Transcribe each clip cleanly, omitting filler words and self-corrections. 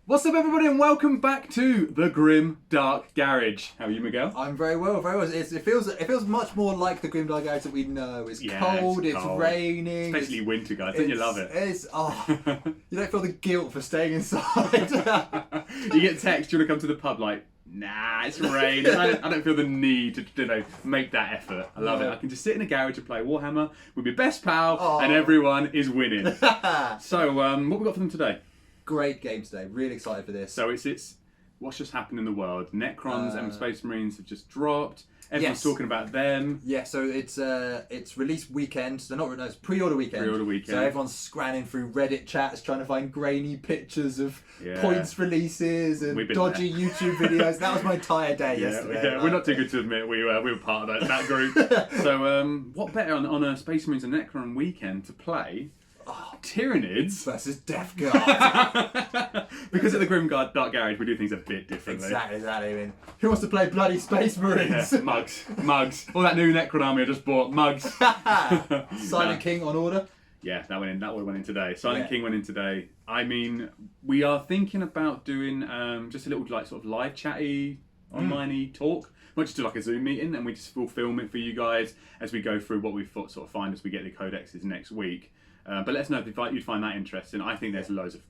What's up, everybody, and welcome back to the Grimdark Garage. How are you, Miguel? I'm very well, very well. It feels much more like the Grimdark Garage that we know. It's cold, it's raining. Especially winter, guys. Don't you love it? You don't feel the guilt for staying inside. You get text, you want to come to the pub, like, nah, it's rain. I don't feel the need to make that effort. I love it. I can just sit in a garage and play Warhammer with my best pal, and everyone is winning. So, what we got for them today? Great game today. Really excited for this. So it's what's just happened in the world. Necrons and Space Marines have just dropped. Everyone's talking about them. Yeah, so it's release weekend. So it's pre-order weekend. Pre-order weekend. So everyone's scanning through Reddit chats trying to find grainy pictures of points releases and dodgy YouTube videos. That was my entire day yesterday. Yeah, we're not too good to admit we were part of that group. So what better on a Space Marines and Necron weekend to play? Tyranids versus Death Guard. Because at the Grimdark Garage we do things a bit differently. Exactly. I mean, who wants to play bloody Space Marines? Yeah, mugs. All that new Necron army I just bought, mugs. Silent King on order. Yeah, that went in today. Silent King went in today. I mean, we are thinking about doing just a little sort of live chatty, online-y talk. Might just do like a Zoom meeting, and we'll film it for you guys as we go through what we sort of find as we get the codexes next week. But let us know if you'd find that interesting. I think there's loads of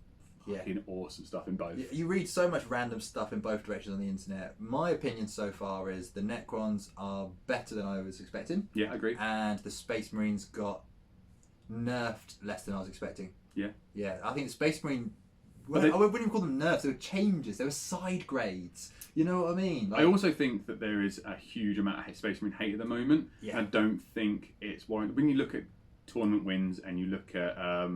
fucking awesome stuff in both. You read so much random stuff in both directions on the internet. My opinion so far is the Necrons are better than I was expecting. Yeah, I agree. And the Space Marines got nerfed less than I was expecting. Yeah. Yeah, I think the Space Marine... I wouldn't even call them nerfs, they were changes, they were side grades. You know what I mean? I also think that there is a huge amount of Space Marine hate at the moment. Yeah. I don't think it's warranted. When you look at tournament wins and you look at I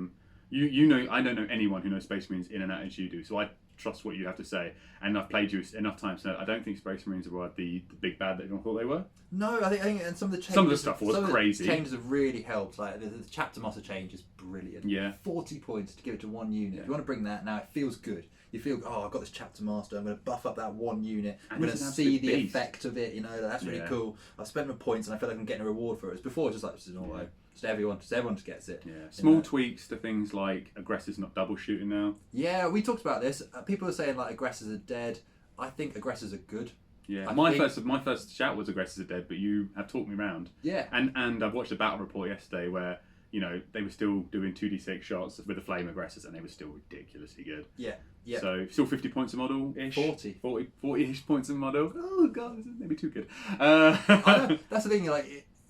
don't know anyone who knows Space Marines in and out as you do, so I trust what you have to say, and I've played you enough times to know I don't think Space Marines were the big bad that everyone thought they were. No, I think and some of the stuff was crazy. The changes have really helped. Like the chapter master change is brilliant. Yeah, 40 points to give it to one unit. Yeah. If you want to bring that now, it feels good. You feel, I've got this chapter master. I'm going to buff up that one unit. I'm going to see the effect of it. You know, that's really cool. I've spent my points and I feel like I'm getting a reward for it. Before, it's just like just normal. Just everyone just gets it. Yeah, small tweaks to things like aggressors not double shooting now. Yeah, we talked about this. People are saying like aggressors are dead. I think aggressors are good. Yeah, my first shout was aggressors are dead, but you have talked me round. Yeah, and I've watched a battle report yesterday where they were still doing 2d6 shots with the flame aggressors, and they were still ridiculously good. Yeah. Yeah. So still 50 points a model ish. 40-ish points a model. Oh god, maybe too good. That's the thing.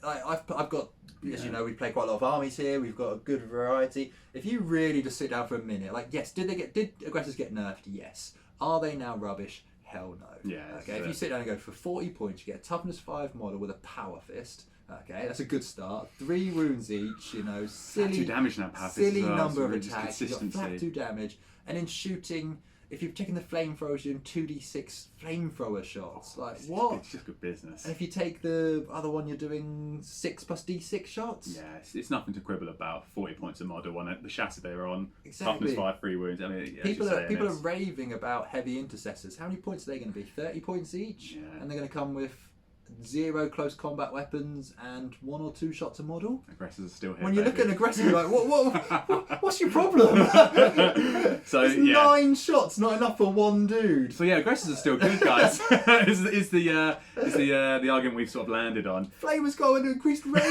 I've got, as you know, we play quite a lot of armies here. We've got a good variety. If you really just sit down for a minute, did aggressors get nerfed? Yes. Are they now rubbish? Hell no. Yeah. Okay. If you sit down and go for 40 points, you get a toughness 5 model with a power fist. Okay, that's a good start. 3 wounds each. Silly 2 damage now. Power silly fist number of attacks. You've got flat 2 damage, and in shooting, if you're checking the flamethrowers, you're doing 2d6 flamethrower shots. What? It's just good business. And if you take the other one, you're doing 6 plus d6 shots. Yeah, it's nothing to quibble about. 40 points a model on it. The chassis they were on. Exactly. Toughness 5, 3 wounds. I mean, people are raving about heavy intercessors. How many points are they going to be? 30 points each, and they're going to come with 0 close combat weapons and 1 or 2 shots a model. Aggressors are still here. When you look at an aggressor, you're like, what's your problem? So 9 shots, not enough for one dude. So aggressors are still good, guys. is the argument we've sort of landed on. Flamers got into increased range.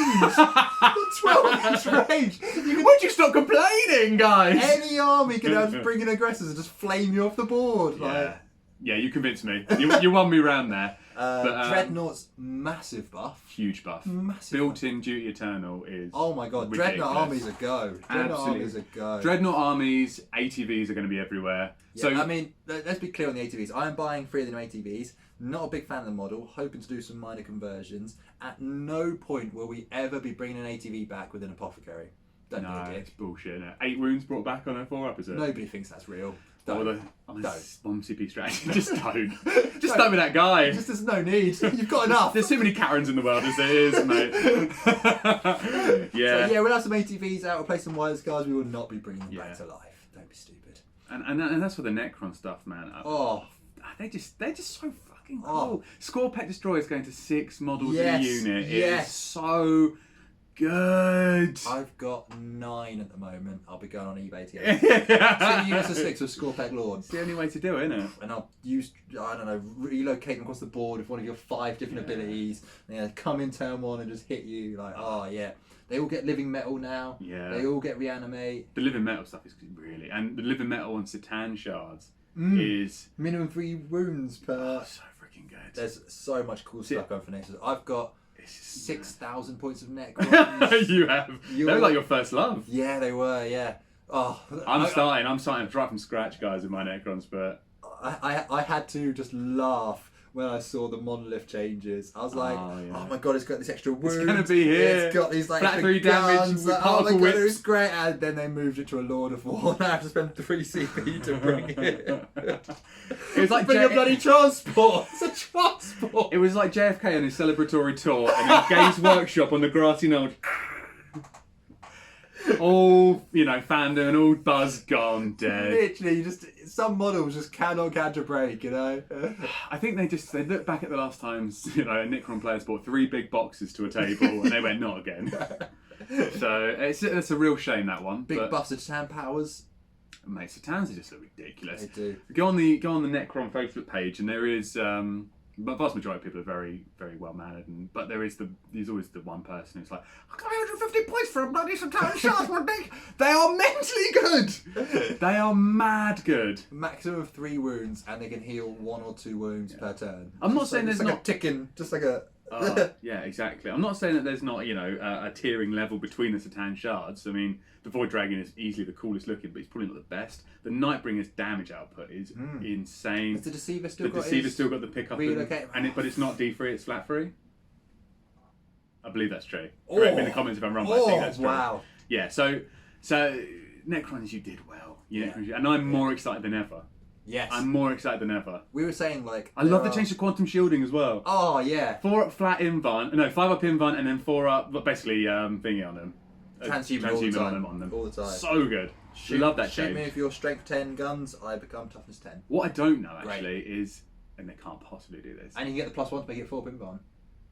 12-inch range. Would you stop complaining, guys? Any army can bring in aggressors and just flame you off the board. Yeah, you convinced me. You won me round there. Dreadnought's massive buff. Huge buff. Massive Built-in Duty Eternal is oh my god, ridiculous. Dreadnought armies are go. Dreadnought armies, ATVs are going to be everywhere. Yeah, so I mean, let's be clear on the ATVs. I am buying 3 of them ATVs. Not a big fan of the model. Hoping to do some minor conversions. At no point will we ever be bringing an ATV back with an apothecary. Don't be a dick. It's bullshit. 8 wounds brought back on a 4-up, is it? Nobody thinks that's real. On a bomb CP strategy. Just don't. Just don't be that guy. There's no need. You've got enough. There's too many Karens in the world as it is, mate. Yeah. So, we'll have some ATVs out, replace some wireless cars. We will not be bringing them back to life. Don't be stupid. And that's for the Necron stuff, man. They're just so fucking cool. Score Pet Destroyer is going to 6 models in a unit. It is so good. I've got 9 at the moment. I'll be going on eBay to get it. 2 units of 6 with Scorpeg Lord. It's the only way to do it, isn't it? And I'll use, I don't know, relocate them across the board with one of your 5 different abilities. And come in turn 1 and just hit you. Like, oh yeah. They all get living metal now. Yeah. They all get reanimate. The living metal stuff is really, and the living metal on Satan shards is minimum 3 wounds per. Oh, so freaking good. There's so much cool stuff going for Nexus. I've got 6,000 points of Necrons. You have. They were like your first love. Yeah, they were. Yeah. Oh, I'm starting right from scratch, guys, with my Necrons, but I had to just laugh when I saw the monolith changes. I was like, oh my god, it's got this extra wound. It's gonna be here. It's got these like flat 3 damage with oh my god, whips. it was great. And then they moved it to a Lord of War. And I have to spend 3 CP to bring it. It was like bring a bloody transport. It's a transport. It was like JFK on his celebratory tour, and then Games Workshop on the grassy knoll. All, fandom and all buzz gone dead. Literally, some models just cannot catch a break, I think they look back at the last times, Necron players bought 3 big boxes to a table and they went, not again. So it's a real shame, that one. Big buffs of Satan powers. Mate, Satans are just so ridiculous. They do. Go on the Necron Facebook page, and there is the vast majority of people are very, very well mannered, but there's always the one person who's like, I got 150 points for a bloody Satan shard, my dick. They are mentally good. They are mad good. Maximum of 3 wounds, and they can heal 1 or 2 wounds per turn. I'm not saying there's like not a ticking, just like a. Yeah, exactly. I'm not saying that there's not, a tiering level between the Satan shards. I mean, the Void Dragon is easily the coolest looking, but he's probably not the best. The Nightbringer's damage output is insane. Has the Deceiver still got the pickup, but it's not D3, it's flat 3. I believe that's true. Correct me in the comments if I'm wrong, but I think that's true. Wow. Yeah, so Necrons, you did well. And I'm more excited than ever. Yes. I'm more excited than ever. We were saying I love the change to quantum shielding as well. Oh yeah. 4 up flat invuln, 5 up invuln, and then 4 up, but basically thingy on them. Transhuman on them. All the time. So good. Love that shoot change. me with your strength 10 guns, I become toughness 10. What I don't know actually is, and they can't possibly do this. And you can get the +1 to make it 4 invuln.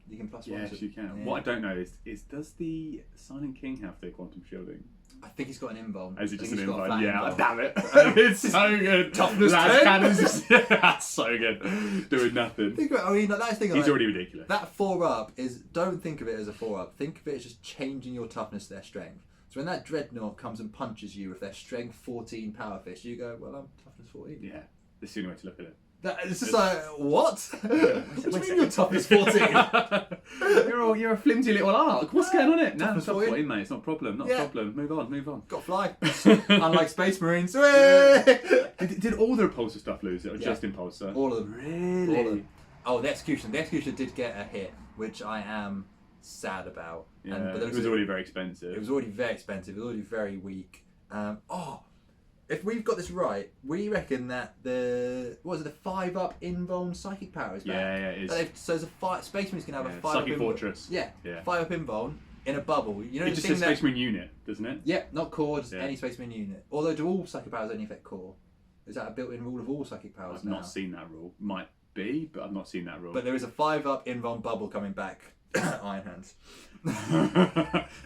You can +1. Yes, you can. Yeah. What I don't know is does the Silent King have the quantum shielding? I think he's got an invuln. Is it just an invuln? Yeah, damn it. It's so good. Toughness 10. That's so good. Doing nothing. That's the thing. He's already ridiculous. That 4 up is, don't think of it as a 4 up. Think of it as just changing your toughness to their strength. So when that Dreadnought comes and punches you with their strength 14 power fist, you go, well, I'm toughness 14. Yeah, that's the only way to look at it. It's just like, what? What do you mean your toughness 14? you're a flimsy little arc. What's going on it? No, Toughness it's not 14, mate. It's not a problem. Not a problem. Move on. Got fly. Unlike Space Marines. Did all the Repulsor stuff lose it, or just Impulsor? All of them. Really? All of them. Oh, the Executioner. The Executioner did get a hit, which I am sad about. Yeah, but it was already very expensive. It was already very expensive. It was already very weak. If we've got this right, we reckon that the 5 up invuln psychic power is back. Yeah, it is. So there's a Space Marines can have a 5 Psychic up Fortress. Yeah, 5 up invuln in a bubble. You know, it just says Space Marine unit, doesn't it? Yeah, not core, just any Space Marine unit. Although do all psychic powers only affect core? Is that a built-in rule of all psychic powers? I've not seen that rule. Might be, but I've not seen that rule. But there is a 5 up invuln bubble coming back. Iron Hands.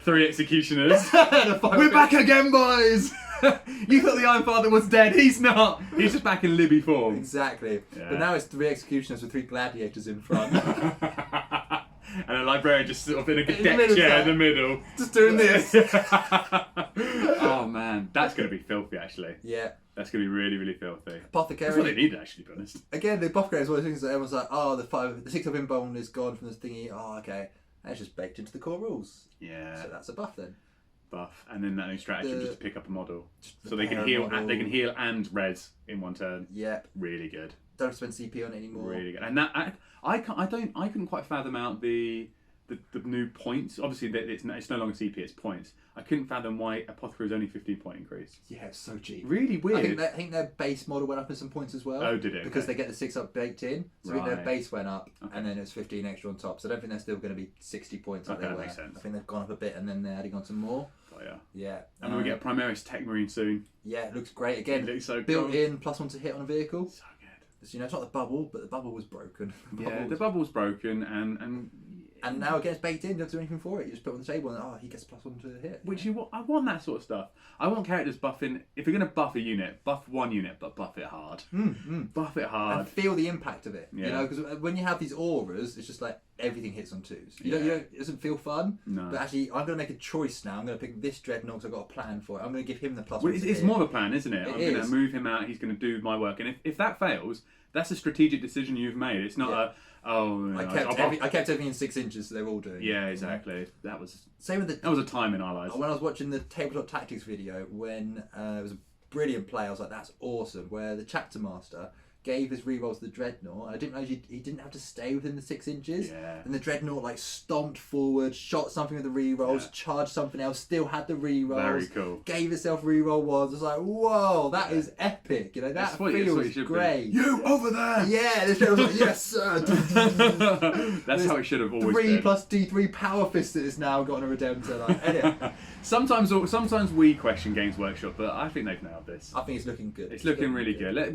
3 Executioners. We're back again, boys! You thought the Iron Father was dead. He's not. He's just back in Libby form. Exactly. Yeah. But now it's 3 Executioners with 3 gladiators in front. And a librarian just sort of in a deck chair in the middle. Just doing this. Oh man, that's going to be filthy actually. Yeah. That's going to be really, really filthy. Apothecary. That's what they need actually, to be honest. Again, the Apothecary is one of the things that everyone's like, oh, the 6 up invuln is gone from this thingy. Oh, okay. That's just baked into the core rules. Yeah. So that's a buff then. And then that new stratagem just to pick up a model. So they can heal and res in one turn. Yep. Really good. Don't spend CP on it anymore. Really good. And that I couldn't quite fathom out the new points. Obviously it's no longer CP, it's points. I couldn't fathom why Apothecary is only 15-point increase. Yeah, it's so cheap. Really weird. I think their base model went up in some points as well. Oh, did it? Because they get the 6 up baked in. So I think their base went up and then it's 15 extra on top. So I don't think they're still going to be 60 points like they were. That makes sense. I think they've gone up a bit and then they're adding on some more. Oh yeah. Yeah. And we get Primaris Tech Marine soon. Yeah, it looks great. Again, it looks so built cool. in +1 to hit on a vehicle. So good. So, it's not the bubble, but the bubble was broken. The bubble was broken and And now it gets baked in. You don't have to do anything for it. You just put it on the table and he gets +1 to the hit. Which I want that sort of stuff. I want characters buffing. If you're going to buff a unit, buff one unit, but buff it hard. Buff it hard. And feel the impact of it. Yeah. You know, because when you have these auras, it's just like everything hits on 2s. You don't, it doesn't feel fun. No. But actually, I'm going to make a choice now. I'm going to pick this Dreadnought because I've got a plan for it. I'm going to give him the +1. Well, it's more of a plan, isn't it? I'm going to move him out. He's going to do my work. And if that fails, that's a strategic decision you've made. It's not I kept everything in 6 inches, so they're all doing. Yeah, exactly. That was that was a time in our lives. When I was watching the Tabletop Tactics video, when it was a brilliant play, I was like, "That's awesome." Where the chapter master gave his reroll to the Dreadnought. I didn't realize he didn't have to stay within the 6 inches. Yeah. And the Dreadnought like stomped forward, shot something with the rerolls, charged something else, still had the rerolls. Very cool. Gave itself reroll ones. I was like, whoa, that is epic. You know, that feels great. You over there! Yeah, this was like, yes, sir. That's how it should have always 3 been. plus D3 power fist that is now got on a Redemptor. Like, anyway. Sometimes we question Games Workshop, but I think they've nailed this. I think it's looking good. It's looking really good.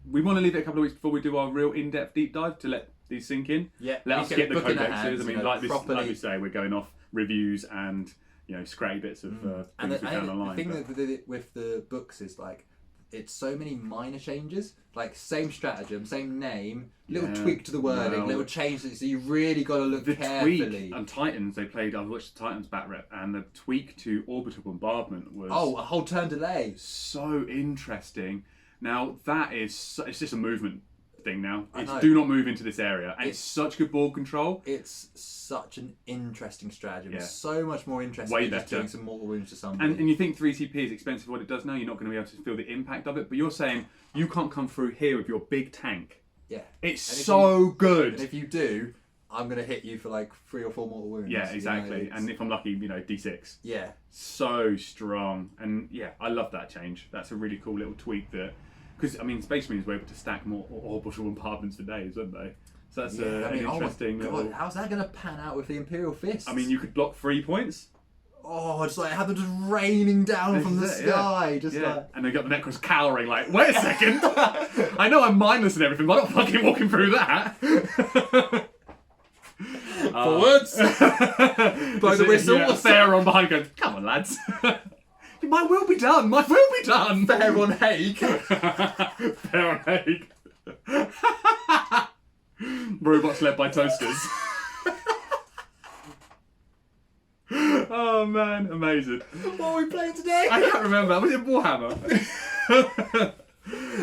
We want to leave it a couple of weeks before we do our real in-depth deep dive to let these sink in. Yeah. Let us get the codexes. I mean, like properly. you say, we're going off reviews and scratty bits of things we found online. The thing with the books is like, it's so many minor changes, like same stratagem, same name, little tweak to the wording, little change. So you really got to look carefully. Tweak and Titans, I watched the Titans back rep, and the tweak to orbital bombardment was a whole turn delay. So interesting. Now that is it's just a movement thing now. It's do not move into this area, and it's such good board control. It's such an interesting strategy. Yeah. It's so much more interesting Way than better. just doing some mortal wounds to somebody. And you think 3CP is expensive for what it does now, you're not going to be able to feel the impact of it, but you're saying you can't come through here with your big tank. Yeah. It's so good. And if you do, I'm going to hit you for like 3 or 4 mortal wounds. Yeah, exactly. And if I'm lucky, D6. Yeah. So strong. And yeah, I love that change. That's a really cool little tweak that... Because, I mean, Space Marines were able to stack more orbital bombardments for days, weren't they? So that's an interesting... Oh my God, how's that going to pan out with the Imperial Fists? I mean, you could block 3 points. Oh, just like have them just raining down from the sky. And they got the Necrons cowering like, wait a second! I know I'm mindless and everything, but I'm not fucking walking through that! Forwards! Blow the whistle. Yeah, Sarah on behind going, come on, lads. My will be done. My will be done. Fair on Hague. Fair on Hague. Robots led by toasters. Oh man, amazing. What are we playing today? I can't remember. Was it Warhammer?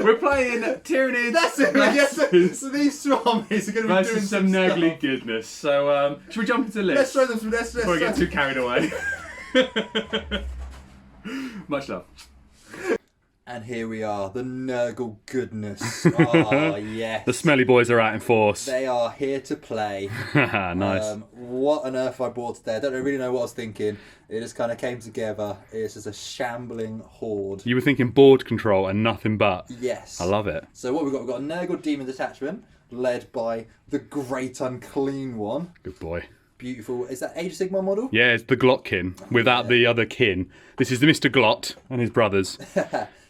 We're playing Tyranids. That's it. Yes. So these Swarmies are going to be doing some Nurgle goodness. So should we jump into the list? Let's throw them through this. Before we get too carried away. Much love. And here we are, the Nurgle goodness. Oh, yes. The smelly boys are out in force. They are here to play. Nice. What on earth I bought today? I don't really know what I was thinking. It just kind of came together. It's just a shambling horde. You were thinking board control and nothing but. Yes. I love it. So what we've got a Nurgle Demon Detachment, led by the Great Unclean One. Good boy. Beautiful. Is that Age of Sigmar model? Yeah, it's the Glotkin without the other kin. This is the Mr. Glot and his brothers.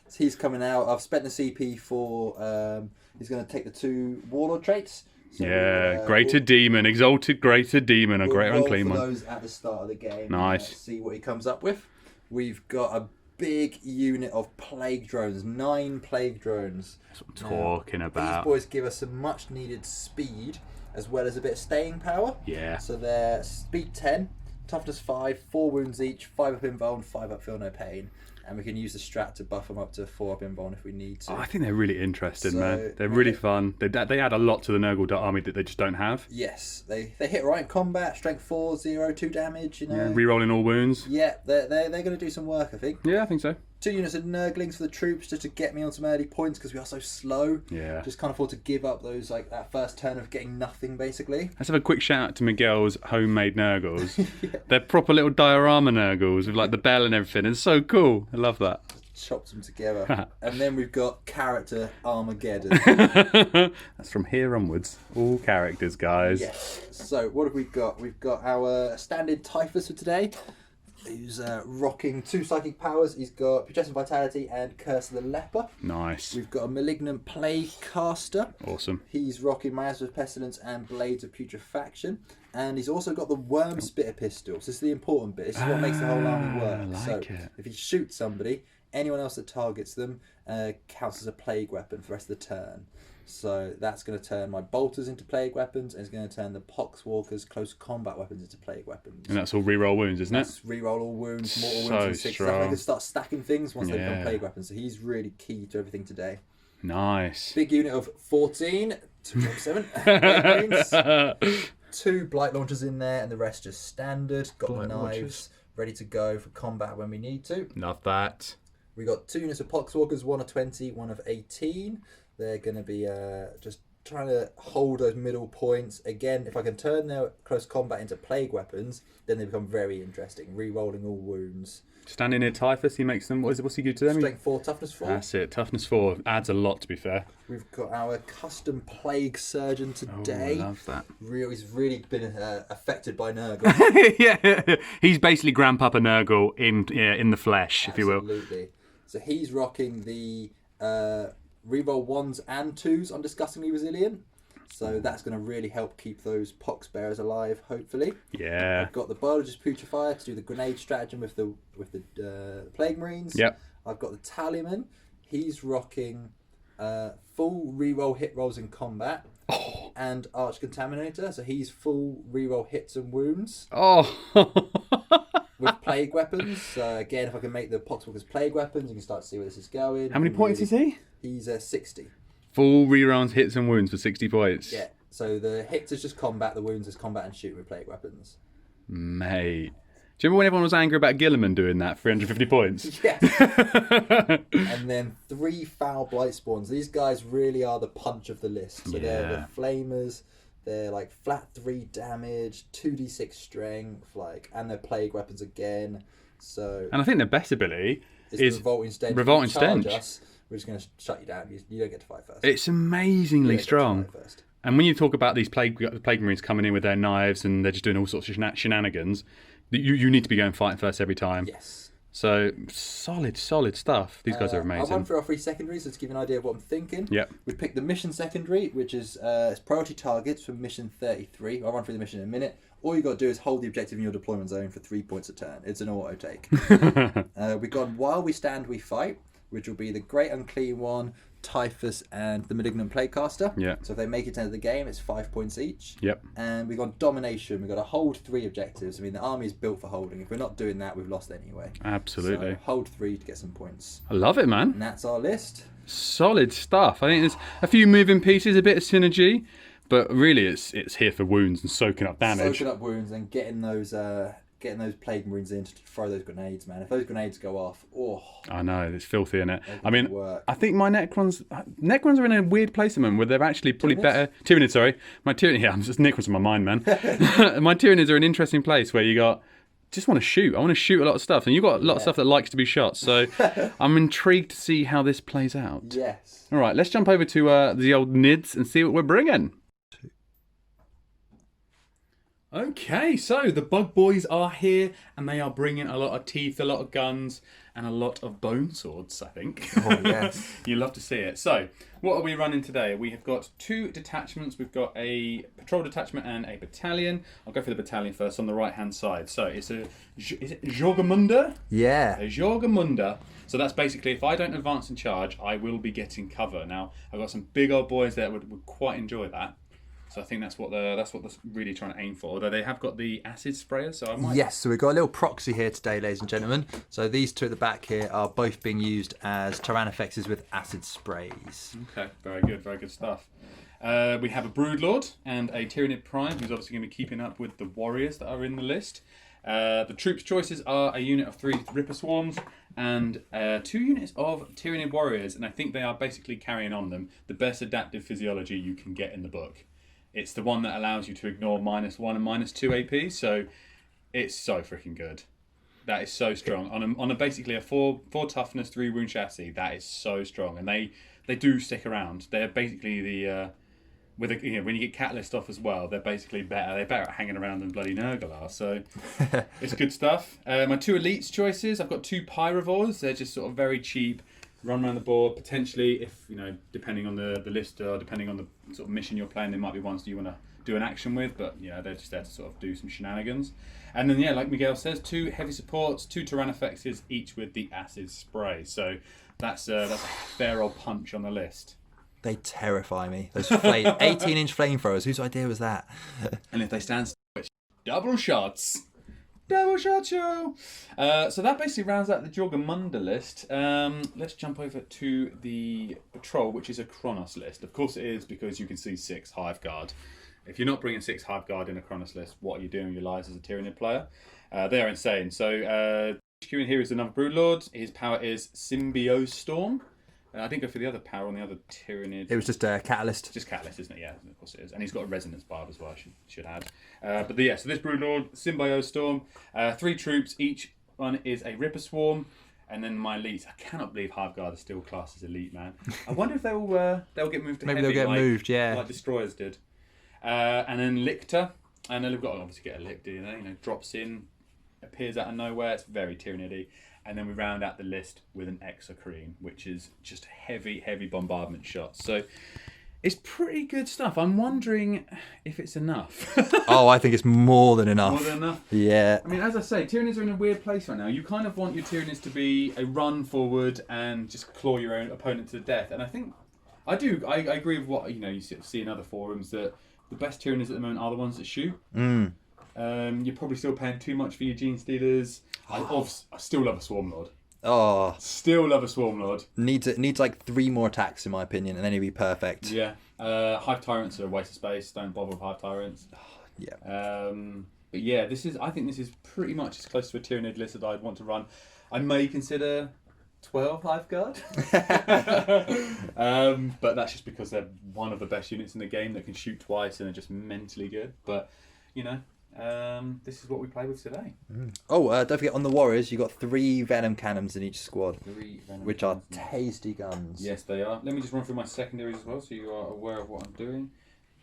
So he's coming out. I've spent the CP for. He's going to take the 2 Warlord traits. So Greater Demon, Exalted Greater Demon, a Greater Unclean one. Those at the start of the game. Nice. See what he comes up with. We've got a big unit of Plague Drones. 9 Plague Drones. That's what I'm talking about. These boys give us some much needed speed, as well as a bit of staying power. Yeah. So they're speed 10, toughness 5, 4 wounds each, 5 up invuln, 5 up feel no pain. And we can use the strat to buff them up to 4 up invuln if we need to. Oh, I think they're really interesting, man. They're really fun. They add a lot to the Nurgle army that they just don't have. Yes. They hit right in combat, strength 4, 0, 2 damage, you know. Yeah, rerolling all wounds. Yeah, they're going to do some work, I think. Yeah, I think so. 2 units of Nurglings for the troops just to get me on some early points because we are so slow. Yeah. Just can't afford to give up those, like, that first turn of getting nothing, basically. Let's have a quick shout out to Miguel's homemade Nurgles. They're proper little diorama Nurgles with, like, the bell and everything. It's so cool. I love that. Chopped them together. And then we've got character Armageddon. That's from here onwards. All characters, guys. Yes. So what have we got? We've got our standard Typhus for today. who's rocking 2 psychic powers. He's got Putrescent Vitality and Curse of the Leper. Nice. We've got a Malignant Plague Caster. Awesome. He's rocking Miasma of Pestilence and Blades of Putrefaction. And he's also got the Worm Spitter Pistol. So this is the important bit. This is what makes the whole army work. If he shoots somebody, anyone else that targets them counts as a plague weapon for the rest of the turn. So that's going to turn my bolters into plague weapons, and it's going to turn the poxwalkers close combat weapons into plague weapons. And that's all reroll wounds, isn't it? Reroll all wounds, mortal wounds, and 6. I can start stacking things once they become plague weapons. So he's really key to everything today. Nice. Big unit of 14, 7, 2 blight launchers in there, and the rest just standard. Got blight knives launchers ready to go for combat when we need to. Love that. We got 2 units of poxwalkers, 1 of 20, 1 of 18. They're going to be just trying to hold those middle points. Again, if I can turn their close combat into plague weapons, then they become very interesting. Re-rolling all wounds. Standing near Typhus, he makes them. What's he do to them? Strength 4, toughness 4. That's it. Toughness 4 adds a lot, to be fair. We've got our custom plague surgeon today. Oh, I love that. He's really been affected by Nurgle. Yeah, he's basically Grandpapa Nurgle in the flesh, if you will. Absolutely. So he's rocking the reroll 1s and 2s on Disgustingly Resilient. So that's going to really help keep those pox bearers alive, hopefully. Yeah. I've got the Biologist Putrefier to do the grenade stratagem with the Plague Marines. Yep. I've got the Tallyman. He's rocking full reroll hit rolls in combat. Oh. And Arch Contaminator. So he's full reroll hits and wounds. Oh. With plague weapons. So again, if I can make the poxwalkers plague weapons, you can start to see where this is going. How many points is he? He's 60. Full rerounds, hits and wounds for 60 points. Yeah. So the hits is just combat, the wounds is combat and shooting with plague weapons. Mate. Do you remember when everyone was angry about Gilliman doing that? 350 points? Yeah. And then 3 foul blight spawns. These guys really are the punch of the list. So they're the flamers. They're like flat 3 damage, 2d6 strength, and they're plague weapons again. So. And I think their best ability is Revolting Stench. Revolting Stench. We're just going to shut you down. You don't get to fight first. It's amazingly strong. And when you talk about these plague marines coming in with their knives and they're just doing all sorts of shenanigans, you need to be going fighting first every time. Yes. So solid stuff. These guys are amazing. I'll run through our 3 secondaries just to give you an idea of what I'm thinking. Yep. We picked the mission secondary, which is it's priority targets for mission 33. I'll run through the mission in a minute. All you got to do is hold the objective in your deployment zone for 3 points a turn. It's an auto take. We've got While We Stand, We Fight, which will be the Great Unclean One, Typhus, and the Malignant Plaguecaster. Yeah. So if they make it into the game, it's 5 points each. Yep. And we've got Domination. We've got to hold 3 objectives. I mean, the army is built for holding. If we're not doing that, we've lost anyway. Absolutely. So hold 3 to get some points. I love it, man. And that's our list. Solid stuff. I think there's a few moving pieces, a bit of synergy, but really it's here for wounds and soaking up damage. Soaking up wounds and getting those plague marines in to throw those grenades, man. If those grenades go off, I know, it's filthy, isn't it? I mean, I think my Necrons are in a weird place at the moment where they're actually probably better. Tyranids, sorry. My Tyranids, I'm just Necrons in my mind, man. My Tyranids are an interesting place where you just want to shoot. I want to shoot a lot of stuff, and you've got a lot of stuff that likes to be shot. So I'm intrigued to see how this plays out. Yes. All right, let's jump over to the old Nids and see what we're bringing. Okay, so the Bug Boys are here, and they are bringing a lot of teeth, a lot of guns, and a lot of bone swords, I think. Oh, yes. You love to see it. So, what are we running today? We have got 2 detachments. We've got a patrol detachment and a battalion. I'll go for the battalion first on the right-hand side. So, is it Jorgamunda? Yeah. A Jorgamunda. So that's basically, if I don't advance and charge, I will be getting cover. Now, I've got some big old boys that would quite enjoy that. So I think that's what they're really trying to aim for. Although they have got the acid sprayer, so I might. Yes, so we've got a little proxy here today, ladies and gentlemen. So these 2 at the back here are both being used as Tyrannifexes with acid sprays. Okay, very good stuff. We have a Broodlord and a Tyranid Prime, who's obviously going to be keeping up with the warriors that are in the list. The troops choices are a unit of 3 Ripper Swarms and 2 units of Tyranid Warriors, and I think they are basically carrying on them the best adaptive physiology you can get in the book. It's the one that allows you to ignore -1 and -2 AP, so it's so freaking good. That is so strong. On a basically a 4 toughness, 3 wound chassis, that is so strong. And they do stick around. They're basically with when you get Catalyst off as well, they're basically better. They're better at hanging around than bloody Nurgle are. So it's good stuff. My 2 elites choices. I've got 2 Pyrovores. They're just sort of very cheap. Run around the board. Potentially, if depending on the list or depending on the sort of mission you're playing, there might be ones that you want to do an action with. But they're just there to sort of do some shenanigans. And then like Miguel says, 2 heavy supports, 2 Tyrannofexes, each with the acid spray. So that's a fair old punch on the list. They terrify me. Those 18-inch flamethrowers. Whose idea was that? And if they stand still, double shots. Double shot show. So that basically rounds out the Jorgamunda list. Let's jump over to the Patrol, which is a Kronos list. Of course it is, because you can see 6 Hive Guard. If you're not bringing 6 Hive Guard in a Kronos list, what are you doing with your lives as a Tyranid player? They're insane. So HQ in here is another Broodlord. His power is Symbiote Storm. I didn't go for the other power on the other Tyranid. It was just a Catalyst. Just Catalyst, isn't it? Yeah, of course it is. And he's got a Resonance Barb as well, I should add. So this Broodlord, Symbiote Storm, 3 troops, each one is a Ripper Swarm, and then my elites. I cannot believe Hive Guard is still classed as elite, man. I wonder if they'll get moved to Maybe heavy, they'll get moved, yeah. Like Destroyers did. And then Lictor, and then we've got to obviously get a Lictor, drops in, appears out of nowhere, it's very Tyranidy. And then we round out the list with an Exocrine, which is just heavy, heavy bombardment shots. So it's pretty good stuff. I'm wondering if it's enough. Oh, I think it's more than enough. More than enough? Yeah. I mean, as I say, Tyranids are in a weird place right now. You kind of want your Tyranids to be a run forward and just claw your own opponent to death. And I think, I agree with what you see in other forums, that the best Tyranids at the moment are the ones that shoot. You're probably still paying too much for your Gene Stealers. I still love a Swarmlord. Oh, still love a Swarmlord. Needs like 3 more attacks in my opinion, and then he'd be perfect. Yeah. Hive Tyrants are a waste of space. Don't bother with Hive Tyrants. Yeah. But yeah, I think this is pretty much as close to a Tyranid list that I'd want to run. I may consider 12 Hive Guard. But that's just because they're one of the best units in the game that can shoot twice and are just mentally good. But this is what we play with today. Oh, don't forget, on the Warriors, you got 3 Venom Cannons in each squad, which are tasty guns. Yes, they are. Let me just run through my secondaries as well, so you are aware of what I'm doing.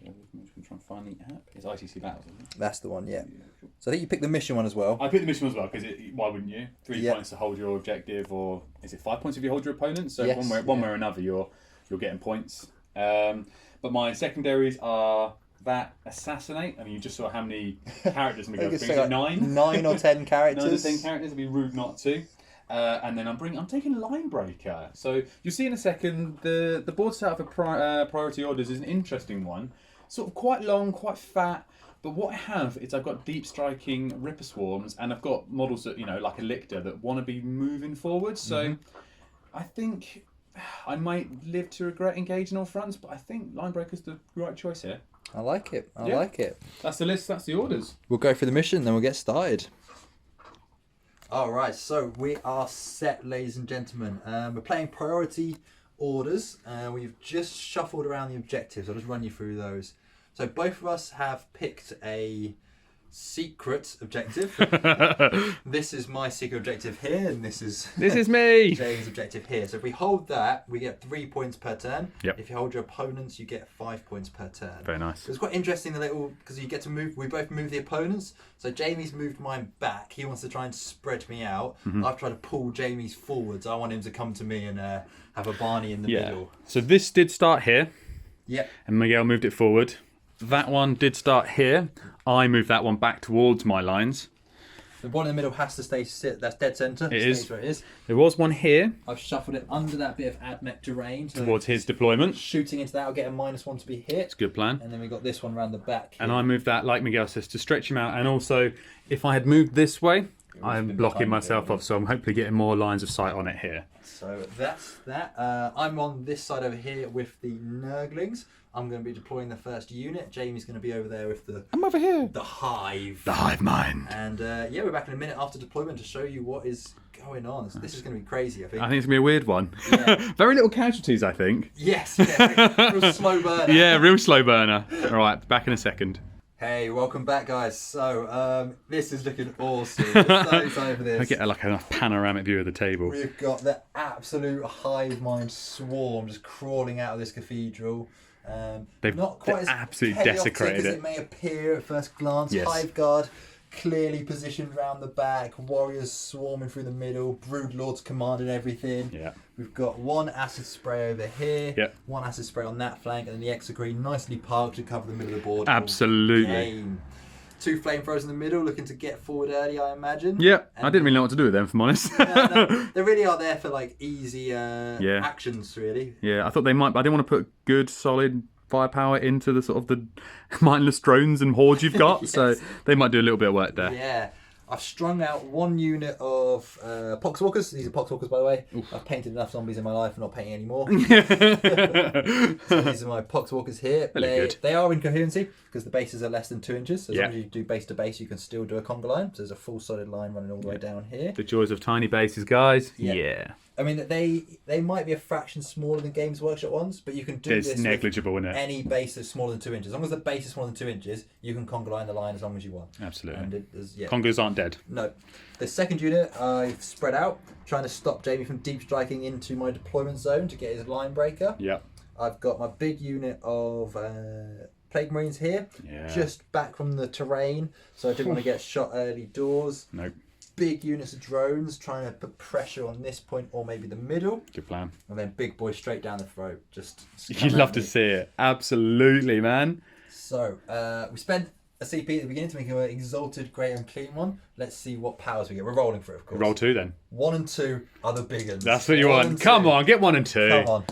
I'm just going to try and find the app. It's ITC Battles, isn't it? That's the one, yeah. Cool. So I think you picked the mission one as well. I picked the mission one as well, because why wouldn't you? 3 points to hold your objective, or is it 5 points if you hold your opponent? So yes, one way or another, you're getting points. But my secondaries are that Assassinate. I mean, you just saw how many characters Miguel brings. Like 9? 9 or 10 characters. 9 or 10 characters. It'd be rude not to. And then I'm taking Linebreaker. So you'll see in a second, the board setup for priority orders is an interesting one. Sort of quite long, quite fat. But what I have is I've got deep striking Ripper Swarms, and I've got models that, like a Lictor, that want to be moving forward. So I think I might live to regret engaging all fronts, but I think Linebreaker's the right choice here. I like it. I like it. That's the list. That's the orders. We'll go for the mission, then we'll get started. Alright, so we are set, ladies and gentlemen. We're playing priority orders. We've just shuffled around the objectives. I'll just run you through those. So both of us have picked a secret objective. This is my secret objective here, and this is me. James' objective here. So if we hold that, we get 3 points per turn. Yep. If you hold your opponents, you get 5 points per turn. Very nice. So it's quite interesting, because you get to move. We both move the opponents. So Jamie's moved mine back. He wants to try and spread me out. I've tried to pull Jamie's forwards. I want him to come to me and have a Barney in the middle. So this did start here. Yep. And Miguel moved it forward. That one did start here. I moved that one back towards my lines. The one in the middle has to stay sit. That's dead centre. It is. Where it is. There was one here. I've shuffled it under that bit of AdMech terrain. So towards his deployment. Shooting into that, I'll get a -1 to be hit. It's a good plan. And then we got this one around the back. And I moved that, like Miguel says, to stretch him out. And also, if I had moved this way, I'm blocking myself off. So I'm hopefully getting more lines of sight on it here. So that's that. I'm on this side over here with the Nurglings. I'm going to be deploying the first unit. Jamie's going to be over there with I'm over here. The Hive. The Hive Mind. And we're back in a minute after deployment to show you what is going on. This is going to be crazy, I think. I think it's going to be a weird one. Yeah. Very little casualties, I think. Yes, real slow burner. Yeah, real slow burner. All right, back in a second. Hey, welcome back, guys. So, this is looking awesome. I'm so excited for this. I get like a panoramic view of the table. We've got the absolute hive mind swarm just crawling out of this cathedral. They've not quite as absolutely chaotic desecrated as it. it may appear at first glance. Yes. Hive guard clearly positioned round the back, warriors swarming through the middle, brood lords commanding everything. Yeah. We've got one acid spray over here, Yep. one acid spray on that flank, and then the execrete nicely parked to cover the middle of the board. Absolutely. Two flamethrowers in the middle, looking to get forward early, I imagine. Yeah, And I didn't really know what to do with them, if I'm honest. no, they really are there for like easy actions, really. Yeah, I thought they might, but I didn't want to put good, solid firepower into the sort of the mindless drones and hordes you've got, Yes. so they might do a little bit of work there. Yeah. I've strung out one unit of Poxwalkers. These are Poxwalkers, by the way. Oof. I've painted enough zombies in my life. I'm not painting any more. So these are my Poxwalkers here. They are in coherency because the bases are less than 2 inches. So as long as you do base to base, you can still do a conga line. So there's a full solid line running all the way down here. The joys of tiny bases, guys. Yeah. I mean, they might be a fraction smaller than Games Workshop ones, but you can do It's this negligible, with isn't it? any base that's smaller than 2 inches. As long as the base is smaller than 2 inches, you can conga line the line as long as you want. Absolutely. And Congos aren't dead. No. The second unit I've spread out, trying to stop Jamie from deep striking into my deployment zone to get his line breaker. Yep. I've got my big unit of Plague Marines here, just back from the terrain, so I didn't want to get shot early doors. Nope. Big units of drones trying to put pressure on this point or maybe the middle. Good plan. And then big boys straight down the throat. You'd love to see it. Absolutely, man. So, we spent a CP at the beginning to make an exalted, great and clean one. Let's see what powers we get. We're rolling for it, of course. Roll 2 then. 1 and 2 are the big ones. That's what you want. Come on, get 1 and 2. Come on.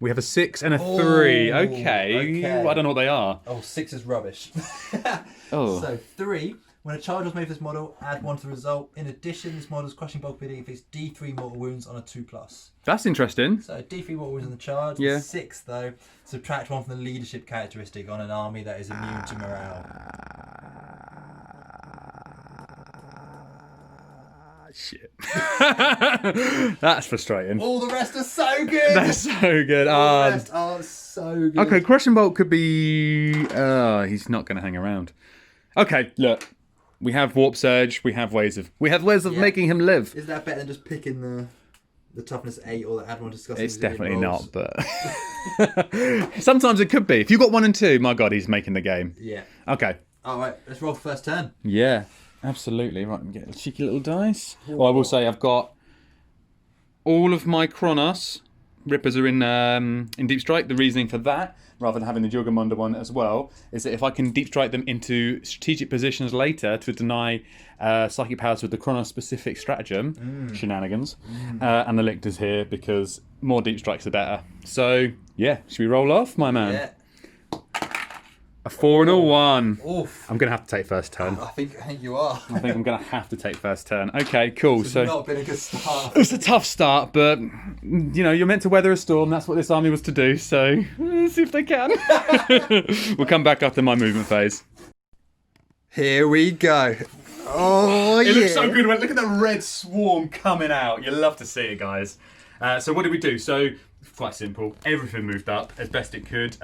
We have a 6 and a 3. Ooh, Okay. okay. I don't know what they are. Oh, 6 is rubbish. Oh. So 3, when a charge was made for this model, add 1 to the result. In addition, this model's crushing bulk ability inflicts D3 mortal wounds on a 2+. That's interesting. So D3 mortal wounds on the charge. Yeah. 6 though, subtract 1 from the leadership characteristic on an army that is immune to morale. Shit. That's frustrating. All the rest are so good. That's so good. All the rest are so good. Okay, Crushing Bolt could be... he's not going to hang around. Okay, look. We have Warp Surge. We have ways of making him live. Is that better than just picking the toughness 8 or the add 1 discussing? It's definitely not, but... Sometimes it could be. If you got 1 and 2, my God, he's making the game. Yeah. Okay. All right, let's roll first turn. Yeah, absolutely. Right, get a cheeky little dice. Well, I will say I've got all of my Kronos Rippers are in Deep Strike. The reasoning for that, rather than having the Juggermonder one as well, is that if I can Deep Strike them into strategic positions later to deny psychic powers with the Kronos-specific stratagem, shenanigans, and the Lictors here, because more Deep Strikes the better. So, yeah, should we roll off, my man? Yeah. A 4 and a 1. Oof. I'm going to have to take first turn. I think you are. I think I'm going to have to take first turn. Okay, cool. It's not been a good start. It's a tough start, but you know, you're meant to weather a storm. That's what this army was to do. So let's see if they can. We'll come back after my movement phase. Here we go. Oh, It looks so good. Look at the red swarm coming out. You love to see it, guys. So what did we do? So quite simple. Everything moved up as best it could.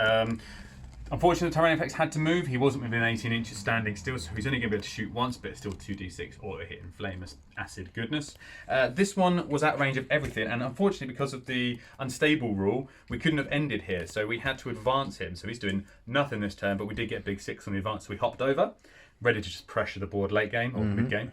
Unfortunately, the Tyranids had to move. He wasn't within 18 inches standing still, so he's only going to be able to shoot once, but it's still 2d6 auto hit and flame acid goodness. This one was at range of everything, and unfortunately, because of the unstable rule, we couldn't have ended here, so we had to advance him. So he's doing nothing this turn, but we did get a big 6 on the advance, so we hopped over, ready to just pressure the board late game or mid game.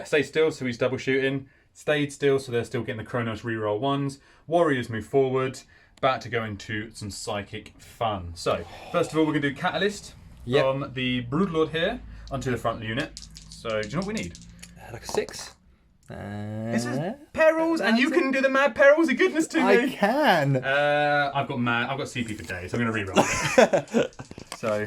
Stay still, so he's double shooting. Stayed still, so they're still getting the Kronos reroll 1s. Warriors move forward. About to go into some psychic fun. So, first of all, we're going to do Catalyst from the Broodlord here onto the front unit. So, do you know what we need? Like a 6. This is perils, and you can do the mad perils of goodness to me. I can. I've got CP for days, so I'm going to reroll it. So,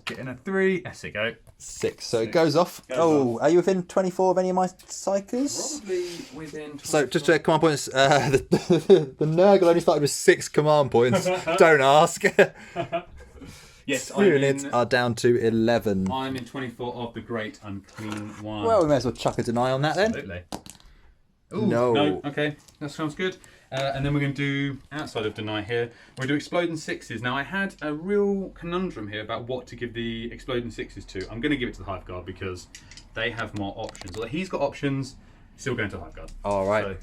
getting a 3. There we go. 6. So it goes off. Are you within 24 of any of my psychers? Probably within 24. So just to command points, the Nurgle only started with 6 command points. Don't ask. Yes, Units are down to 11. I'm in 24 of the Great Unclean One. Well, we may as well chuck a deny on that then. Absolutely. Ooh, No. Okay, that sounds good. And then we're going to do, outside of Deny here, we're going to do Exploding Sixes. Now, I had a real conundrum here about what to give the Exploding Sixes to. I'm going to give it to the Hive Guard because they have more options. Although he's got options, still going to Hive Guard. All right.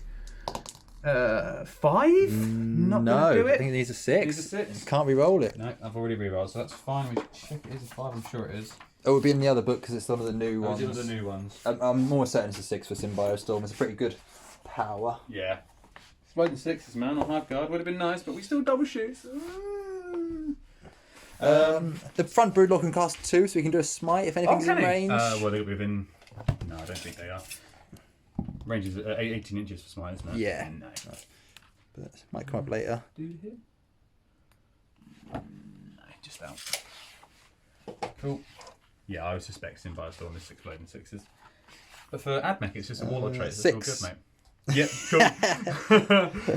So, 5? Not no, do it. I think it needs a 6. Needs a 6. Can't re-roll it. No, I've already re-rolled, so that's fine. We check it is a 5, I'm sure it is. It would be in the other book because it's one of the new ones. It's one of the new ones. I'm more certain it's a 6 for Symbiostorm. It's a pretty good power. Yeah. Exploding Sixes, man, on Hive Guard would have been nice, but we still double shoot. The front Broodlord can cast 2, so we can do a smite if anything's in range. Well, they're within. No, I don't think they are. Range is 18 inches for smite, isn't it? Yeah. No. But it might come up later. Do here? No, just out. Cool. Yeah, I would suspect Symbiostorm is Exploding Sixes. But for Admech, it's just a Warlord trait. That's all good, mate. Yep, cool.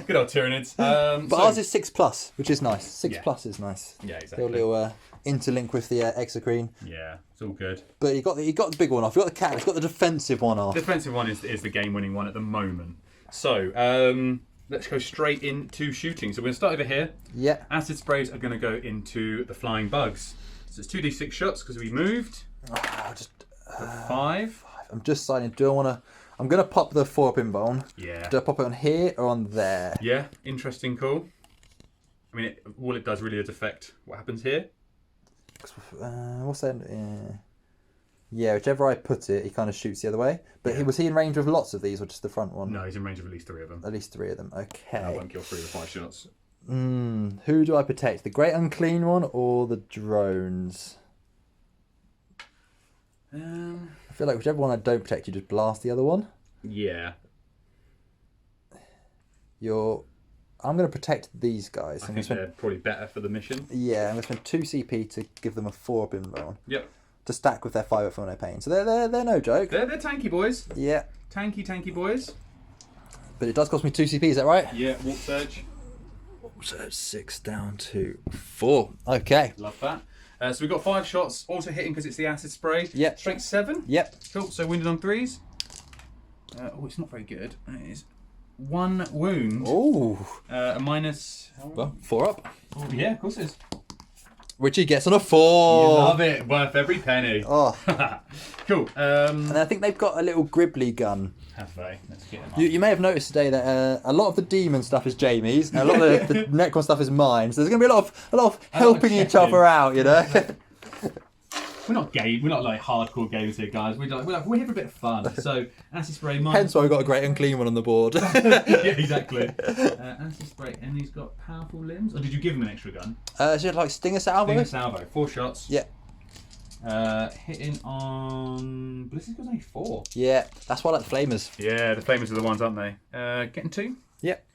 Good old Tyranids. But ours is 6+, which is nice. 6+ is nice. Yeah, exactly. A little interlink with the Exocrine. Yeah, it's all good. But you got the big one off. You got the cat. It's got the defensive one off. The defensive one is the game-winning one at the moment. So let's go straight into shooting. So we're going to start over here. Yeah. Acid sprays are going to go into the flying bugs. So it's 2d6 shots because we moved. Just 5. I'm just deciding. Do I want to? I'm going to pop the 4-up in bone. Yeah. Do I pop it on here or on there? Yeah, interesting call. I mean, all it does really is affect what happens here. What's that? Yeah, whichever I put it, he kind of shoots the other way. But was he in range of lots of these or just the front one? No, he's in range of at least 3 of them. At least 3 of them, okay. I won't kill 3 with 5 shots. Who do I protect? The Great Unclean one or the drones? I feel like whichever one I don't protect, you just blast the other one. Yeah. I'm going to protect these guys. I think they're probably better for the mission. Yeah, I'm going to spend 2 CP to give them a 4-up in bone. Yep. To stack with their 5-up for no pain. So they're no joke. They're tanky boys. Yeah. Tanky boys. But it does cost me 2 CP, is that right? Yeah, Warp Surge. Warp Surge 6 down to 4. Okay. Love that. So we've got 5 shots, also hitting because it's the acid spray. Yep. Strength 7. Yep. Cool, so wounded on 3s. It's not very good. It is 1 wound. Ooh. A minus... Well, 4-up. Oh, yeah, of course it is. Which he gets on a 4. You love it. Worth every penny. Oh. Cool. And I think they've got a little Gribbly gun. Have they? Let's get them up. You may have noticed today that a lot of the demon stuff is Jamie's, and a lot of the Necron stuff is mine. So there's going to be a lot of helping each other out, you know. We're not gay. We're not like hardcore gamers here, guys. We're here for a bit of fun. So acid spray. Hence why we got a Great Unclean one on the board. Yeah, exactly. Acid spray, and he's got powerful limbs. Or did you give him an extra gun? Is it like Stinger Salvo? Stinger Salvo. 4 shots. Yeah. Hitting on... Ballistic was only 4. Yeah, that's why I like the Flamers. Yeah, the Flamers are the ones, aren't they? Getting 2? Yep.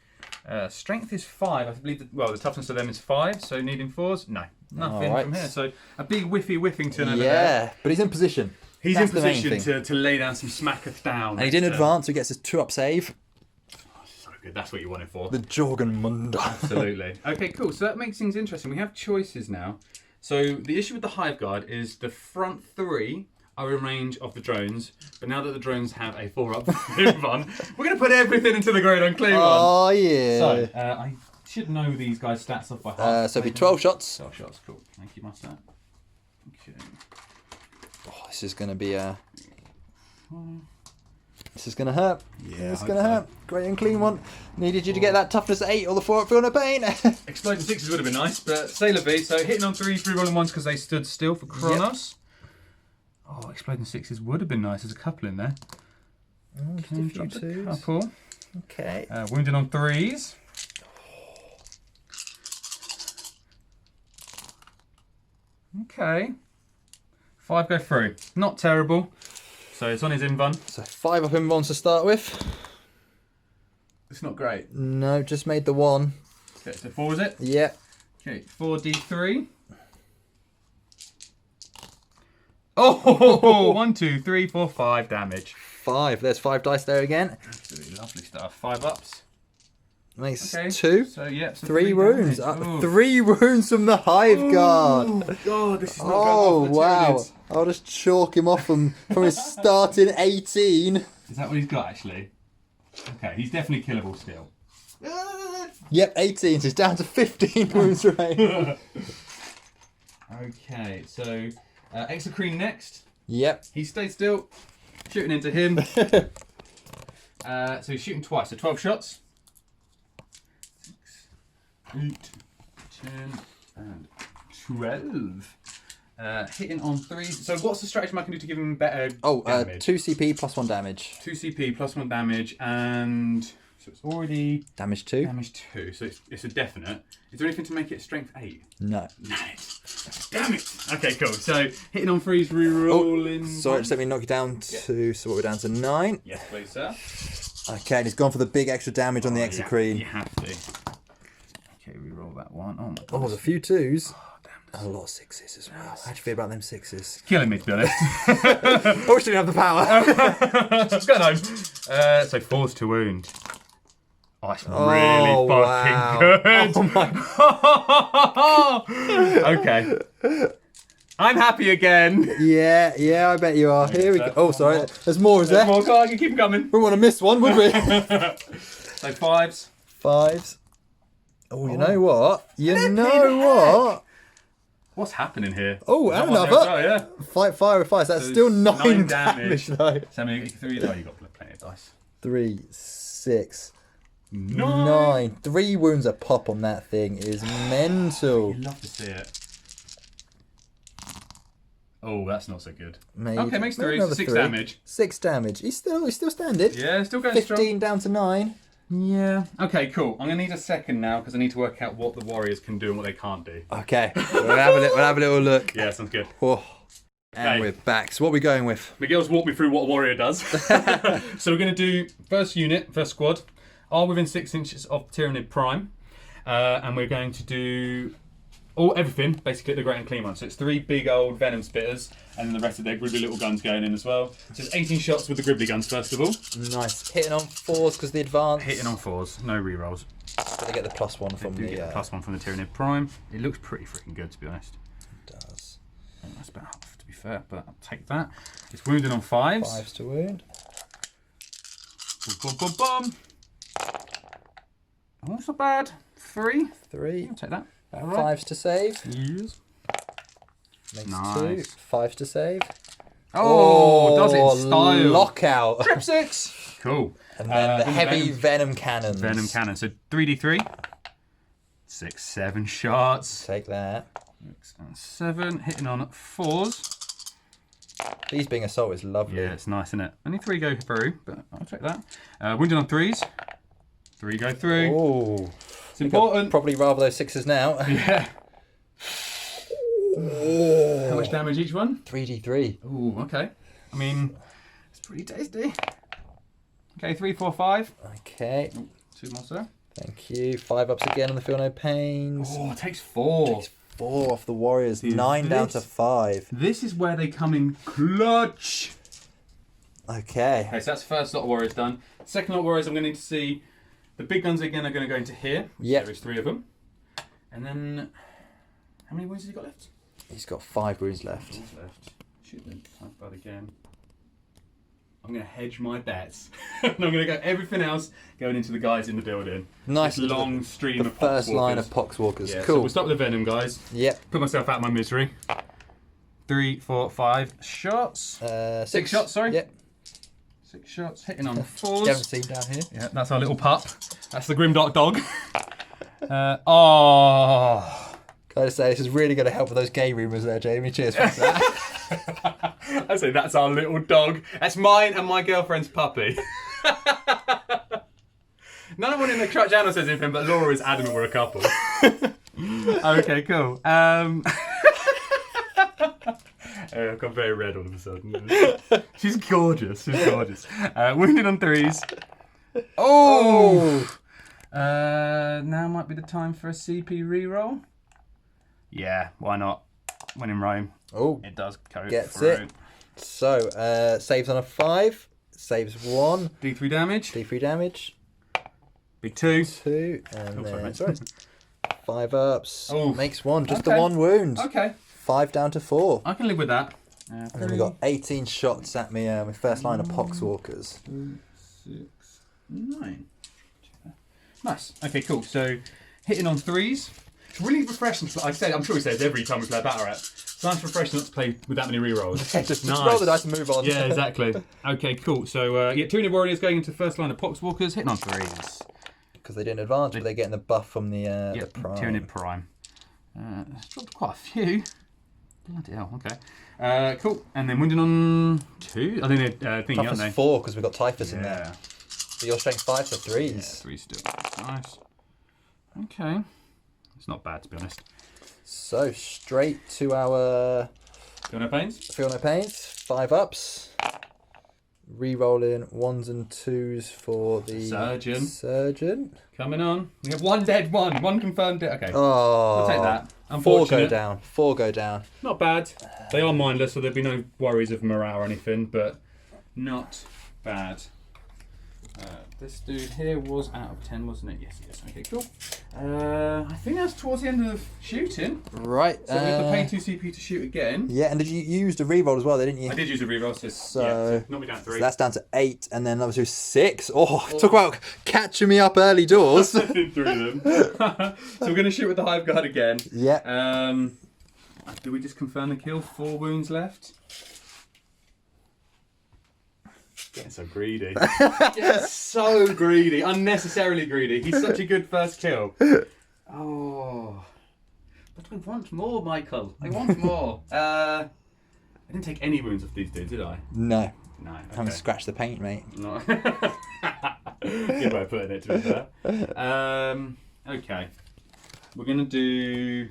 Strength is 5. I believe the toughness of them is 5, so needing 4s? No, nothing from here. So a big Whiffington over there. Yeah, but he's in position. He's in position to lay down some smacketh down. And he didn't advance, so he gets his 2-up save. So good, that's what you wanted for. The Jorgenmunda. Absolutely. Okay, cool. So that makes things interesting. We have choices now. So the issue with the Hive Guard is the front 3 are in range of the drones, but now that the drones have a 4-up one, we're going to put everything into the Great Unclean one. Oh, yeah. So, I should know these guys' stats off by heart. So it'll be 12 shots. 12 shots, cool. Thank you, Master. Okay. Oh, this is going to be This is going to hurt. Yeah, it's going to hurt. Great Unclean one. Needed you to get that toughness 8 or the 4-up feel no pain. Exploding 6s would have been nice, but Sailor V. So hitting on 3 rolling 1s because they stood still for Kronos. Yep. Oh, Exploding 6s would have been nice. There's a couple in there. Okay, dropped a couple. Okay. Wounded on 3s. Okay. 5 go through. Not terrible. So it's on his invuln. So 5-up invulns to start with. It's not great. No, just made the 1. Okay, so 4 is it? Yeah. Okay, 4d3. Oh, 1, 2, 3, 4, 5 damage. 5. There's 5 dice there again. Absolutely lovely stuff. 5 ups. Makes okay. 2. So yeah, 3 wounds. 3 wounds from the Hive Guard. Oh God, this is not going well for the Tyranids. I'll just chalk him off from his starting 18. Is that what he's got actually? Okay, he's definitely killable still. Yep, 18. So it's down to 15 wounds remaining. Okay, so Exocrine next. Yep. He stayed still. Shooting into him. So he's shooting twice, so 12 shots. 6, 8, 10, and 12. Hitting on 3. So what's the stratagem I can do to give him better damage? 2 CP plus 1 damage. 2 CP plus 1 damage, and so it's already... Damage 2. Damage 2, so it's a definite. Is there anything to make it strength 8? No. Nice. Damn it! Okay, cool. So hitting on 3's rerolling. Sorry, just let me knock you down to... So what, we're down to 9. Yes, please, sir. Okay, and he's gone for the big extra damage on the Exocrine. You have to. Okay, reroll that one. Oh my god. Oh, there's a few 2s. A lot of 6s as well. How'd you feel about them 6s? Killing me, to be honest. I wish I didn't have the power. Let's go home. So 4's to wound. Oh, it's really fucking good. Oh my. Okay. I'm happy again. Yeah, I bet you are. Here we go. Oh, sorry. There's more, is there? More, God, I can keep coming. We wouldn't want to miss one, would we? So 5s. 5s. Oh, you know what? You know what? What's happening here? Oh, and another. Oh, yeah. Fire with 5. So that's still 9 damage. though. So many 3. Oh, you got plenty of dice. 3, 6, 9. 9. 3 wounds a pop on that thing is mental. You love to see it. Oh, that's not so good. Maybe, okay, makes 3. 6 3. damage. 6 damage. He's still standing. Yeah, still going 15 strong. down to 9. Yeah. Okay, cool. I'm going to need a second now because I need to work out what the warriors can do and what they can't do. Okay, we'll have a little look. Yeah, sounds good. Oh. And we're back. So what are we going with? Miguel's walked me through what a warrior does. So we're going to do first squad, are within 6 inches of Tyranid Prime. And we're going to do everything, basically, at the Great and Clean one. So it's 3 big old Venom Spitters, and then the rest of their Gribbly little guns going in as well. So it's 18 shots with the Gribbly guns, first of all. Nice. Hitting on 4s because the advance. Hitting on 4s, no rerolls. But they get the +1 from the... Get the +1 from the Tyranid Prime. It looks pretty freaking good, to be honest. It does. And that's about half, to be fair, but I'll take that. It's wounded on 5s. 5s to wound. Boom, boom, boom, boom. Oh, that's not bad. 3. 3. I'll take that. 5s to save. Yes. Makes Nice. 2. 5s to save. Oh, does it in style. Lockout. Trip 6. Cool. And then the heavy Venom cannons. Venom cannon. So 3d3. 6, 7 shots. Take that. 6 and 7. Hitting on 4s. These being assault is lovely. Yeah, it's nice, isn't it? Only 3 go through, but I'll take that. Wounded on 3s. 3 go through. Oh. It's important. Probably rather those 6s now. Yeah. Oh. How much damage each one? 3d3. Ooh, okay. I mean, it's pretty tasty. Okay, 3, 4, 5. Okay. Ooh, 2 more, sir. Thank you. 5 ups again on the Feel No Pains. Oh, it takes 4. Takes 4 off the Warriors. 9 down to 5. This is where they come in clutch. Okay. Okay, so that's the first lot of warriors done. Second lot of warriors, I'm going to need to see the big guns again are going to go into here. Yep. There is 3 of them. And then, how many wounds has he got left? He's got 5 wounds left. Shoot them. Bud again. I'm going to hedge my bets. And I'm going to go everything else going into the guys in the building. Nice. This long stream the of first Poxwalkers. line of Poxwalkers. Yeah, cool. So we'll start with the Venom guys. Yep. Put myself out of my misery. 3, 4, 5 shots. 6 shots, sorry. Yep. 6 shots, hitting on 4s. You haven't seen down here. Yeah, that's our little pup. That's the Grimdark dog. Oh. Can I just say, this is really going to help with those gay rumours there, Jamie. Cheers for that. I say that's our little dog. That's mine and my girlfriend's puppy. No one in the channel says anything, but Laura is adamant we're a couple. Okay, cool. I've got very red all of a sudden. She's gorgeous. She's gorgeous. Wounded on 3s. Oh! Now might be the time for a CP reroll. Yeah, why not? When in Rome. Oh, it does go gets through. it. So, saves on a 5. Saves 1. D3 damage. D3 damage. Big 2. 2. And then, sorry. 5 ups. Oh. Makes 1. Just Okay. the 1 wound. Okay. 5 down to 4. I can live with that. And then we got 18 shots at me with first line of Poxwalkers. 2, 6, 9. Nice. Okay, cool. So hitting on 3s. It's really refreshing. I'm sure we say it every time we play a battle rat. It's nice refreshing not to play with that many rerolls. Just roll the dice and move on. Yeah, exactly. Okay, cool. So Tyranid warriors going into first line of poxwalkers, hitting on 3s. Because they didn't advance, but they're getting the buff from the prime. Tyranid prime. Dropped quite a few. Bloody hell. Okay. Cool. And then wounding on 2. I think they're thinking, aren't they? 4 because we've got typhus in there. But your strength 5 for 3s. Yeah, 3 still. Nice. Okay. It's not bad, to be honest. So, straight to our... Feel no pains? Feel no pains. 5 ups. Re-rolling 1s and 2s for the... Surgeon. Coming on. We have 1 dead one. 1 confirmed dead. Okay. Oh. We'll take that. 4 go down. 4 go down. Not bad. They are mindless, so there'll be no worries of morale or anything, but not bad. This dude here was out of 10, wasn't it? Yes, yes. Okay, cool. I think that's towards the end of shooting. Right. So we have to pay 2 CP to shoot again. Yeah, and did you use the reroll as well, didn't you? I did use a reroll, so knock me down 3. So that's down to 8, and then obviously 6. Oh, talk about catching me up early doors. Through them. So we're going to shoot with the Hive Guard again. Yeah. Do we just confirm the kill? 4 wounds left. Getting so greedy. Getting so greedy. Unnecessarily greedy. He's such a good first kill. Oh. But I want more, Michael. I want more. I didn't take any wounds off these dudes, did I? No. No. Okay. I haven't scratched the paint, mate. No. Good way of putting it, to be fair. Okay. We're going to do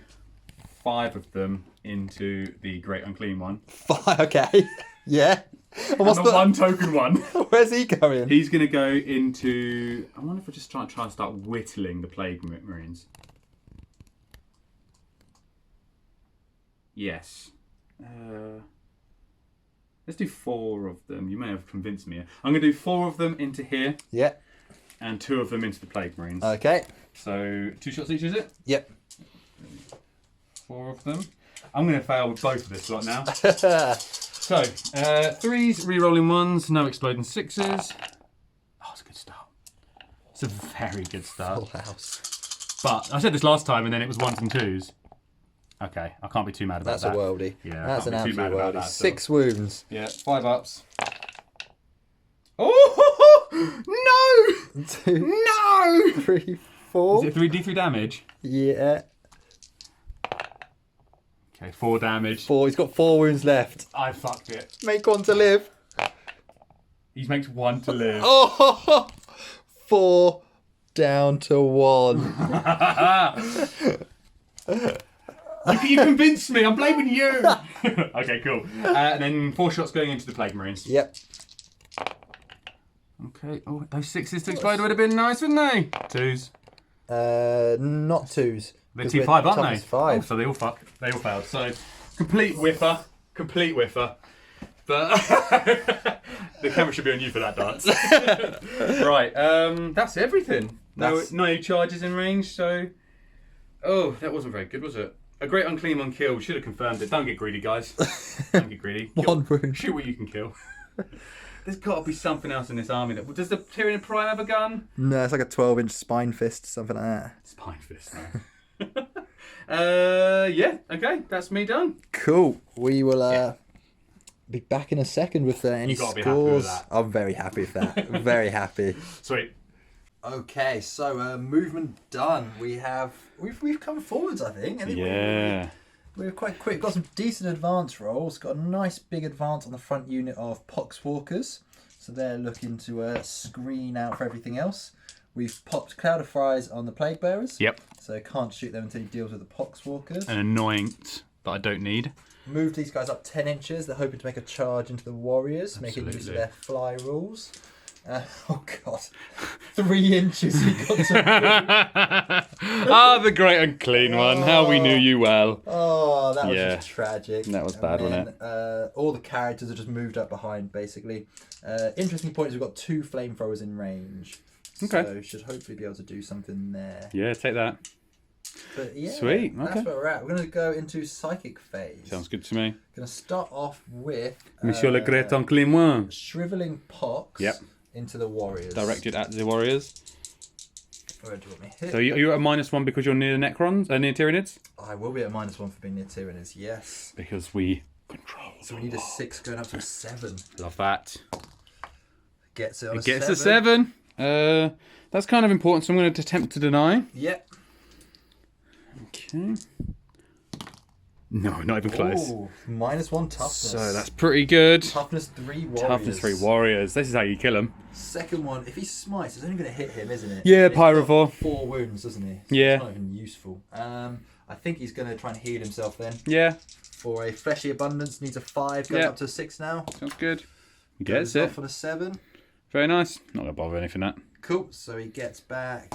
5 of them into the Great Unclean one. 5, okay. Yeah. And the 1 token one. Where's he going? He's going to go into... I wonder if I just try and start whittling the Plague Marines. Yes. Let's do 4 of them. You may have convinced me. I'm going to do 4 of them into here. Yeah. And 2 of them into the Plague Marines. Okay. So 2 shots each, is it? Yep. 4 of them. I'm going to fail with both of this lot now. So, 3s, re-rolling 1s, no exploding 6s. Oh, it's a good start. It's a very good start. Full house. But I said this last time and then it was 1s and 2s. Okay, I can't be too mad about that. That's a worldie. Yeah, that's an absolute worldie. That, 6 wounds. Yeah, 5 ups. Oh! No! 2, No! 3, 4. Is it 3d3 damage? Yeah. Okay, 4 damage. 4. He's got 4 wounds left. I fucked it. Make 1 to live. He makes 1 to live. Oh! 4 down to 1. You convinced me. I'm blaming you. Okay, cool. And then 4 shots going into the Plague Marines. Yep. Okay. Oh, those 6s to explode would have been nice, wouldn't they? 2s. Not 2s. They're T5, aren't they? 5. Oh, so they all failed. So complete whiffer. But the camera should be on you for that dance. Right. That's everything. No charges in range. So, that wasn't very good, was it? A Great Unclean one kill. Should have confirmed it. Don't get greedy, guys. Don't get greedy. 1 wound. Shoot what you can kill. There's got to be something else in this army. Does the Tyranid Prime have a gun? No, it's like a 12-inch spine fist, something like that. Spine fist, no. Yeah, okay, that's me done. Cool. We will be back in a second with any You gotta scores. be happy with that. I'm very happy with that. Very happy. Sweet. Okay, so movement done. We've come forwards, I think. Yeah. We're quite quick. Got some decent advance rolls. Got a nice big advance on the front unit of Poxwalkers. So they're looking to screen out for everything else. We've popped Cloud of Fries on the Plague Bearers. Yep. So can't shoot them until he deals with the Poxwalkers. An annoying that I don't need. Moved these guys up 10 inches. They're hoping to make a charge into the Warriors, Absolutely. making use of their fly rules. Oh God, 3 inches he got to Ah, the Great Unclean one. How we knew you well. Oh, that was just tragic. That was bad, wasn't it? All the characters are just moved up behind, basically. Interesting point is we've got 2 flamethrowers in range. Okay. So should hopefully be able to do something there. Yeah, take that. But yeah, Sweet. Okay. That's where we're at. We're going to go into Psychic phase. Sounds good to me. Going to start off with Monsieur le Great Unclean one. Shriveling Pox Yep. into the Warriors. Directed at the Warriors. Where do you want me hit? So you're at -1 because you're near Necrons, near Tyranids? I will be at -1 for being near Tyranids, yes. Because we control. So we need a 6 going up to a 7. Love that. Gets it on It a gets 7. a 7. That's kind of important, so I'm going to attempt to deny. Yep. Okay. No, not even close. Ooh, -1 toughness. So that's pretty good. Toughness 3 warriors. Toughness 3 warriors. This is how you kill them. Second one, if he smites, it's only going to hit him, isn't it? Yeah, And he's got Pyrovore. 4 wounds, doesn't he? So Yeah. It's not even useful. I think he's going to try and heal himself then. Yeah. For a fleshy abundance, needs a 5, goes Yeah. up to a 6 now. Sounds good. He Goes gets it. off on a 7. Very nice. Not going to bother anything that. Cool. So he gets back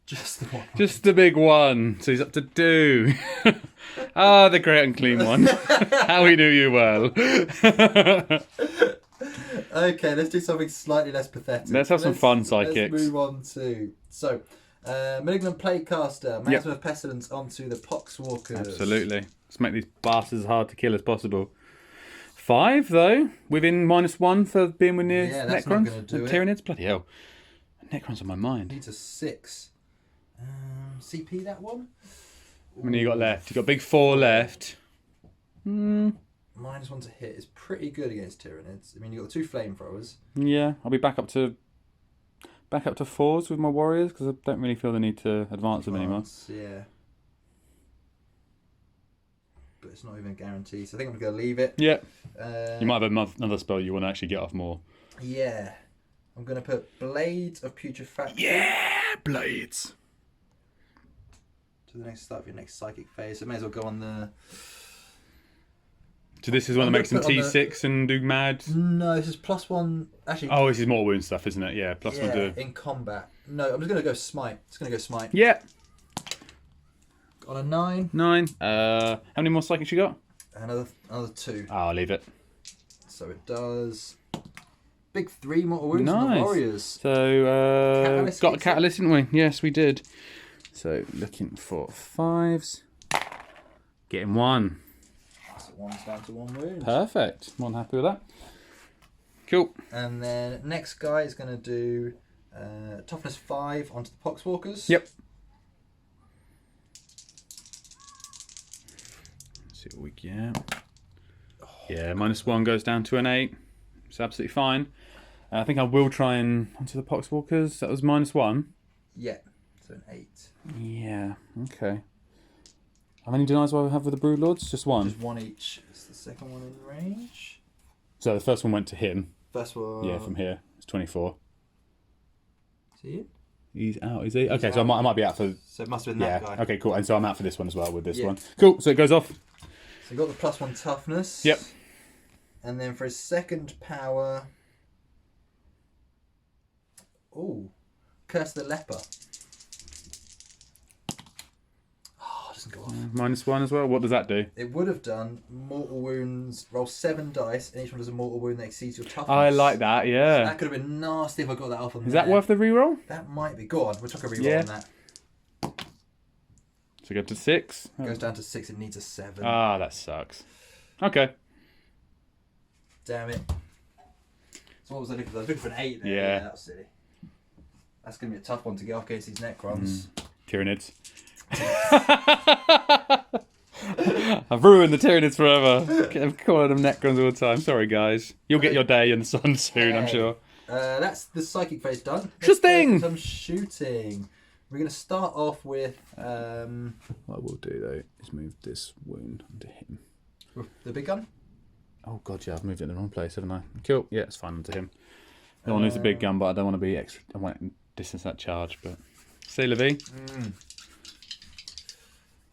just the one. Just the big one. So he's up to 2. Ah, the great and clean one. How we knew you well. Okay, let's do something slightly less pathetic. Let's have some fun psychics. Let's move on to Malignant Plaguecaster, Miasma of Pestilence onto the Poxwalkers. Absolutely. Let's make these bastards as hard to kill as possible. 5 though, within -1 for being with near that's not Necrons. gonna do it. Tyranids, bloody hell. Necrons on my mind. Needs a 6. CP that one. How many you got left? You got big 4 left. -1 to hit is pretty good against Tyranids. I mean, you got the 2 flamethrowers. Yeah, I'll be back up to 4s with my warriors because I don't really feel the need to advance them anymore. Yeah. But it's not even a guarantee, so I think I'm going to leave it. Yeah. You might have another spell you want to actually get off more. Yeah. I'm going to put Blades of Putrefaction. Yeah, blades. To the next start of your next psychic phase. So may as well go on the... So this is one that makes them T6 and do mad. No, this is +1. Actually. Oh, this is more wound stuff, isn't it? Yeah, +1 do. In combat. No, I'm just going to go smite. It's going to go smite. Yeah. On a 9. 9. How many more psychics you got? Another 2. Oh, I'll leave it. So it does big 3 mortal wounds on the warriors. So got a catalyst, didn't we? Yes, we did. So looking for 5s. Getting 1. So 1's down to 1 wound. Perfect. I'm happy with that. Cool. And then next guy is going to do toughness 5 onto the Poxwalkers. Yep. Let's see what we get. Yeah, -1 goes down to an 8. It's absolutely fine. I think I will try and onto the Poxwalkers. That was -1. Yeah, so an 8. Yeah, okay. How many denies do I have with the Broodlords? Just 1? Just 1 each. It's the second one in range. So the first one went to him. First one. Yeah, from here. It's 24. See it? He's out, is he? Okay, so I might be out for... So it must have been that guy. Okay, cool. And so I'm out for this one as well with this one. Cool, so it goes off. So you got the +1 toughness. Yep. And then for his second power... Ooh. Curse of the Leper. Oh, it doesn't go off. -1 as well. What does that do? It would have done mortal wounds. Roll 7 dice, and each one does a mortal wound that exceeds your toughness. I like that, yeah. So that could have been nasty if I got that off on Is that worth the reroll? That might be. Go on, we'll chuck a reroll on that. So go to 6. It goes down to 6, it needs a 7. Ah, that sucks. Okay. Damn it. So what was I looking for? I was looking for an 8 there. Yeah. That's silly. That's going to be a tough one to get off against these Necrons. Tyranids. I've ruined the Tyranids forever. I'm calling them Necrons all the time. Sorry, guys. You'll get your day in the sun soon, I'm sure. That's the psychic phase done. Just thing! Some shooting. We're going to start off with... What I will do, though, is move this wound onto him. The big gun? Oh, God, yeah, I've moved it in the wrong place, haven't I? Cool. Yeah, it's fine onto him. I don't want to use the big gun, but I don't want to be extra... I want to distance that charge, but... C'est la vie.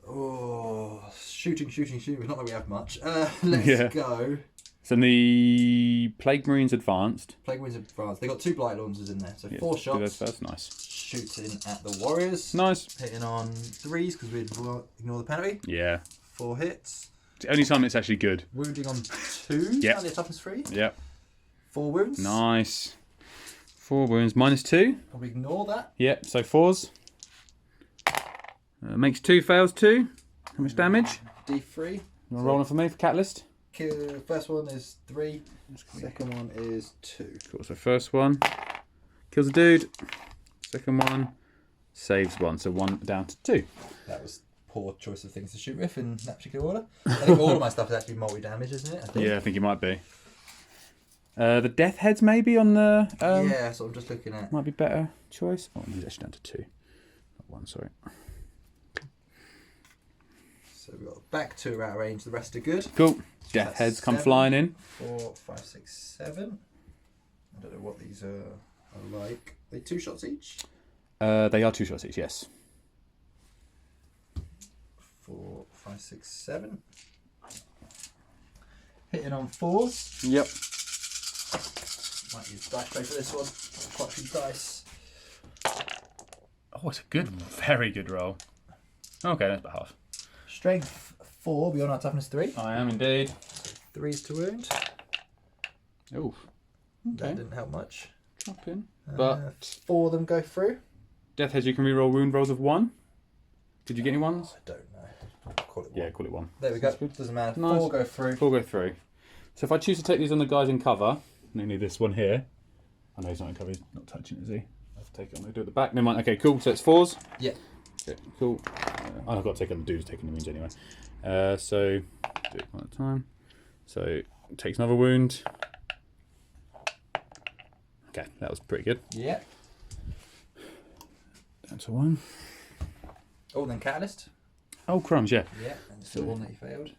Oh, shooting. It's not that we have much. Let's go. So the Plague Marines advanced. Plague Marines advanced. They got 2 Blight Launchers in there, so 4 shots. Do those first. Nice. Shooting at the Warriors. Nice. Hitting on 3s because we ignore the penalty. Yeah. 4 hits. It's the only time it's actually good. Wounding on 2. Yep. Only a toughness 3. Yep. 4 wounds. Nice. 4 wounds. -2. Probably ignore that. Yep. So 4s. Makes 2, fails 2. How much damage? D3. You want to roll it for me for Catalyst? First one is 3. Second one is 2. Cool. So first one kills a dude. Second one Saves 1, so 1 down to 2. That was poor choice of things to shoot with in that particular order. I think all of my stuff is actually multi-damage, isn't it? Yeah, I think it might be. The death heads maybe on the... yeah, so I'm just looking at... Might be better choice. Oh, he's actually down to 2. Not 1, sorry. So we've got back 2 out of range, the rest are good. Cool. Death heads come flying in. 4, 5, 6, 7. I don't know what these are like. Are they 2 shots each? They are 2 shots each, yes. 4, 5, 6, 7. Hitting on 4s. Yep. Might use dice tray for this one. Quite a few dice. Oh, it's a good, very good roll. Okay, that's about half. Strength 4, beyond our toughness 3. I am indeed. 3s to wound. Oh, That okay. didn't help much. Drop in. But 4 of them go through. death heads, you can reroll wound rolls of 1. Did you get any ones? I don't know. Call it 1. Yeah, call it 1. There we go. That's good. Doesn't matter. Nice. 4 go through. 4 go through. So if I choose to take these on the guys in cover, namely this one here. I know he's not in cover, he's not touching it, is he? I'll take it on, I'll do it at the back. Never mind. Okay, cool. So it's 4s. Yeah. Okay, cool. I've got to take on the dudes taking the wounds anyway. So do it one at a time. So it takes another wound. Okay, that was pretty good. Yeah. Down to 1. Oh, then Catalyst. Oh, crumbs, yeah. Yeah, and it's the one that you failed.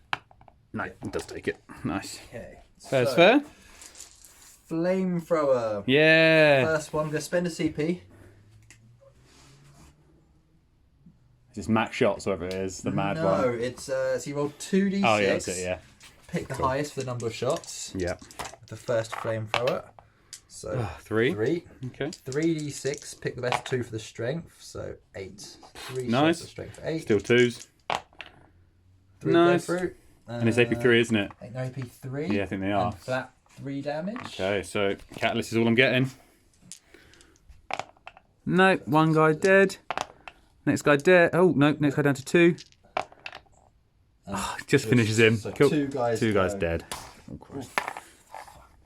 No, it does take it. Nice. Okay. Fair's so, fair. Flamethrower. Yeah. First one, I'm going to spend a CP. Is this max shots, whatever it is, the mad one? No, it's so you roll 2d6. Oh, yeah, that's it, yeah. Pick the highest for the number of shots. Yeah. The first flamethrower. So 3. 3. Okay. 3d6. Pick the best 2 for the strength. So 8. 3 Nice. shots of strength for 8. Still 2s. 3 nice. go through. And it's AP3, isn't it? No, AP3. Yeah, I think they are. And flat 3 damage. Okay, so Catalyst is all I'm getting. No, one guy dead. Next guy dead. Oh, no, next guy down to 2. Just finishes him. So Cool. 2 guys 2 guys go. dead. Oh, Christ.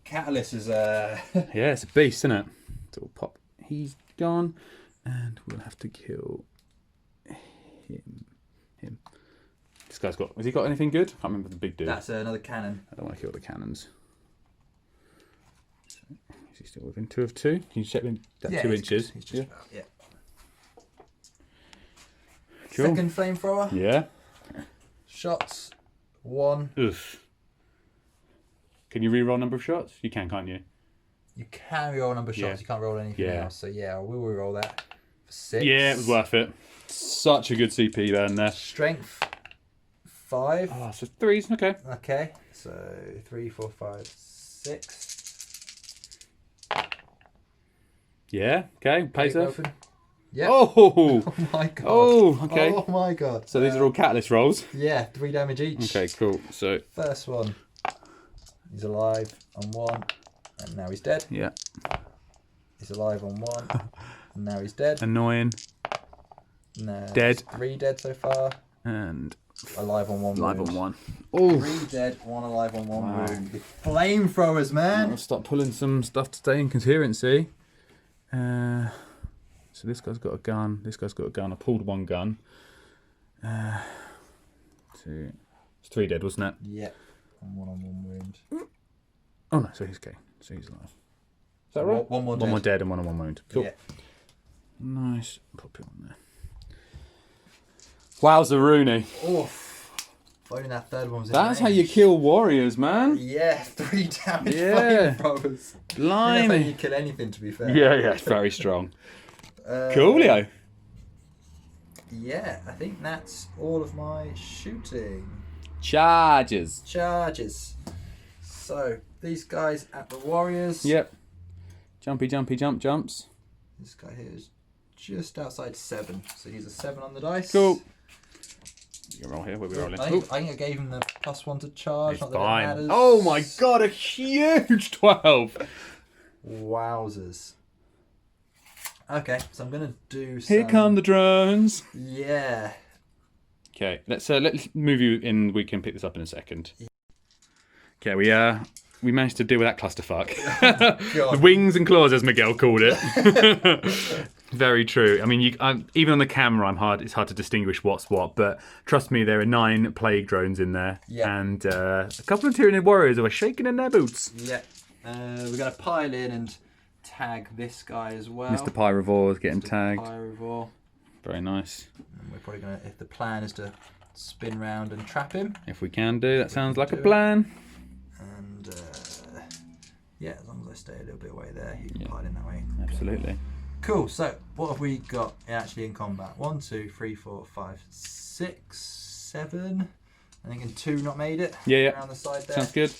Catalyst is Yeah, it's a beast, isn't it? So we'll pop. He's gone. And we'll have to kill him. This guy's got... Has he got anything good? I can't remember the big dude. That's another cannon. I don't want to kill the cannons. So, is he still within 2 of 2? Can you check that 2 inches? He's just Yeah. about, yeah. Cool. Second flamethrower. Yeah. Shots. 1. Oof. Can you re-roll number of shots? You can, can't you? You can roll a number of shots. Yeah. You can't roll anything Yeah. else. So yeah, I will re-roll that for 6. Yeah, it was worth it. Such a good CP then there. Strength 5. Oh, so 3s, okay. Okay, so 3, 4, 5, 6. Yeah, okay. Pays Break off. open. Yeah. Oh! Oh my god. Oh, okay. Oh my god. So these are all catalyst rolls. Yeah, 3 damage each. Okay, cool. So, First one. He's alive on 1, and now he's dead. yeah. He's alive on 1, and now he's dead. Annoying. No, Dead. 3 dead so far. And Alive on 1 live wound. on 1. Oh! 3 dead, 1 alive on 1 Wow. wound. The flamethrowers, man! I'll start pulling some stuff to stay in coherency. So this guy's got a gun. This guy's got a gun. I pulled 1 gun. 2. It's 3 dead, wasn't it? Yeah. And 1 on 1 wound. Oh no, so he's okay. So he's alive. Is that right? One more dead. 1 more dead and 1 on 1 wound. Cool. Yeah. Nice. Pop it on there. Wowza Rooney. Oof. If only that third one was in That's how range. you kill warriors, man. Yeah, 3 damage Yeah. flamethrowers. That's how Blimey. you kill anything, to be fair. Yeah, it's very strong. Coolio. Yeah, I think that's all of my shooting. Charges. Charges. So, these guys at the warriors. Yep. Jumpy, jumpy, jumps. This guy here is just outside 7. So he's a 7 on the dice. Cool. You can roll here. Where we rolling? I think I gave him the +1 to charge. It's not that fine. it matters. Oh my god, a huge 12. Wowzers. Okay, so I'm gonna do some... Here come the drones. Yeah. Okay, let's move you in. We can pick this up in a second. Okay, we we managed to deal with that clusterfuck. The wings and claws, as Miguel called it. Very true. I mean, even on the camera, it's hard to distinguish what's what. But trust me, there are 9 plague drones in there, and a couple of Tyranid warriors who are shaking in their boots. Yeah, we're going to pile in and tag this guy as well. Mr. Pyrovore is getting tagged. Pyrovore. Very nice. And we're probably going to, if the plan is to spin round and trap him. If we can do, that sounds like a plan. And yeah, as long as I stay a little bit away there, he can pile in that way. Absolutely. Cool, so what have we got actually in combat? 1, 2, 3, 4, 5, 6, 7. I think in 2 not made it. Yeah. Around the side there. Sounds good.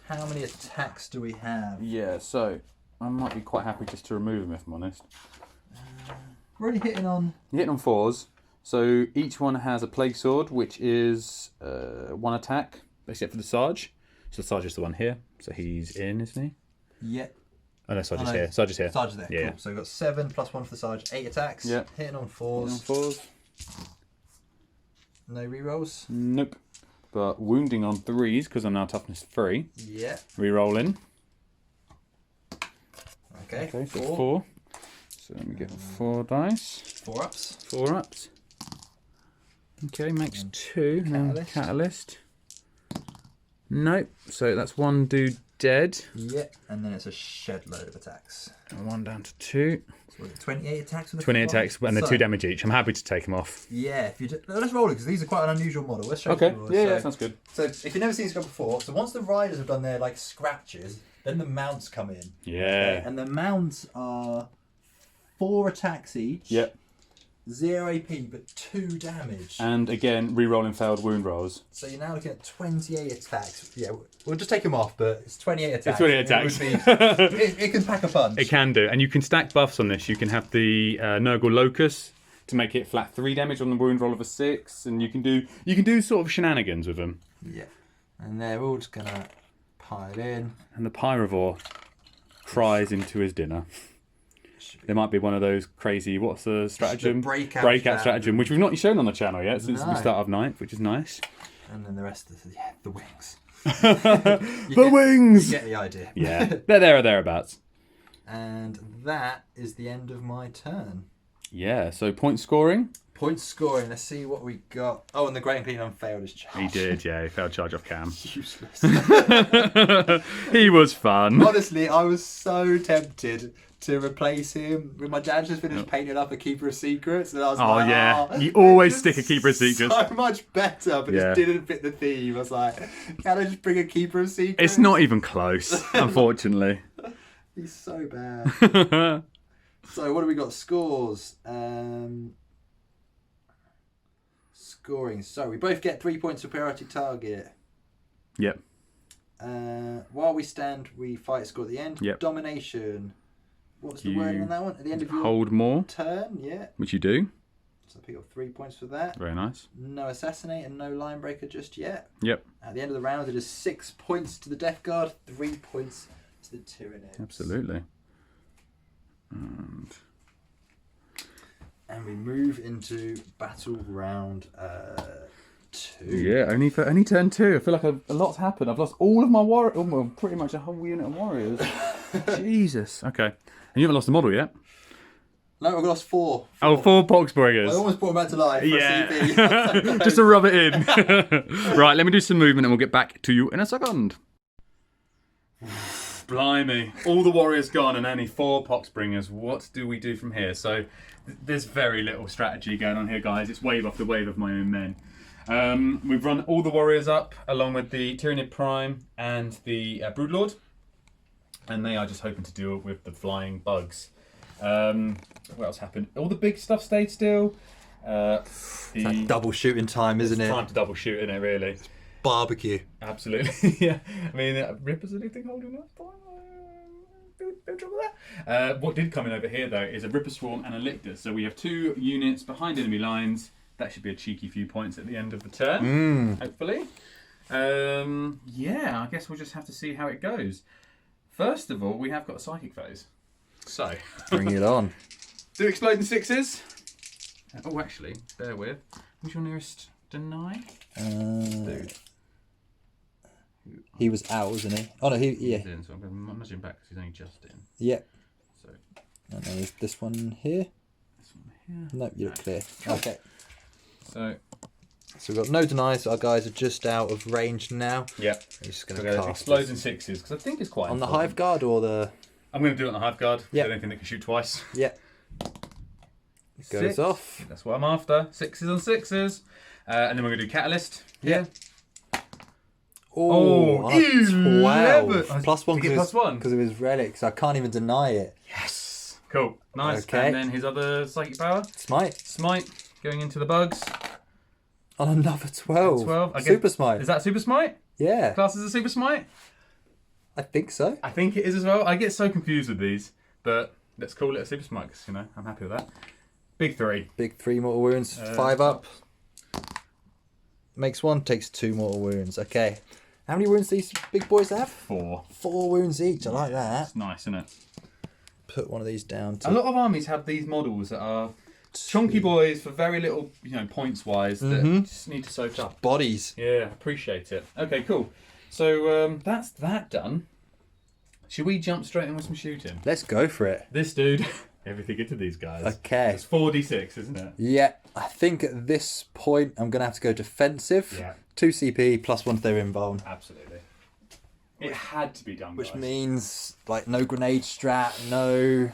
How many attacks do we have? Yeah, so I might be quite happy just to remove them if I'm honest. We're only hitting on... You're hitting on 4s. So each one has a plague sword, which is 1 attack, except for the Sarge. So the Sarge is the one here. So he's in, isn't he? Yeah. Oh no, Sarge is here. Sarge is here. Sarge is there. Yeah. Cool. So we've got 7 plus 1 for the Sarge, 8 attacks. Yeah. Hitting on 4s. Hitting on 4s. No rerolls. Nope. But wounding on 3s because I'm now toughness 3. Yeah. Rerolling. Okay. Okay, so 4. So let me get 4 dice. 4 ups. 4 ups. Okay, makes 2. Now catalyst. Nope. So that's 1 dude dead. Yeah, and then it's a shed load of attacks. And 1 down to 2. So 28 attacks with the 28 attacks, and they're 2 damage each. I'm happy to take them off. Yeah, if you let's roll it because these are quite an unusual model. Let's show Okay, you yeah, sounds good. So if you've never seen this guy before, so once the riders have done their like scratches, then the mounts come in. Yeah. Okay? And the mounts are 4 attacks each. Yep. 0 AP, but 2 damage. And again, re-rolling failed wound rolls. So you're now looking at 28 attacks. Yeah, we'll just take them off, but it's 28 attacks. It's 28 attacks. It can pack a punch. It can do. And you can stack buffs on this. You can have the Nurgle Locust to make it flat 3 damage on the wound roll of a 6. And you can do sort of shenanigans with them. Yeah. And they're all just going to pile in. And the Pyrovore cries into his dinner. There might be one of those crazy, what's the stratagem? The breakout stratagem, which we've not shown on the channel yet since the start of 9th, which is nice. And then the rest of the wings. Wings! You get the idea. Yeah, they're there or thereabouts. And that is the end of my turn. Yeah, so point scoring. Point scoring, let's see what we got. Oh, and the Great and Clean failed his charge. He did, yeah, he failed charge off cam. Useless. He was fun. Honestly, I was so tempted to replace him. When my dad just finished painting up a Keeper of Secrets, and I was like, yeah, you always stick a Keeper of Secrets. So much better, but it didn't fit the theme. I was like, can I just bring a Keeper of Secrets? It's not even close, unfortunately. He's so bad. So what do we got? Scores. Scoring. So we both get 3 points for priority target. Yep. While we stand, we fight. Score at the end. Yep. Domination. What's the wording on that one? At the end of your hold more turn, yeah. Which you do. So I pick up 3 points for that. Very nice. No assassinate and no line breaker just yet. Yep. At the end of the round, it is 6 points to the Death Guard, 3 points to the Tyranids. Absolutely. And we move into battle round 2. Yeah, only turn 2. I feel like a lot's happened. I've lost all of my well, pretty much a whole unit of warriors. Jesus. Okay. And you haven't lost the model yet? No, I've lost 4. Oh, 4 Poxbringers. I almost brought them back to life for yeah. a CP. Just to rub it in. Right, let me do some movement and we'll get back to you in a second. Blimey. All the warriors gone and only 4 Poxbringers. What do we do from here? So there's very little strategy going on here, guys. It's wave after wave of my own men. We've run all the warriors up along with the Tyranid Prime and the Broodlord. And they are just hoping to deal with the flying bugs. What else happened? All the big stuff stayed still. It's that double shooting time, isn't it? Time to double shoot, isn't it, really? Barbecue. Absolutely, yeah. I mean, Ripper's anything holding up? No trouble there. What did come in over here, though, is a Ripper Swarm and a Lictor. So we have 2 units behind enemy lines. That should be a cheeky few points at the end of the turn, hopefully. Yeah, I guess we'll just have to see how it goes. First of all, we have got a Psychic Phase. So, bring it on. 2 Exploding 6s. Oh, actually, bear with. Who's your nearest deny? He was out, wasn't he? Oh no, yeah. He's in, so I'm going to nudge him back because he's only just in. Yep. So. And then there's this one here. This one here. Nope, you're clear. Okay. So we've got no denies. Our guys are just out of range now. Yep. We're just going to to cast explodes in 6s because I think it's quite on important. the hive guard or the. I'm going to do it on the hive guard. Yeah. I don't think they can shoot twice. Yep. It goes off. That's what I'm after. 6s on 6s. And then we're going to do catalyst. Yeah. Oh, 12. Plus one because of his relics. I can't even deny it. Yes. Cool. Nice. Okay. And then his other psychic power. Smite. Going into the bugs. On another 12. 12. Super Smite. Is that Super Smite? Yeah. Class as a Super Smite? I think so. I think it is as well. I get so confused with these. But let's call it a Super Smite because, I'm happy with that. Big 3. Big 3 mortal wounds. 5 up. Makes 1, takes 2 mortal wounds. Okay. How many wounds do these big boys have? 4. 4 wounds each. I like that. It's nice, isn't it? Put one of these down. A lot of armies have these models that are chunky boys for very little, points wise that just need to soak up. Bodies. Yeah, appreciate it. Okay, cool. So that's that done. Should we jump straight in with some shooting? Let's go for it. This dude, everything into these guys. Okay. It's 4d6, isn't it? Yeah. I think at this point I'm going to have to go defensive. Yeah. 2 CP plus 1 to their invuln. Absolutely. It had to be done, Which guys. means, no grenade strat, no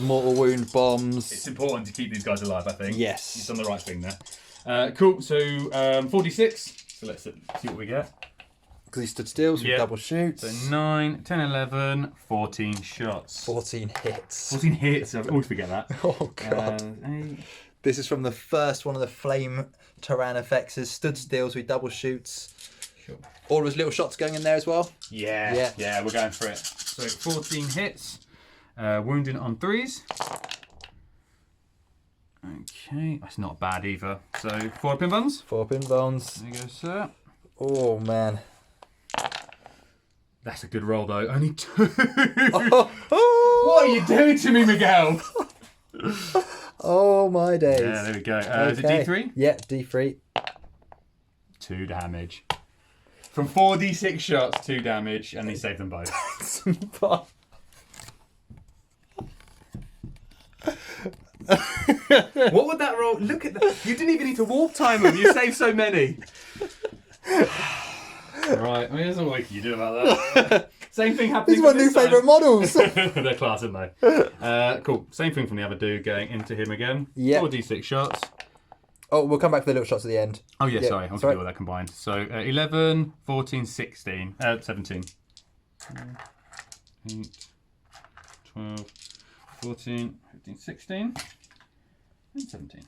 mortal wound bombs. It's important to keep these guys alive, I think. Yes. You've done the right thing there. Cool, so 4d6. So let's see what we get. Because he stood still, so we double shoots. So 9, 10, 11, 14 shots. 14 hits. 14 hits, I always forget that. Oh, God. 8. This is from the first one of the flame Tyrannifexes. Stood still, so he double shoots. Sure. All of his little shots going in there as well. Yeah, we're going for it. So 14 hits, wounding on 3s. Okay, that's not bad either. So 4 pin buns. 4 pin bones. There you go, sir. Oh man, that's a good roll though. Only 2. Oh. What are you doing to me, Miguel? Oh my days. Yeah, there we go. Is it D3? Yeah, D3. 2 damage. From 4d6 shots, 2 damage, and he saved them both. What would that roll? Look at that. You didn't even need to warp time them. You saved so many. Right, there's all we can do about that. Same thing happening. These are my new favourite models. They're class, aren't they? Cool. Same thing from the other dude going into him again. Yeah. 4d6 shots. Oh, we'll come back for the little shots at the end. Oh, yeah, sorry. I was going to do all that combined. So 11, 14, 16, 17. 8, 12, 14, 15, 16, and 17.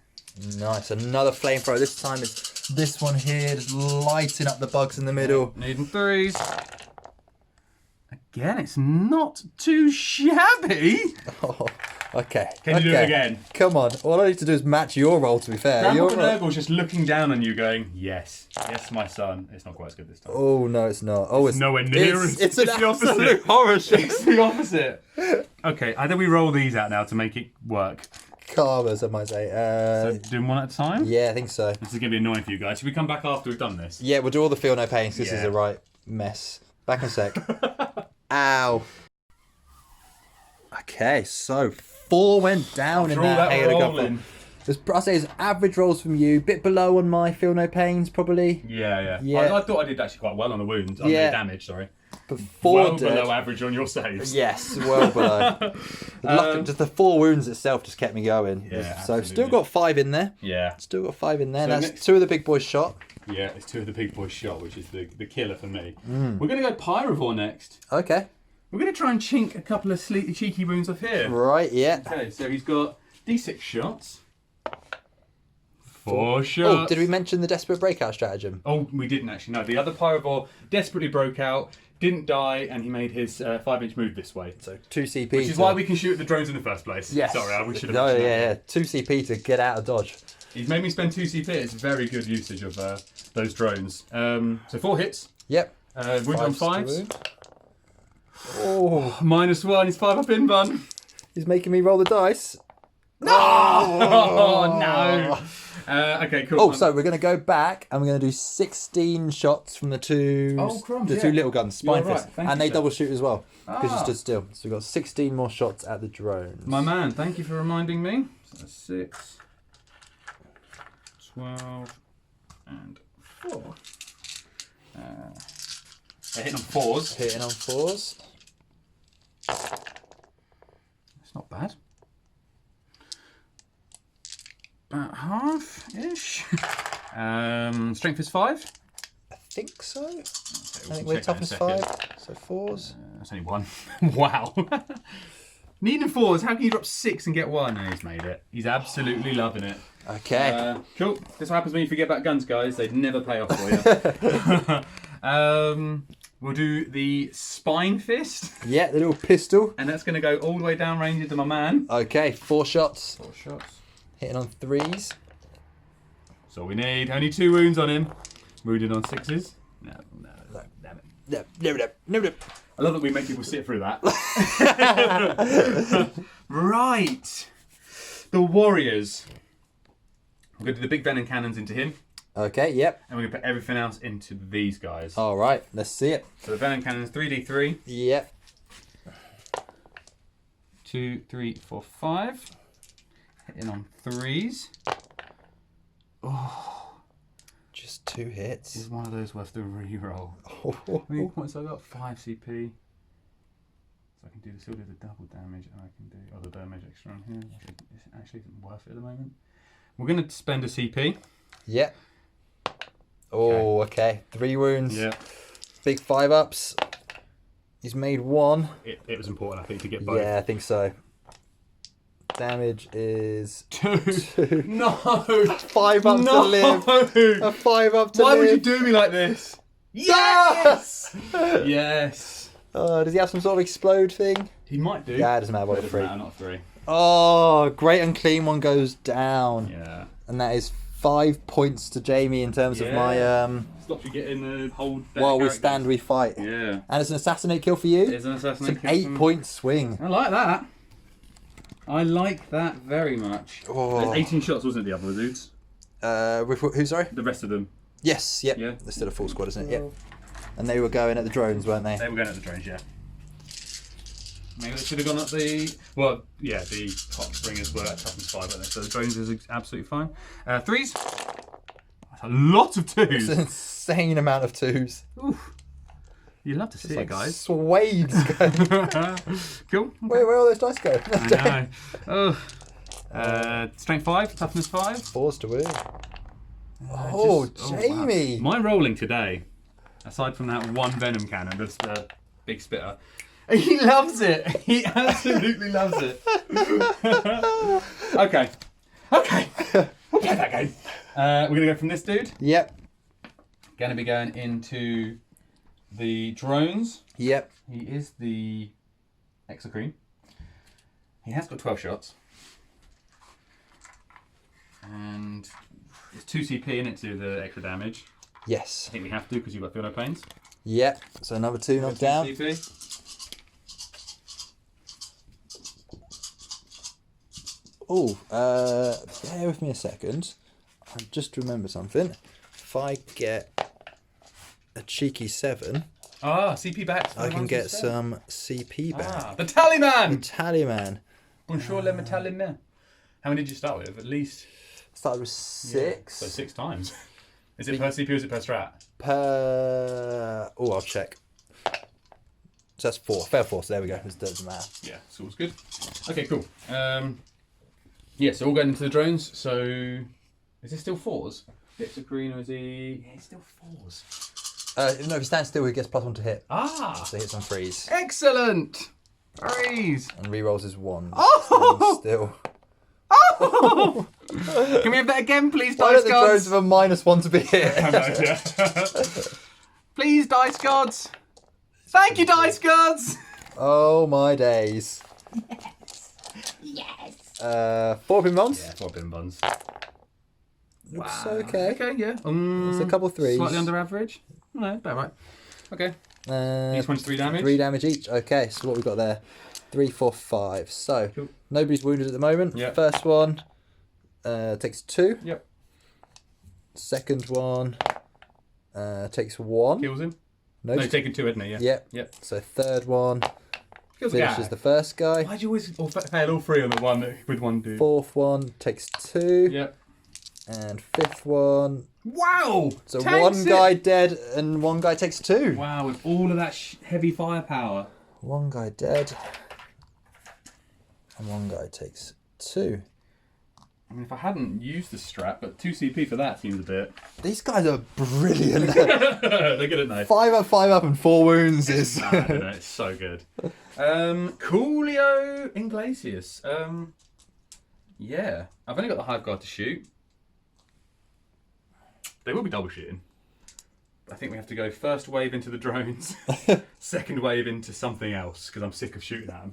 Nice. Another flamethrower. This time it's this one here, just lighting up the bugs in the middle. Needing 3s. Again, it's not too shabby. Oh, okay. Can you do it again? Come on. All I need to do is match your roll, to be fair. Grandpa Nurgle's just looking down on you going, yes, yes, my son. It's not quite as good this time. Oh, no, it's not. Oh, it's nowhere near as It's an the opposite. absolute horror show. It's the opposite. Okay, either we roll these out now to make it work. Karmas, I might say. So doing one at a time? Yeah, I think so. This is going to be annoying for you guys. Should we come back after we've done this? Yeah, we'll do all the feel no pains. This is Yeah. a right mess. Back in a sec. Ow. Okay, so 4 went down After in all that that Hail of rolling. I'll say it's average rolls from you, bit below on my feel no pains probably. Yeah. Yeah. I thought I did actually quite well on the wounds, on Yeah. the damage, sorry. But 4 Well dead. below average on your saves. Yes, well below. Just the 4 wounds itself just kept me going. Yeah, So absolutely. still got 5 in there. Yeah. Still got 5 in there. So That's next- 2 of the big boys shot. Yeah, it's 2 of the big boys shot, which is the killer for me. We're going to go Pyrovore next. Okay. We're going to try and chink a couple of cheeky wounds off here. Right, yeah. Okay, so he's got D6 shots. 4 Oh, shots. did we mention the desperate breakout stratagem? Oh, we didn't actually. No, the other Pyrovore desperately broke out, didn't die, and he made his 5-inch move this way. So 2 CP. Which is why we can shoot at the drones in the first place. Yes. Sorry, we should have Oh, mentioned yeah, that. yeah. 2 CP to get out of dodge. He's made me spend 2 CP. It's very good usage of those drones. So 4 hits. Yep. Wound on 5s. Oh, -1. He's 5 up in bun. he's making me roll the dice. Oh no! Okay, cool. Oh, so we're going to go back and we're going to do 16 shots from the two two little guns, Spine Fist. Right. And they double shoot as well because you Ah. stood still. So we've got 16 more shots at the drones. My man, thank you for reminding me. So that's 6, 12, and 4. They're hitting on 4s. Hitting on 4s. It's not bad. About half-ish. Strength is 5. I think so. Okay, I think can we're check that in a toughness second. 5. So 4s. That's only 1. Wow. Needing 4s. How can you drop 6 and get 1? No, he's made it. He's absolutely loving it. Okay. Cool. This happens when you forget about guns, guys. They'd never pay off for you. We'll do the Spine Fist. Yeah, the little pistol. And that's going to go all the way down range into my man. Okay, 4 shots. 4 shots. Hitting on 3s. That's all we need. Only 2 wounds on him. Wounded on 6s. No. Damn it. No. I love that we make people sit through that. Right. The Warriors. We're going to do the big venom cannons into him. Okay, yep. And we're going to put everything else into these guys. All right, let's see it. So the venom cannons, 3d3. Yep. 2, 3, 4, 5. Hitting on 3s. Oh, Just 2 hits. is one of those worth the reroll. Oh. How many points have I got? 5 CP. So I can still do the double damage, and I can do the damage extra on here. It actually isn't worth it at the moment. We're going to spend a CP. Yep. Oh, okay. 3 wounds. Yeah. Big 5-ups. He's made 1. It was important, I think, to get both. Yeah, I think so. Damage is 2. No! 5 up to live. A 5 up to Why live. would you do me like this? Yes! Yes! Does he have some sort of explode thing? He might do. Yeah, it doesn't matter But what it the doesn't 3. matter, not 3. Oh, great unclean one goes down. Yeah. And that is 5 points to Jamie in terms of my Stops you getting the whole... while we stand, we fight. Yeah. And it's an assassinate kill for you. It's an assassinate It's an 8-point swing. I like that. I like that very much. Oh. There's 18 shots, wasn't it, the other dudes? With who, sorry? The rest of them. Yes, yep. Yeah. There's still a full squad, isn't it? Yep. And they were going at the drones, weren't they? They were going at the drones, yeah. Maybe they should have gone up the... Well, yeah, the top springers were at toughness 5, weren't they? So the drones is absolutely fine. 3s. That's a lot of 2s. It's an insane amount of 2s. Oof. You love to see it, guys. Swades going. Cool. Where all those dice go? I know. Strength 5, toughness 5. 4s to win. Wow. Jamie! My rolling today, aside from that one venom cannon, that's the big spitter, he loves it. He absolutely loves it. Okay. We'll play that game. We're going to go from this dude. Yep. Going to be going into the drones. Yep. He is the Exocrine. He has got 12 shots. And it's 2 CP in it to do the extra damage. Yes. I think we have to because you've got Feel No Pains. Yep. So another 2 knocked down. CP. Oh, bear with me a second. I just remember something. If I get a cheeky 7, CP back. I can get some CP back. The Tallyman! Tallyman. Bonjour le Tallyman. How many did you start with? At least... Started with 6. So 6 times. Is it per CP or is it per strat? Oh, I'll check. So that's 4. Fair 4, so there we go. It doesn't matter. Yeah, so it's good. Okay, cool. Yeah, so all going into the drones. So is this still 4s? Hits a green or is he... Yeah, it's still 4s. No, if he stands still, he gets +1 to hit. So he hits on 3s. Excellent! 3s! And rerolls his 1. Oh! Still. Oh! Can we have that again, please, Why dice don't the drones gods? have a -1 to be hit? I know, yeah. Please, dice gods! Thank you, dice gods! Oh my days. Yes. 4-pin bombs? Yeah, 4-pin buns. Looks okay. Okay, yeah. It's a couple 3s. Slightly under average. No, about right. Okay. Each one's 3 damage. 3 damage each. Okay, so what we got there? 3, 4, 5. So Cool. nobody's wounded at the moment. Yep. First one takes 2. Yep. Second one takes 1. Kills him. No, he's taking 2, isn't he? Yeah. Yep. Yep. So third one Kills finishes the first guy. Why'd you always fail all 3 on the one with one dude? Fourth one takes 2. Yep. And fifth one. Wow! So one guy dead and one guy takes 2. Wow, with all of that heavy firepower. One guy dead. And one guy takes 2. I mean, if I hadn't used the strat, but 2 CP for that seems a bit... These guys are brilliant. They're good at night. 5 up and 4 wounds is... It's so good. Coolio Inglesias. Yeah. I've only got the Hive Guard to shoot. They will be double shooting. I think we have to go first wave into the drones, second wave into something else, because I'm sick of shooting at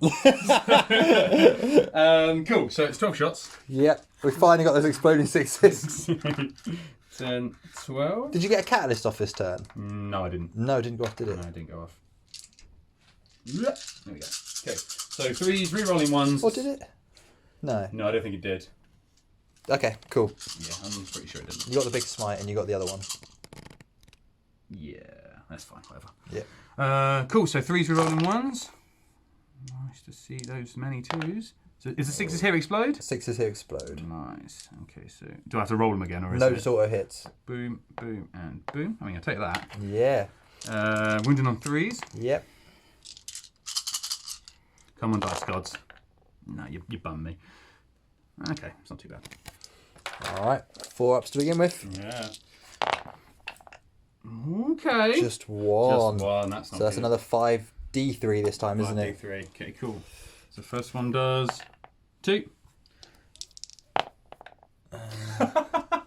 them. Cool, so it's 12 shots. Yep, we finally got those exploding 6s. 10, 12. Did you get a catalyst off this turn? No, I didn't. No, it didn't go off, did it? No, it didn't go off. There we go. Okay, so 3s, re-rolling 1s. Or did it? No. No, I don't think it did. Okay, cool. Yeah, I'm pretty sure it didn't. You got the big smite and you got the other one. Yeah, that's fine, whatever. Yeah. Cool, so 3s re-rolling 1s. Nice to see those many 2s. So is the 6s here explode? 6s here explode. Nice. Okay, so do I have to roll them again, or is No it auto hits. boom, boom, and boom? I mean, I'll take that. Yeah. Wounding on 3s. Yep. Come on, dice gods. No, you bum me. Okay, it's not too bad. Alright, 4 ups to begin with. Yeah. Okay. Just 1. Just 1, that's not So that's good. another 5d3 this time, isn't it? 5d3. Okay, cool. So first one does 2.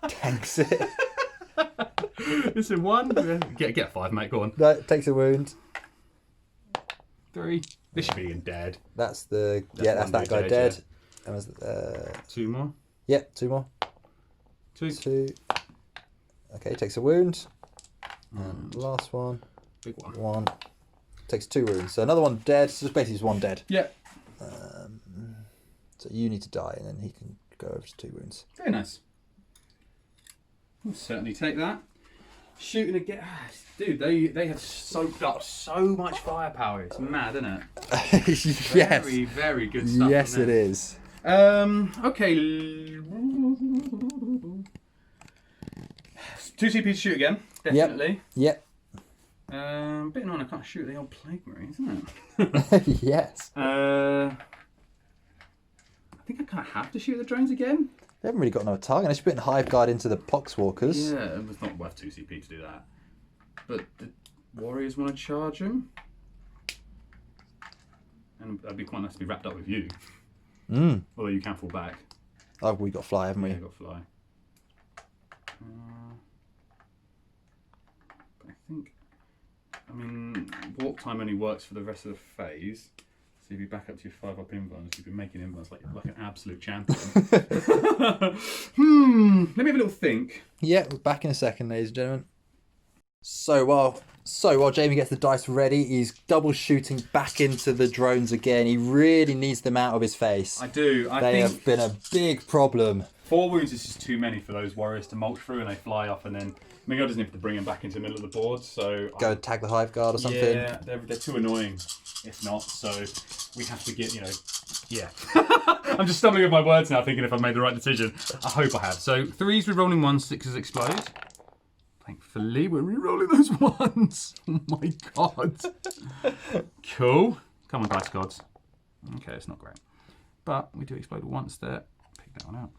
Tanks it. This is 1. Get 5, mate. Go on. That takes a wound. 3. This should be in dead. That's the... That's yeah, that's one that guy dude dead. dead, That was, 2 more. yep, 2 more. 2. 2. Okay, takes a wound. And last one. Big one. 1. Takes 2 wounds. So another one dead. So it's basically just 1 dead. Yeah. So you need to die and then he can go over to 2 wounds. Very nice. We'll certainly take that. Shooting again. Dude, they have soaked up so much firepower. It's mad, isn't it? Yes. Very, very good stuff. Yes, it is. Okay. 2 CP to shoot again. Definitely. Yep. Bit annoying I can't shoot the old Plague Marine, isn't it? Yes. I think I kind of have to shoot the drones again. They haven't really got another target. They're just putting Hive Guard into the Poxwalkers. Yeah, it was not worth 2 CP to do that. But the Warriors want to charge him. And that'd be quite nice to be wrapped up with you. Although you can fall back. Oh, we got fly, haven't we? Yeah, got fly. But I think... I mean, warp time only works for the rest of the phase. So if you back up to your 5 up invuns, you've been making invuns like an absolute champion. Let me have a little think. Yeah, we're back in a second, ladies and gentlemen. So while Jamie gets the dice ready, he's double shooting back into the drones again. He really needs them out of his face. I do. I they think have been a big problem. 4 wounds is just too many for those warriors to mulch through, and they fly off, and then Miguel doesn't have to bring them back into the middle of the board. So Go and tag the Hive Guard or something. Yeah, they're too annoying. If not, so we have to get, yeah. I'm just stumbling with my words now, thinking if I've made the right decision. I hope I have. So 3s re-rolling 1s, 6s explode. Thankfully, we're re-rolling those 1s. Oh my god. Cool. Come on, dice gods. Okay, it's not great. But we do explode once there. Pick that one out.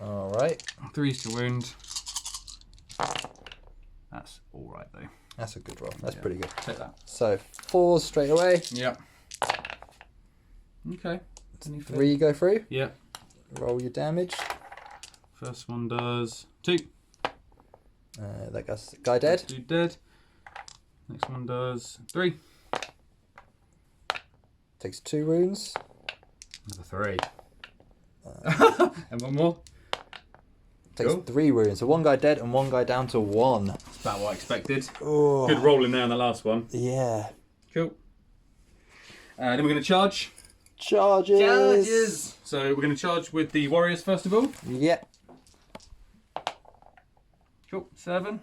Alright. 3s to wound. That's alright though. That's a good roll. That's pretty good. Take that. So 4 straight away. Yep. Okay. 3 go through. Yep. Roll your damage. First one does 2. That guy dead. 2 dead. Next one does 3. Takes 2 wounds. Another 3. And one more. Takes 3 wounds. So 1 guy dead and 1 guy down to 1. That's about what I expected. Oh. Good roll in there on the last one. Yeah. Cool. Then we're going to charge. Charges. So we're going to charge with the warriors first of all. Yep. Cool. 7.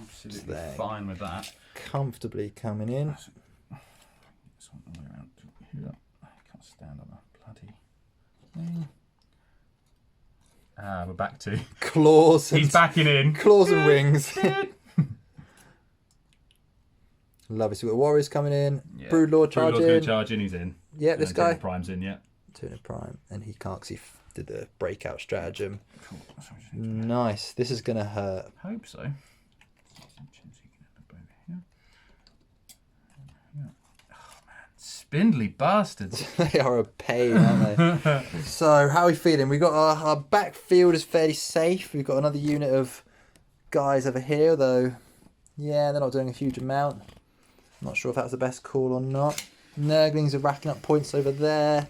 Absolutely fine with that. Comfortably coming in. This one all the way around here. I can't stand on a bloody thing. We're back to Claws. He's backing in. Claws and wings. Lovely. So we've got Warriors coming in. Yeah. Broodlord charging. Broodlord's going to charge in. He's in. Yeah, this guy. Prime's in. Yeah. Tyranids Prime, and he can't because he did the breakout stratagem. Cool. Nice. This is going to hurt. Hope so. Spindly bastards. They are a pain, aren't they? So, how are we feeling? We've got our backfield is fairly safe. We've got another unit of guys over here, though. Yeah, they're not doing a huge amount. Not sure if that's the best call or not. Nurglings are racking up points over there.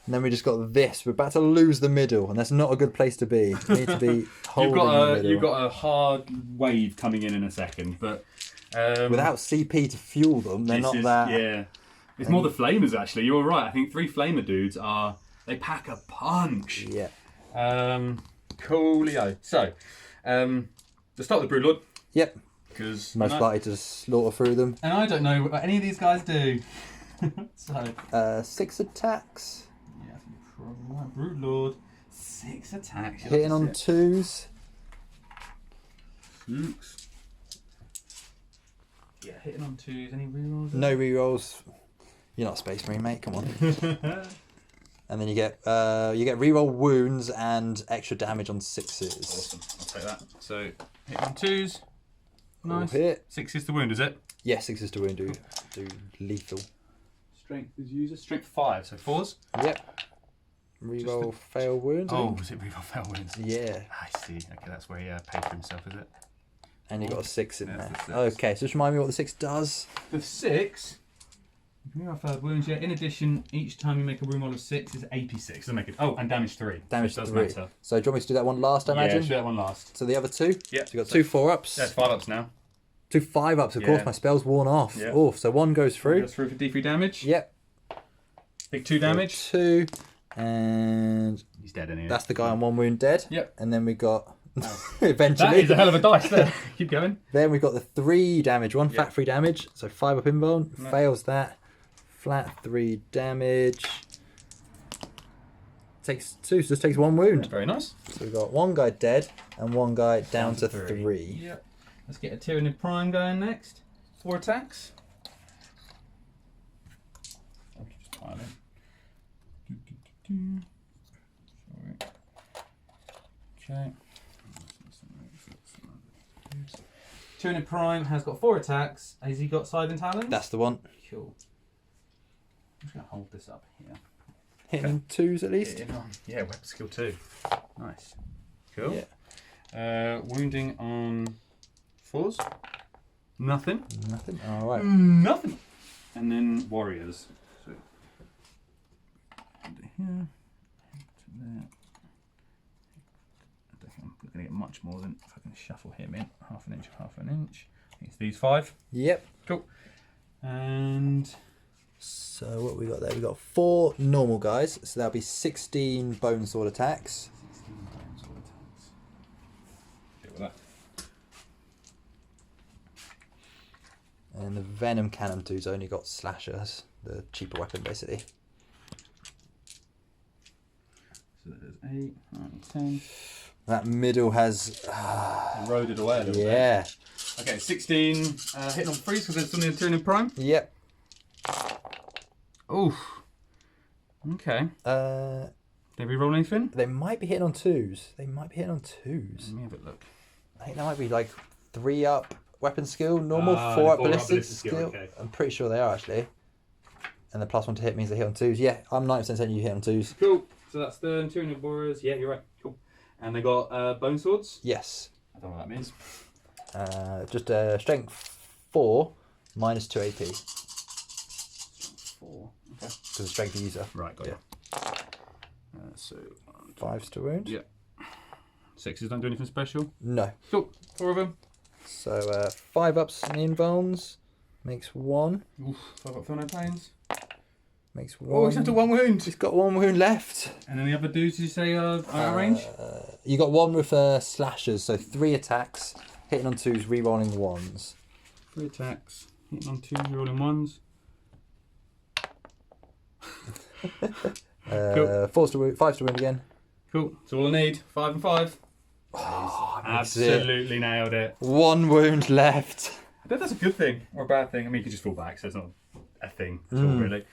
And then we just got this. We're about to lose the middle, and that's not a good place to be. You need to be holding the middle. You've got a hard wave coming in a second, but without CP to fuel them, they're not that. Yeah. It's more the flamers, actually. You're right. I think 3 flamer dudes they pack a punch. Yeah. Coolio. So, let's start with the Broodlord. Yep. Because most likely to slaughter through them. And I don't know what any of these guys do. So 6 attacks. Yeah, I think you're probably right. Broodlord. 6 attacks. Hitting on 2s. 6. Yeah, hitting on 2s. Any rerolls? No rerolls. You're not a Space Marine, mate. Come on. And then you get reroll wounds and extra damage on 6s. Awesome. I'll take that. So hitting on 2s. Nice. Hit. 6 is the wound, is it? Yeah, 6 is to wound. Do lethal. Strength is user. Strength 5. So 4s. Yep. Reroll fail wounds. Oh, was it reroll fail wounds? Yeah. I see. Okay, that's where he paid for himself, is it? And you got a 6 in there. The 6. Okay, so just remind me what the 6 does. The 6. You can reroll failed wounds. Yeah. In addition, each time you make a wound roll of 6 is AP6. Doesn't make it. Oh, and damage 3. Damage so it 3. Matter. So do you want me to do that one last? I imagine. Yeah, do that one last. So the other 2. Yeah. So you got 2 4-ups. Yeah, 5-ups now. 2 5-ups. Of course, my spell's worn off. Yeah. Oh, so 1 goes through. Goes through for D3 damage. Yep. Big 2 damage. 2, and he's dead anyway. That's the guy on 1 wound dead. Yep. And then we got Oh. eventually. That is a hell of a dice there. Keep going. Then we've got the 3 damage one, flat 3 damage. So 5 up invuln, No. fails that. Flat 3 damage. Takes 2, so this takes 1 wound. Very nice. So we've got 1 guy dead and 1 guy down to 3. Yep. Let's get a Tyranid Prime going next. 4 attacks. I'll just pile in. Sorry. Okay. Tyranid Prime has got 4 attacks. Has he got Scythe and Talons? That's the one. Cool. I'm just going to hold this up here. Hitting 2s at least. Yeah, weapon skill 2. Nice. Cool. Yeah. Wounding on 4s. Nothing. Nothing. Alright. Nothing. And then warriors. So under here. To there. I don't think I'm going to get much more than if I can shuffle him in. Half an inch, half an inch. I think it's these 5. Yep. Cool. And so what we got there? We got 4 normal guys. So that'll be 16 bone sword attacks. 16 bone sword attacks. Deal with that. And the venom cannon dude's only got slashers, the cheaper weapon basically. So there's 8, 9, 10. That middle has Eroded away a little bit. yeah. Okay, 16 hitting on 3s because there's something in Tyranid Prime. Yep. Oof. Okay. Did we roll anything? They might be hitting on 2s. They might be hitting on 2s. Let me have a look. I think that might be like 3 up weapon skill, normal, 4 up ballistic skill. Okay. I'm pretty sure they are actually. And the +1 to hit means they hit on 2s. Yeah, I'm 90% saying you hit on 2s. Cool. So that's the Tyranid Warriors. Yeah, you're right. Cool. And they got bone swords. Yes. I don't know what that means. Just strength 4 minus 2 AP. 4. Okay. Because of strength user. Right, got Yeah. you. So 5s to wound? Yeah. 6s don't do anything special. No. Cool. 4 of them. So 5 ups in invulns makes 1. Oof. 5 up for no pains. Makes one. Oh, he's down to 1 wound. He's got 1 wound left. And then the other dudes, did you say are range? You got 1 with slashers, so 3 attacks, hitting on 2s, rerolling 1s. 3 attacks, hitting on 2s, rerolling 1s. Cool. 5 to win again. Cool. That's all I need. 5 and 5. Oh, absolutely nailed it. 1 wound left. I don't know if that's a good thing or a bad thing. I mean, you can just fall back, so it's not a thing at all, really.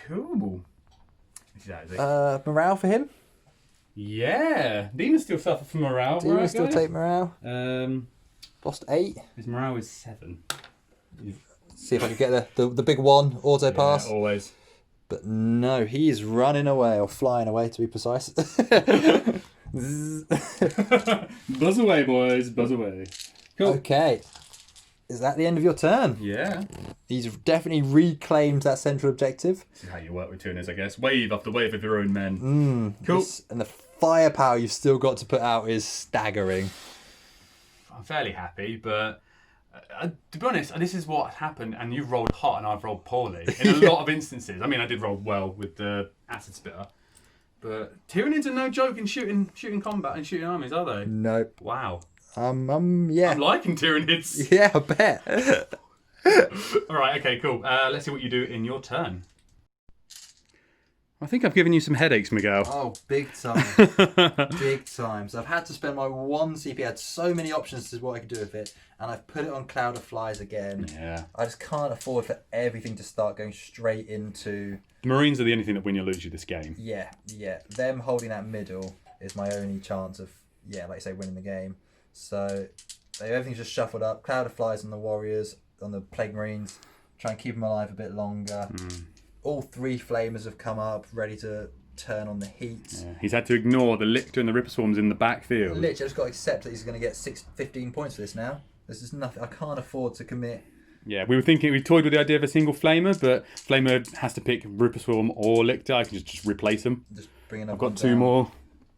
Cool. This is that, is it? Morale for him? Yeah. Demons still suffer from morale. Demons still take morale. Lost 8. His morale is 7. See if I can get the big 1 auto pass. Yeah, always. But no, he's running away, or flying away to be precise. Buzz away, boys. Buzz away. Cool. Okay. Is that the end of your turn? Yeah. He's definitely reclaimed that central objective. This is how you work with Tyranids, I guess. Wave after wave of your own men. Cool. And the firepower you've still got to put out is staggering. I'm fairly happy, but to be honest, this is what happened, and you've rolled hot and I've rolled poorly in a lot of instances. I mean, I did roll well with the acid spitter, but Tyranids are no joke in shooting combat and shooting armies, are they? Nope. Wow. Yeah. I'm liking Tyranids. Yeah, I bet. All right. Okay. Cool. Let's see what you do in your turn. I think I've given you some headaches, Miguel. Oh, big time. Big time. So I've had to spend my 1 CP. I had so many options as to what I could do with it, and I've put it on Cloud of Flies again. Yeah. I just can't afford for everything to start going straight into... The Marines are the only thing that win or lose you this game. Yeah. Them holding that middle is my only chance of, like I say, winning the game. So everything's just shuffled up. Cloud of Flies on the Warriors, on the Plague Marines. Try and keep them alive a bit longer. All 3 Flamers have come up, ready to turn on the heat. Yeah. He's had to ignore the Lictor and the Ripper Swarms in the backfield. Literally, I've just got to accept that he's going to get 15 points for this now. This is nothing. I can't afford to commit. Yeah, we toyed with the idea of a single Flamer, but Flamer has to pick Ripper Swarm or Lictor. I can just replace them. Just bring another I've got 2 more.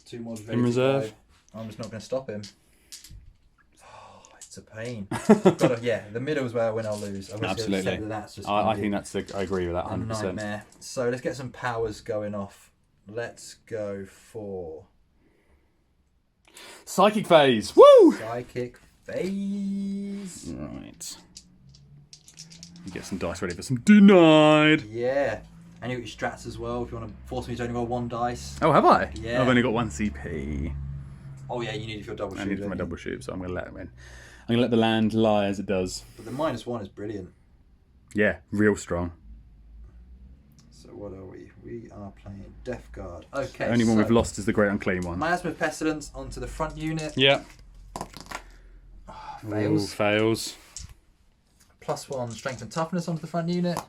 2 more in reserve. I'm just not going to stop him. It's a pain. The middle is where I win, I'll lose. Absolutely. I think I agree with that 100%. A nightmare. So let's get some powers going off. Let's go for Psychic Phase. Woo! Psychic Phase. Right. Get some dice ready for some denied. Yeah. And you got your strats as well if you want to force me to only roll 1 dice. Oh, have I? Yeah. I've only got 1 CP. Oh yeah, you need it for your double shoot. I need it for my double shoot, so I'm going to let him in. I'm going to let the land lie as it does. But the -1 is brilliant. Yeah, real strong. So what are we? We are playing Death Guard. Okay. The only one we've lost is the Great Unclean one. Miasma of Pestilence onto the front unit. Yeah. Fails. Ooh, fails. +1 strength and toughness onto the front unit.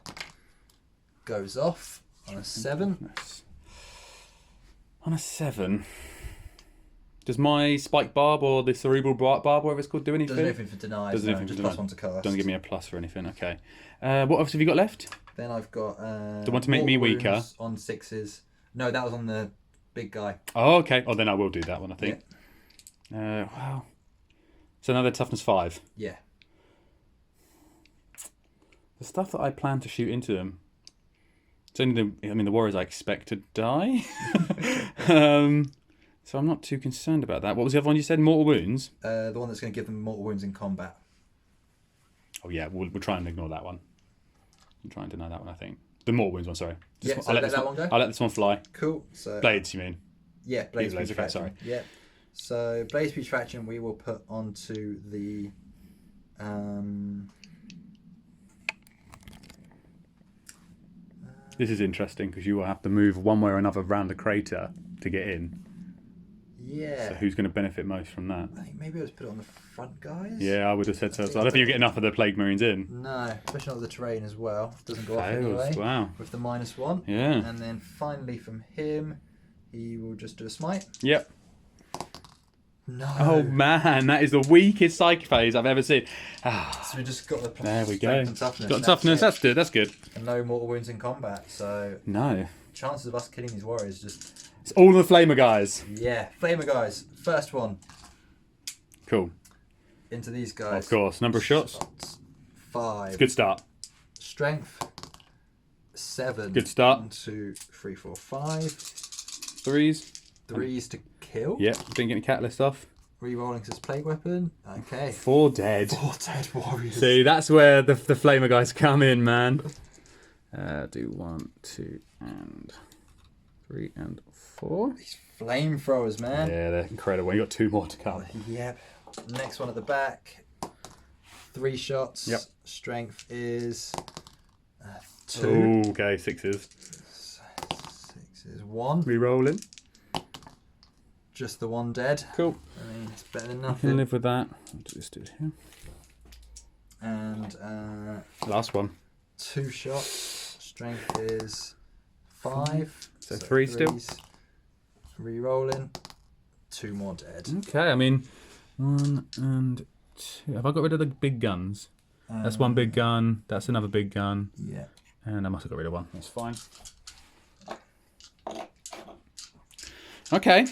Goes off on a 7. Nice. On a 7. Does my spike barb or the cerebral barb, whatever it's called, do anything? Doesn't do anything for denies. Doesn't no, just +1 to cast. Doesn't give me a plus or anything. Okay. What else have you got left? Then I've got. The one to make me weaker. On 6s. No, that was on the big guy. Oh, okay. Oh, then I will do that one, I think. Yeah. Wow. So another toughness 5. Yeah. The stuff that I plan to shoot into them. It's only the warriors I expect to die. So I'm not too concerned about that. What was the other one you said? Mortal wounds? The one that's going to give them mortal wounds in combat. Oh yeah, we'll try and ignore that one. I'm trying to deny that one, I think. The mortal wounds one, sorry. So let that one go? I'll let this one fly. Cool. So Blades, you mean? Yeah, Blades Blades, okay, sorry. Yeah. So Blades Putrefaction we will put onto the... This is interesting because you will have to move one way or another around the crater to get in. Yeah. So who's going to benefit most from that? I think maybe I'll just put it on the front guys. Yeah, I would have said so. I don't think you get enough of the Plague Marines in. No, especially not with the terrain as well. Doesn't go off Fails. anyway. Wow. With the -1. Yeah. And then finally from him, he will just do a smite. Yep. No. Oh man, that is the weakest psychic phase I've ever seen. So we just got the there we go. and toughness. Got toughness. That's good. That's good. And no mortal wounds in combat. So no chances of us killing these warriors just. It's all the flamer guys. Yeah, flamer guys. First one. Cool. Into these guys. Of course. Number of shots. 5. It's a good start. Strength. 7. Good start. 1, 2, 3, 4, 5. 3s. 3s to kill. Yep, didn't get any catalyst off. Rerolling as plague weapon. Okay. 4 dead. 4 dead warriors. See, that's where the flamer guys come in, man. Do 1, 2, and 3, and 4. These flamethrowers, man. Yeah, they're incredible. You got 2 more to come. Yep. Next one at the back. 3 shots. Yep. Strength is 2. Ooh, okay, 6s. 6 is 1. Rerolling. Just the 1 dead. Cool. I mean, it's better than I nothing. can live with that. I'll just do it here. And Last one. 2 shots. Strength is 5. So 3 still. threes. Rerolling. 2 more dead. Okay, I mean, 1 and 2. Have I got rid of the big guns? That's 1 big gun. That's another big gun. Yeah. And I must have got rid of 1. That's fine. Okay.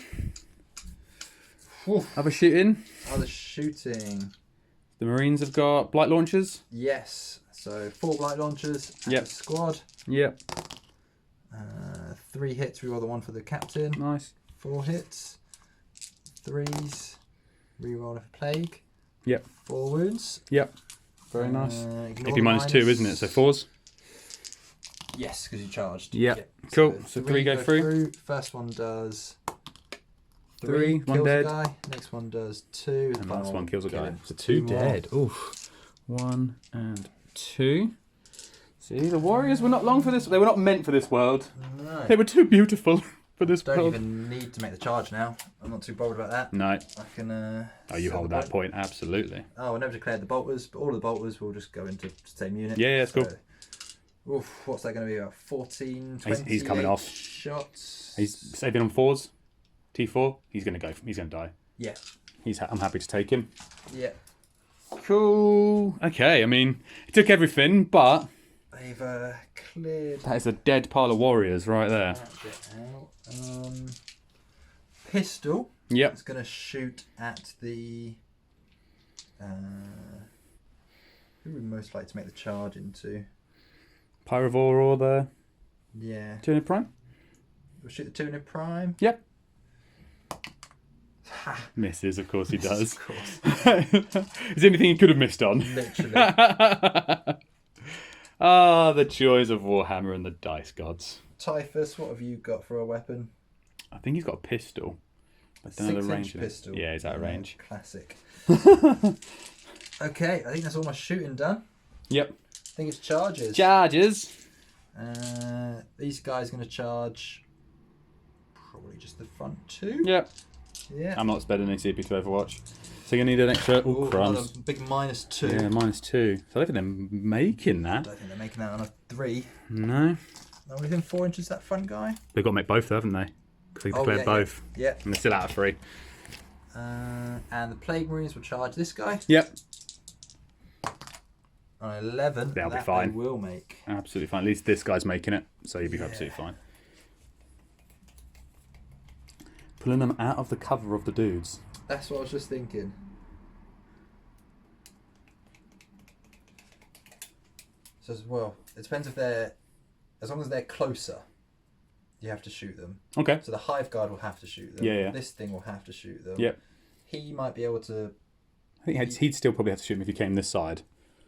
Other shooting. Other shooting. The Marines have got blight launchers. Yes. So 4 blight launchers. Yep. A squad. Yep. 3 hits. Reroll the 1 for the captain. Nice. 4 hits. 3s. Reroll a plague. Yep. 4 wounds. Yep. Very nice. Ignore AP the -2, isn't it? So 4s. Yes, because you charged. Yep. Cool. So 3 go through. First one does 3, 1 kills dead. a guy. Next one does 2. And last one kills a guy. him. So 2 more. dead. Oof. 1 and 2. See, the warriors were not long for this. They were not meant for this world. No. They were too beautiful for this Don't world. even need to make the charge now. I'm not too bothered about that. No. I can. Oh, you sell hold the that point. Absolutely. Oh, I never declared the bolters, but all of the bolters will just go into the same unit. Yeah, it's cool. Oof, what's that going to be? About 14, 20 He's coming off. shots. He's saving on 4s. T4. He's going to go. He's going to die. Yeah. I'm happy to take him. Yeah. Cool. Okay, I mean, it took everything, but They've cleared that is a dead pile of warriors right there. that bit out. Pistol. Yep. It's going to shoot at the. Who would most like to make the charge into? Pyrovore there. Yeah. Tyranid Prime? We'll shoot the Tyranid Prime. Yep. Ha! Misses, of course he does. Of course. Is there anything he could have missed on? Literally. Ah, the joys of Warhammer and the dice gods. Typhus, what have you got for a weapon? I think he's got a pistol. I don't know the 6-inch range. pistol. Yeah, he's out of range. Classic. Okay, I think that's all my shooting done. Yep. I think it's charges. Charges. These guys are going to charge probably just the front 2. Yep. Yeah. I'm not spending any CP to Overwatch. So you're going to need an extra... Oh, crumbs. Another big -2. Yeah, -2. So I don't think they're making I that. don't think they're making that on a 3. No. Are we within 4 inches, that front guy? They've got to make both, though, haven't they? Because they declared yeah, both. Yeah. And they're still out of 3. And the Plague Marines will charge this guy. Yep. On 11. They'll be that fine. They will make. Absolutely fine. At least this guy's making it. So you'll be Yeah. absolutely fine. Pulling them out of the cover of the dudes. That's what I was just thinking. So as well, it depends if they're, as long as they're closer, you have to shoot them. Okay. So the Hive Guard will have to shoot them. Yeah, yeah. This thing will have to shoot them. Yep. He might be able to. I think he'd still probably have to shoot him if he came this side.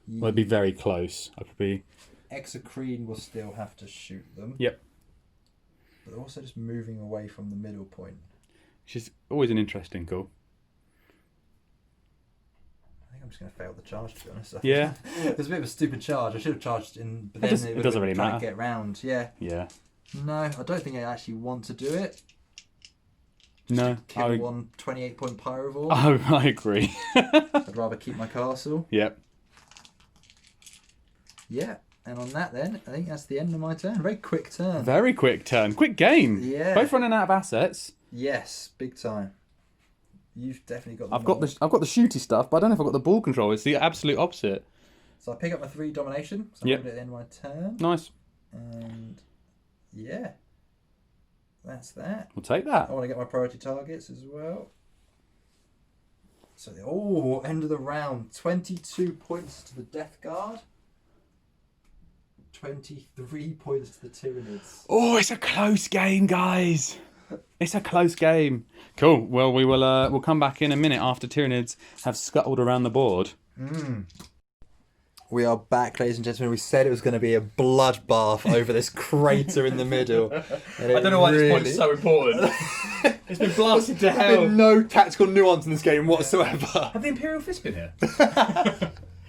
Well, it'd be very close. I could be... Exocrine will still have to shoot them. Yep. But they're also just moving away from the middle point. Which is always an interesting call. I think I'm just going to fail the charge, to be honest. Yeah. It was a bit of a stupid charge. I should have charged in, but then It doesn't really trying matter. to get round. Yeah. Yeah. No, I don't think I actually want to do it. No. Kill one 28-point Pyrovore. Oh, I agree. I'd rather keep my castle. Yep. Yeah, and on that then, I think that's the end of my turn. Very quick turn. Very quick turn. Quick game. Yeah. Both running out of assets. Yes, big time. You've definitely got. I've got the shooty stuff, but I don't know if I've got the ball control. It's the absolute opposite. So I pick up my 3 domination. So Yep. I'm at the end of my turn. Nice. And yeah, that's that. We'll take that. I want to get my priority targets as well. So end of the round, 22 points to the Death Guard. 23 points to the Tyranids. Oh, it's a close game, guys. It's a close game. Cool. Well, we'll come back in a minute after Tyranids have scuttled around the board. We are back, ladies and gentlemen. We said it was going to be a bloodbath over this crater in the middle. I don't know why this point is so important. It's been blasted to hell. There's been no tactical nuance in this game whatsoever. Have the Imperial Fist been here?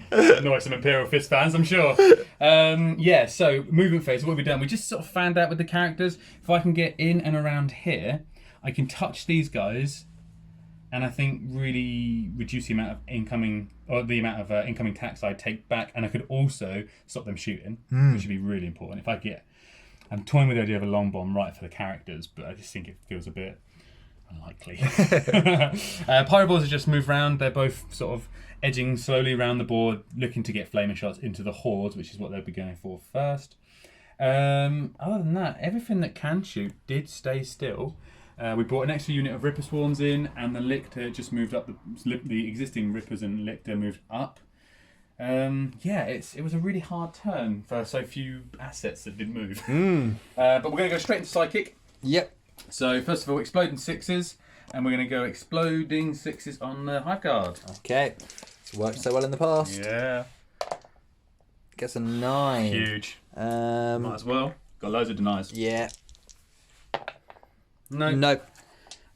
Annoy some Imperial Fist fans, I'm sure. So movement phase, what have we done? We just sort of found out with the characters, if I can get in and around here, I can touch these guys, and I think really reduce the amount of incoming attacks I take back, and I could also stop them shooting, which would be really important. I'm toying with the idea of a long bomb right for the characters, but I just think it feels a bit unlikely. Pyroballs have just moved around. They're both sort of edging slowly around the board, looking to get flaming shots into the hordes, which is what they'll be going for first. Other than that, everything that can shoot did stay still. We brought an extra unit of Ripper Swarms in, and the Lictor just moved up. The existing Rippers and Lictor moved up. It was a really hard turn for so few assets that didn't move. But we're going to go straight into Psychic. Yep. So first of all, Exploding Sixes, and we're going to go Exploding Sixes on the Hive Guard. Okay. It's worked so well in the past. Yeah. Gets a 9. Huge. Might as well. Got loads of denies. Yeah. No. Nope.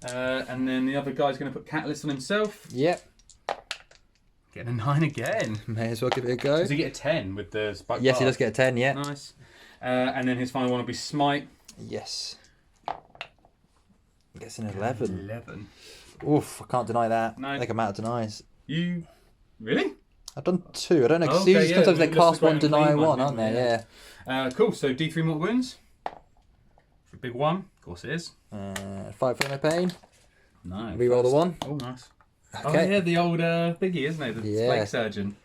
And then the other guy's going to put Catalyst on himself. Yep. Getting a 9 again. May as well give it a go. Does he get a 10 with the spike? Yes, he does get a 10, yeah. Nice. And then his final one will be Smite. Yes. Gets an 11. 11. Oof, I can't deny that. No. I think I'm out of denies. You... Really? I've done 2. I don't know, because Okay, yeah. sometimes they Just cast the 1, deny clean 1, aren't they? yeah. Yeah. Cool, so D3 mortal wounds. For a big 1. Of course it is. 5 for no pain. Nice. Reroll the 1. Oh, nice. Okay. Oh, yeah, the old biggie, isn't it? The Plague Surgeon.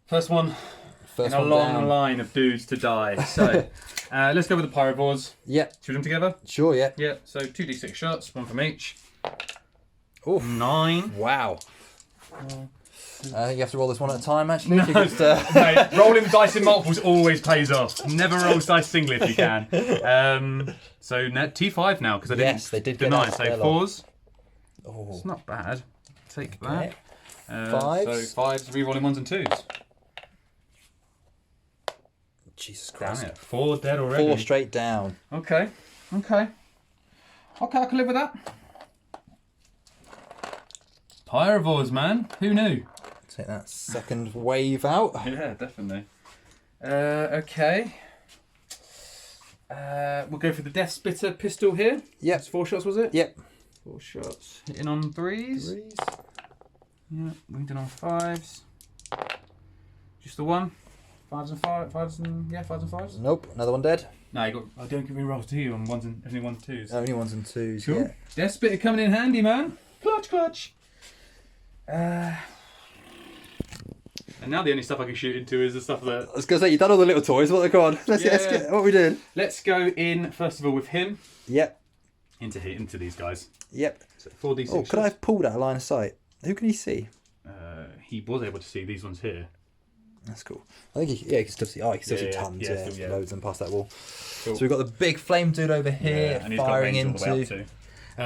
First one in a long line of dudes to die. So, let's go with the Pyrovores. Yep. Shoot them together? Sure, yeah. Yeah, so 2d6 shots, 1 from each. Oof. 9. Wow. You have to roll this one at a time, actually. No, just, mate, rolling dice in multiples always pays off. Never roll dice singly if you can. So T5 now, because I didn't they did get deny. that So spell 4s. Oh. It's not bad. Take Okay. that. 5s. So 5s, re-rolling 1s and 2s. Jesus Damn Christ. it. 4 dead already. 4 straight down. Okay, I can live with that. Pyrovores, man. Who knew? Take that second wave out. Yeah, definitely. Okay. We'll go for the Death Spitter pistol here. Yep. It's 4 shots, was it? Yep. 4 shots. Hitting on 3s. Yeah, wounding on 5s. Just the 1. 5s and 5s. Nope, another one dead. No, you got. I don't give me rolls to you on ones and only 1s and 2s. Only 1s and 2s. Cool. Yeah. Death Spitter coming in handy, man. Clutch. And now the only stuff I can shoot into is the stuff that... I was going to say, you've done all the little toys. What, go on. Let's get what are we doing? Let's go in, first of all, with him. Yep. Into these guys. Yep. So 4d6 Oh, could I have pulled out a line of sight? Who can he see? He was able to see these ones here. That's cool. I think he can still see. Oh, he can still see tons. Loads of them past that wall. Cool. So we've got the big flame dude over here and he's firing got range all the way into. up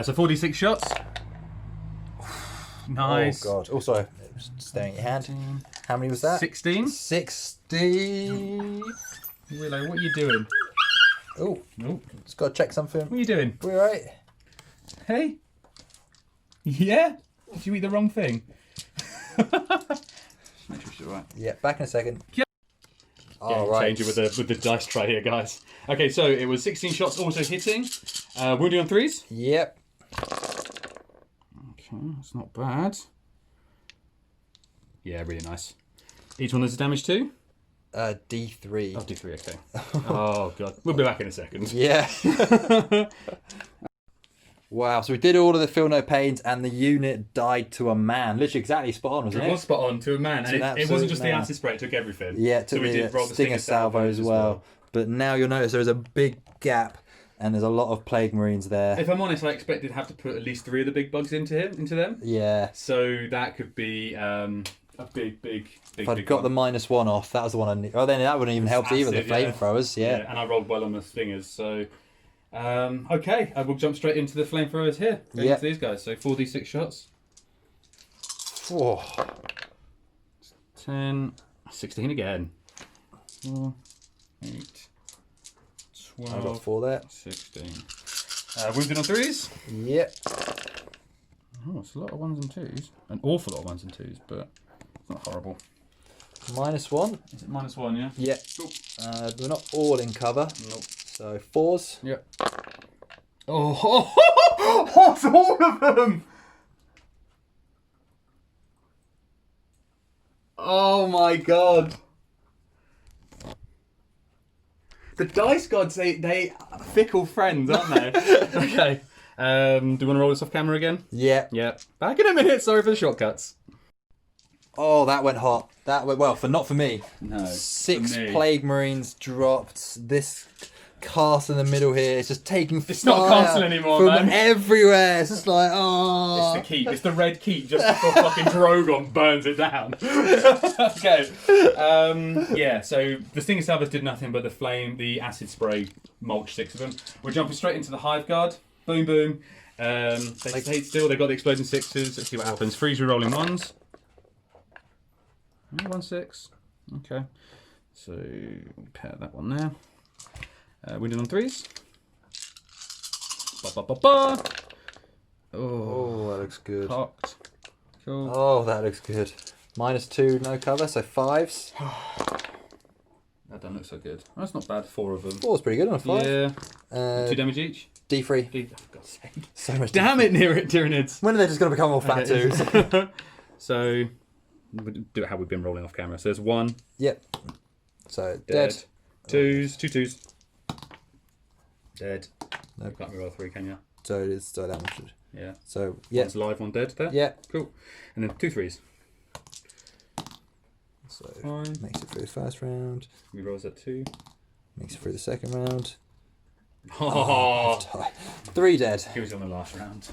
too. So 4d6 shots. Nice. Oh god. Also, staring at your hand. How many was that? 16. 16. Willow, what are you doing? Oh, Nope. just got to check something. What are you doing? Are we alright? Hey? Yeah? Did you eat the wrong thing? Make sure she's alright. Yeah, back in a second. Yeah. Alright. Change it with the dice tray here, guys. Okay, so it was 16 shots also hitting. Wounding on 3s. Yep. Okay, that's not bad. Yeah, really nice. Each one does damage too? D3. Oh, D3, okay. Oh, God. We'll be back in a second. Yeah. Wow, so we did all of the feel no pains and the unit died to a man. Literally exactly spot on, wasn't it? It was spot on to a man. And it wasn't just the man. acid spray, it took everything. Yeah, it took so we did roll the the Stinger Salvo as well. But now you'll notice there is a big gap and there's a lot of Plague Marines there. If I'm honest, I expected to have to put at least 3 of the big bugs into them. Yeah. So that could be a big. If I'd got the -1 off, that was the one I need. Oh, then that wouldn't even help either. The flamethrowers, yeah. And I rolled well on the stingers, so. Okay, I will jump straight into the flamethrowers here. Into these guys. So 4d6 shots. 4. 10, 16 again. 4, 8, 12. I got 4 there. 16. Wounded on 3s. Yep. Oh, it's a lot of 1s and 2s. An awful lot of 1s and 2s, but it's not horrible. -1. Is it -1? Yeah. Yeah. Cool. We're not all in cover. Nope. So 4s. Yep. Oh, it's all of them! Oh my god. The dice gods, they are fickle friends, aren't they? Okay. Do you want to roll this off camera again? Yeah. Yeah. Back in a minute. Sorry for the shortcuts. Oh, that went hot. That went well. Not for me. No. 6 for me. Plague Marines dropped. This castle in the middle here is just taking fire. It's not a castle anymore, from man. everywhere. It's just like, oh. It's the keep. It's the red keep just before fucking Drogon burns it down. Okay. Yeah, so the Stinger Salvers did nothing but the acid spray mulched 6 of them. We're jumping straight into the Hive Guard. Boom, boom. They stayed still. They got the exploding 6s. Let's see what happens. Freeze re-rolling 1s. 1, 6. Okay. So, pair that one there. Wounded on 3s. Ba, ba, ba, ba. Oh, that looks good. Cocked. Cool. Oh, that looks good. -2, no cover, so 5s. That doesn't look so good. That's not bad. 4 of them. 4's pretty good on a 5. Yeah. 2 damage each. D3. For God's sake. So much. Damn it, Tyranids. When are they just going to become all fat twos? So, we'll do it how we've been rolling off camera. So there's 1. Yep. So, dead. 2s. 2 2s. Dead. Nope. Can't reroll 3, can you? So it is so damaged. Yeah. So, yeah. 1's live, 1 dead there. Yeah. Cool. And then 2 3s. So, Fine. makes it through the first round. Rerolls at 2. Makes it through the second round. Oh. 3 dead. He was on the last round.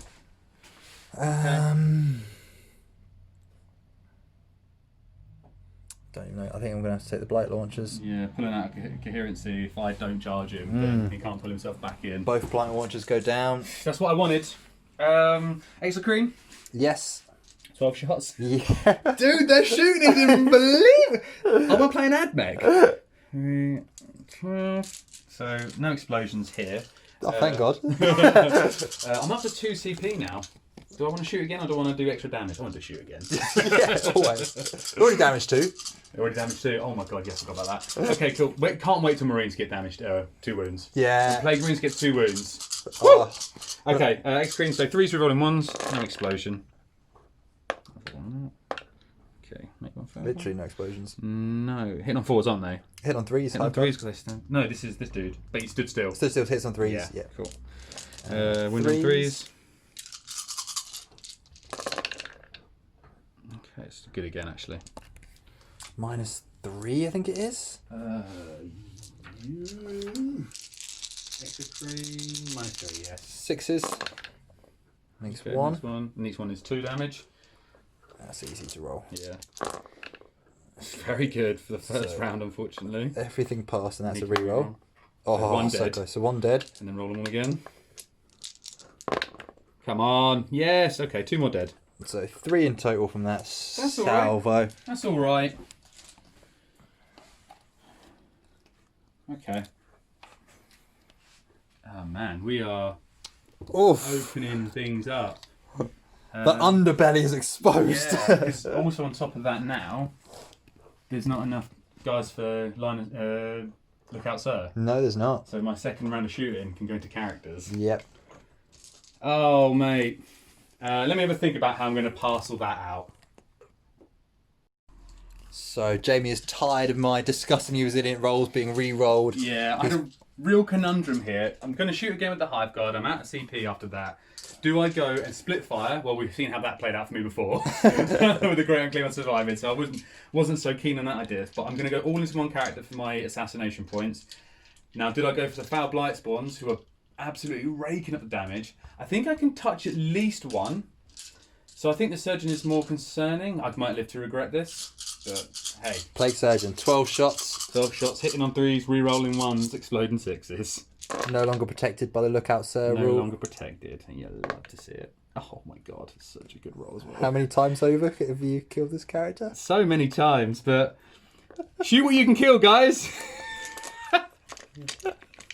Don't even know. I think I'm going to have to take the blight launchers. Yeah, pulling out coherency. If I don't charge him, then he can't pull himself back in. Both blight launchers go down. That's what I wanted. Ace of Cream. Yes. 12 shots. Yeah. Dude, they're shooting. It's unbelievable. Am I playing AdMech? 12. So, no explosions here. Oh, thank God. I'm up to 2 CP now. Do I want to shoot again or do I want to do extra damage? I want to shoot again. Yeah, always. Already damaged 2. Already damaged 2. Oh my god, yes, I forgot about that. Okay, cool. Can't wait till Marines get damaged. 2 wounds. Yeah. Plague Marines get 2 wounds. Oh. Okay, X-Screen, so 3's rerolling 1s. No explosion. Okay, make one fair. Literally no explosions. No, hitting on 4s, aren't they? Hit on 3s. Hitting on 3s because they stand. No, this is this dude, but he stood still. Stood still, hits on 3s. Yeah, yeah. Cool. Wind on 3s. Okay, it's good again actually. -3, I think it is. Extra 3, -3, yes. 6s. Makes Okay, 1. Next one. Next one is 2 damage. That's easy to roll. Yeah. Very good for the first round, unfortunately. Everything passed, and that's a Need to reroll. reroll. Oh, 1 so dead. close. So 1 dead. And then roll them all again. Come on. Yes. Okay, 2 more dead. So 3 in total from that That's all salvo. right. That's all right. Okay. Oh man, we are Oof. opening things up. The underbelly is exposed. Yeah, 'cause also on top of that now, there's not enough guys for line lookout sir. No, there's not. So my second round of shooting can go into characters. Yep. Oh mate, let me have a think about how I'm going to parcel that out. So Jamie is tired of my disgusting resilient rolls being re-rolled. Yeah, I had a real conundrum here. I'm going to shoot again with the Hive Guard. I'm out of CP after that. Do I go and split fire? Well, we've seen how that played out for me before with the Great Unclean surviving, so I wasn't so keen on that idea. But I'm going to go all into one character for my assassination points. Now, did I go for the Foul Blight Spawns, who are absolutely raking up the damage? I think I can touch at least one. So I think the Surgeon is more concerning. I might live to regret this, but hey. Plague Surgeon, 12 shots. 12 shots, hitting on 3s, re-rolling 1s, exploding 6s. No longer protected by the lookout, sir. No longer protected. You love to see it. Oh my god, it's such a good roll as well. How many times over have you killed this character? So many times, but shoot what you can kill, guys.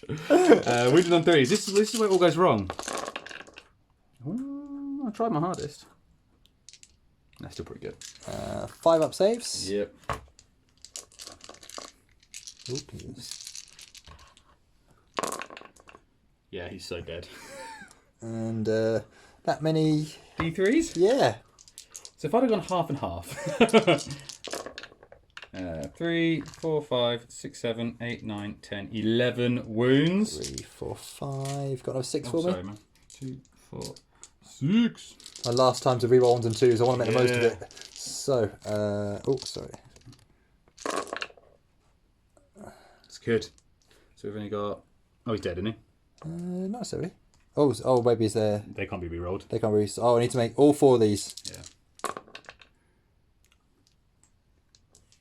We did on 3s. This is where it all goes wrong. Ooh, I tried my hardest. That's still pretty good. 5 up saves. Yep. Yeah, he's so dead. And that many D3s? Yeah. So if I'd have gone half and half. 3, 4, 5, 6, 7, 8, 9, 10, 11 wounds. 3, 4, 5. Got another 6 for sorry, me. man. 2, 4, 6. My last time to reroll 1s and 2s. I want to make the most of it. So, oh, sorry. It's good. So we've only got. Oh, he's dead, isn't he? Not necessarily. Oh, maybe he's there. They can't be re-rolled. They can't be. Oh, I need to make all 4 of these. Yeah.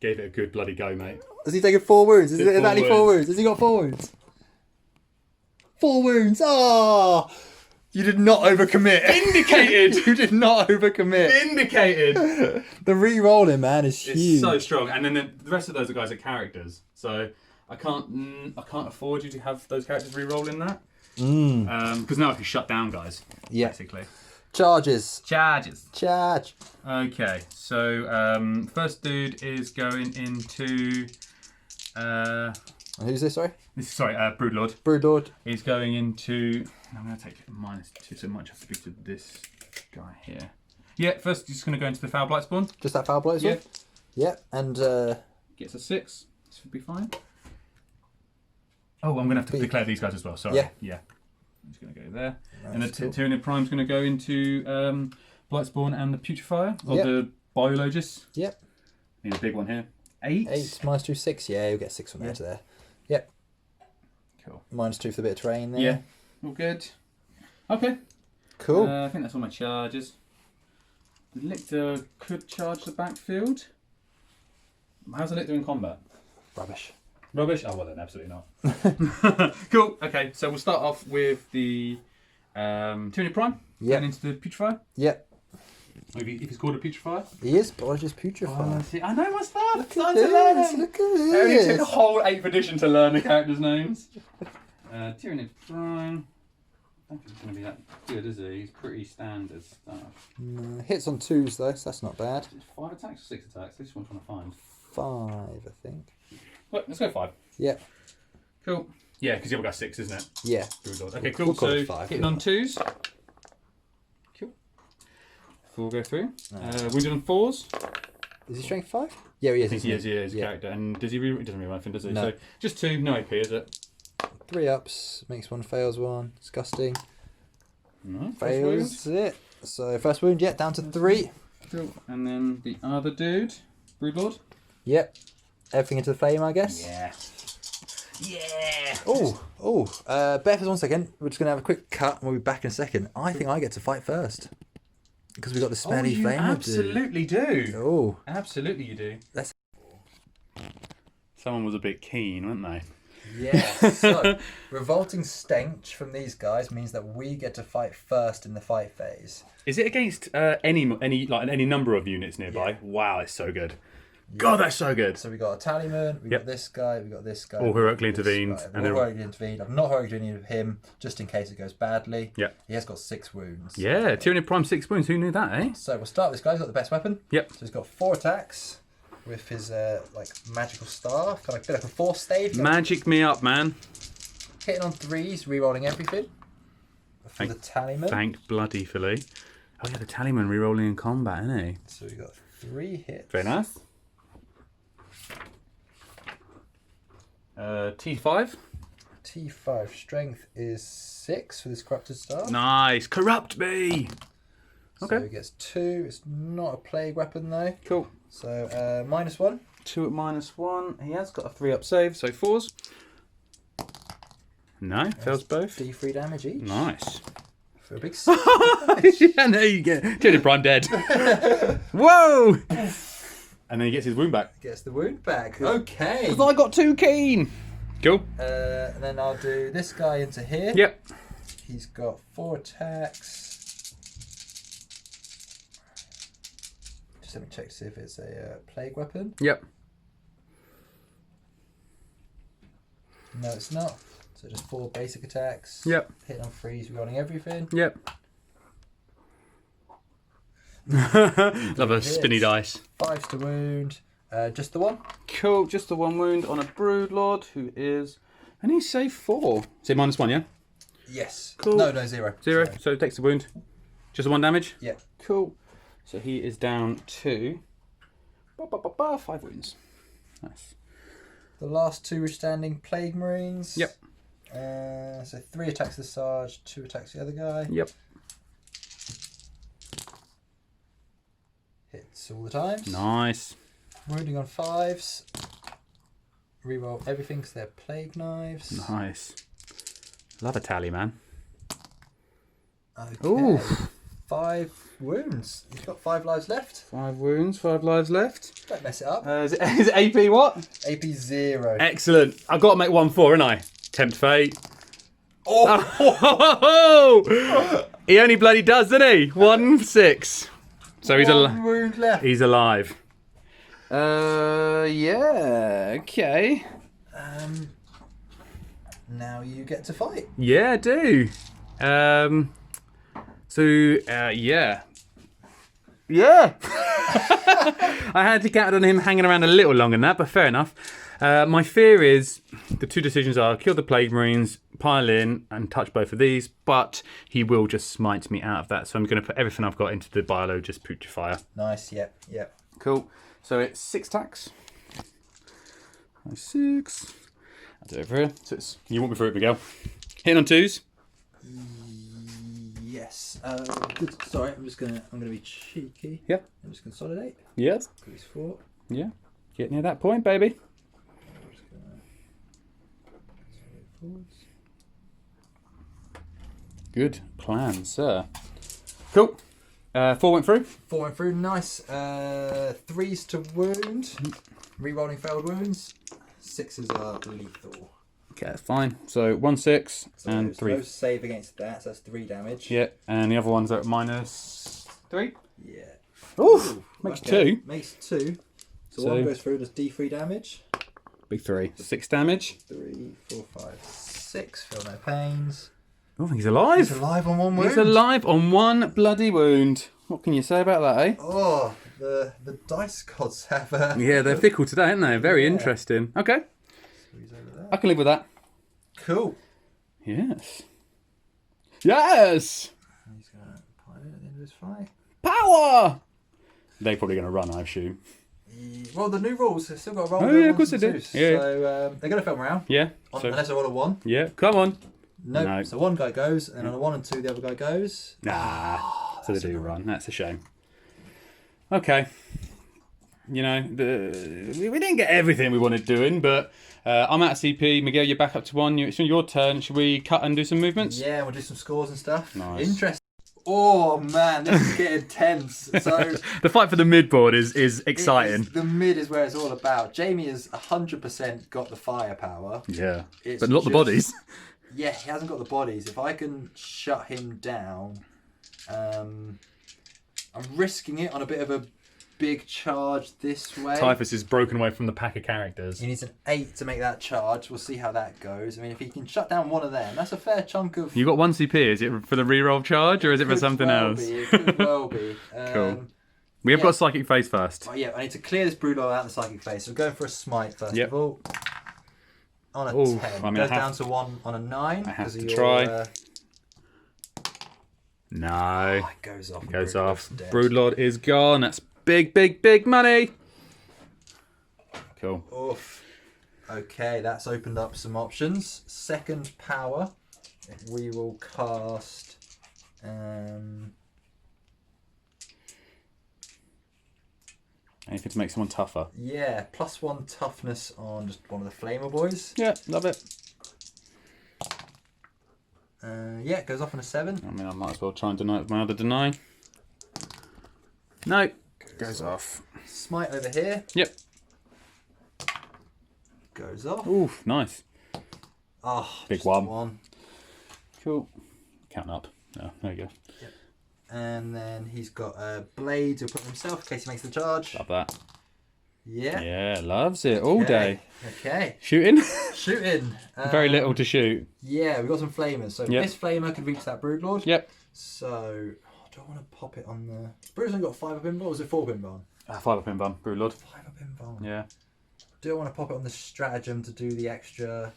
Gave it a good bloody go, mate. Has he taken 4 wounds? Is Did it 4 only 4 wounds? Has he got 4 wounds? 4 wounds. Oh, you did not overcommit. Vindicated. You did not overcommit. Vindicated. The re-rolling, man, is It's huge. so strong, and then the rest of those guys are characters. So I can't afford you to have those characters re-rolling that. Because now I can shut down guys. Yeah. Basically. Charges. Charge. Okay, so first dude is going into. And who's this? Sorry. Broodlord. Broodlord. He's going into. I'm going to take -2, so it might have to be to this guy here. Yeah, first he's going to go into the Foul Blight Spawn. Just that Foul Blight Spawn? Yeah, and. Gets a 6. This should be fine. Oh, I'm going to have to declare these guys as well. Sorry. Yeah. He's going to go there. Nice, and the Tyranid Prime's going to go into Blightspawn and the Putrefier, or the Biologist. Yep. Need a big one here. 8. 8 -2, 6. Yeah, you'll get 6 from there to there. Yep. Cool. -2 for the bit of terrain there. Yeah. All good. Okay. Cool. I think that's all my charges. The Lictor could charge the backfield. How's the Lictor in combat? Rubbish. Rubbish? Oh, well then, absolutely not. Cool. Okay, so we'll start off with the Tyranid Prime. Yeah. Going into the Putrefier. Yep. If he's called a Putrefier. He is Biologist Putrefier. See, I know my stuff. Look at this. Look at this. It only took a whole 8th edition to learn the characters' names. Tyranid Prime. I don't think he's going to be that good, is he? He's pretty standard stuff. No, hits on 2s though, so that's not bad. 5 attacks or 6 attacks? This is what I'm trying to find. 5, I think. Look, let's go 5. Yep. Cool. Yeah, because the other guy's 6, isn't it? Yeah. Okay, cool. We'll call So it 5, hitting on 2s. Cool. 4 go through. Wounded on 4s. Is he strength 5? Yeah, he is. I think he is. Yeah, he's a character. And does he? He doesn't really anything, does he? No. So just 2, no AP, is it? 3 ups, makes 1, fails 1. Disgusting. No. Fails it. So first wound, yeah, down to 3. Cool. And then the other dude, Broodlord. Yep. Everything into the flame, I guess. Yeah. Yeah. Bear for 1 second. We're just going to have a quick cut and we'll be back in a second. I think I get to fight first. Because we've got the smelly flame. Absolutely do. Oh. Absolutely you do. Let's... Someone was a bit keen, weren't they? Yeah. So, revolting stench from these guys means that we get to fight first in the fight phase. Is it against any number of units nearby? Yeah. Wow, it's so good. God, that's so good. So we got a Tallyman, we got this guy, we got this guy. All heroically intervened. All heroically intervened. I've not heroically intervened with him, just in case it goes badly. Yep. He has got 6 wounds. Yeah, Tyranid Prime 6 wounds. Who knew that, eh? So we'll start with this guy. He's got the best weapon. Yep. So he's got 4 attacks with his magical staff, kind of a bit like a 4th stage. Magic me up, man. Hitting on 3s, re-rolling everything. For the Tallyman. Thank bloody Philly. Oh yeah, the Tallyman re-rolling in combat, isn't he? So we got 3 hits. Very nice. T5. T5 strength is 6 for this corrupted staff. Nice. Corrupt me. Okay. So he gets 2. It's not a plague weapon though. Cool. So -1. 2 at -1. He has got a 3 up save, so 4s. No, fails both. D3 damage each. Nice. for a big Yeah, there you go. Jodie Prime dead. Whoa! And then he gets his wound back. Gets the wound back. Okay. Because I got too keen. Cool. And then I'll do this guy into here. Yep. He's got 4 attacks. Just let me check to see if it's a plague weapon. Yep. No, it's not. So just 4 basic attacks. Yep. Hitting on 3s, rerolling everything. Yep. Love a spinny dice. 5s to wound. Just the one. Cool. Just the one wound on a Broodlord who is. And he's save 4. Say -1, yeah? Yes. Cool. No, 0. 0. So it takes the wound. Just the 1 damage? Yeah. Cool. So he is down to 5 wounds. Nice. The last 2 standing Plague Marines. Yep. So 3 attacks the Sarge, 2 attacks the other guy. Yep. Hits all the times. Nice. Wounding on 5s. Reroll everything because they're Plague Knives. Nice. Love a tally, man. Okay. Ooh. 5 wounds. He's got 5 lives left. 5 wounds, 5 lives left. Don't mess it up. Is it AP what? AP 0. Excellent. I've got to make 1-4, haven't I? Tempt fate. Oh! He only bloody does, doesn't he? 1-6. So he's 1 wound left. He's alive. Yeah. Okay. Now you get to fight. Yeah, I do. Yeah. Yeah. I had to count on him hanging around a little longer than that, but fair enough. My fear is the 2 decisions are kill the Plague Marines, pile in, and touch both of these, but he will just smite me out of that. So I'm going to put everything I've got into the Biologist Putrefire. Nice, yep. Cool. So it's 6 attacks. 6. I'll do it over here. So it's, you want me through it, Miguel? Hitting on 2s. Yes. Sorry, I'm gonna be cheeky. Yep. I'm just consolidate. Yes. Increase 4. Yeah. Get near that point, baby. I'm just gonna Good plan, sir. Cool. 4 went through. 4 went through. Nice. 3s to wound. Rerolling failed wounds. 6s are lethal. Okay, that's fine. So 1-6 So and there's 3. no save against that, so that's 3 damage. Yeah, and the other ones are at -3. Yeah. Ooh, makes 2. Makes 2. So, So- 1 goes through, does D3 damage. Big 3. 6 damage. 3, 4, 5, 6. Feel no pains. Oh, he's alive. He's alive on 1 wound. He's alive on 1 bloody wound. What can you say about that, eh? Oh, the dice gods have Yeah, they're fickle today, aren't they? Very interesting. Okay, I can live with that. Cool. Yes. Yes! He's going to pile it at the end of his fight. Power! They're probably going to run, I assume. Well, the new rules, they've still got to roll. Oh, their yeah, of ones course and they do. twos. Yeah. So they're going to film around. Yeah. So, Unless I roll a 1. yeah, come on. Nope. No. So 1 guy goes, and on a 1 and 2, the other guy goes. Nah. So they do run. That's a shame. Okay. You know, we didn't get everything we wanted doing, but I'm at CP. Miguel, you're back up to 1. It's your turn. Should we cut and do some movements? Yeah, we'll do some scores and stuff. Nice. Interesting. Oh man, this is getting tense. So The fight for the mid board is exciting. the mid is where it's all about. Jamie has 100% got the firepower. Yeah. It's But not the just- bodies. Yeah, he hasn't got the bodies. If I can shut him down, I'm risking it on a bit of a big charge this way. Typhus is broken away from the pack of characters. He needs an 8 to make that charge. We'll see how that goes. I mean, if he can shut down one of them, that's a fair chunk of... You got 1 CP. Is it for the reroll charge or is it for something else? It could well be. Cool. We have got Psychic Phase first. Oh, yeah, I need to clear this Broodlord out in the Psychic Phase. So we're going for a smite first Yep. of all. On a Ooh, 10. I mean, Goes I have- down to 1 on a 9. I have 'cause to of your, try. Oh, No. it goes off. It goes Broodlord's off. dead. Broodlord is gone. That's big, big, big money. Cool. Oof. Okay, that's opened up some options. Second power. We will cast... Anything to make someone tougher. yeah, +1 toughness on just one of the Flamer boys. Yeah, love it. Yeah, it goes off on a 7. I mean, I might as well try and deny it with my other deny. No, goes off. Smite over here. Yep. Goes off. Oof, nice. Oh, big one. Cool. Count up. Oh, there you go. Yep. And then he's got a blade to put on himself in case he makes the charge. Love that. Yeah. Yeah, loves it all day. Okay. Shooting? Shooting. Very little to shoot. Yeah, we've got some flamers. So this flamer can reach that Broodlord. Yep. So, do I want to pop it on the... Broodlord's only got 5 up inbound, or was it 4 up inbound? 5 up inbound, Broodlord. 5 up inbound. Yeah. Do I want to pop it on the stratagem to do the extra...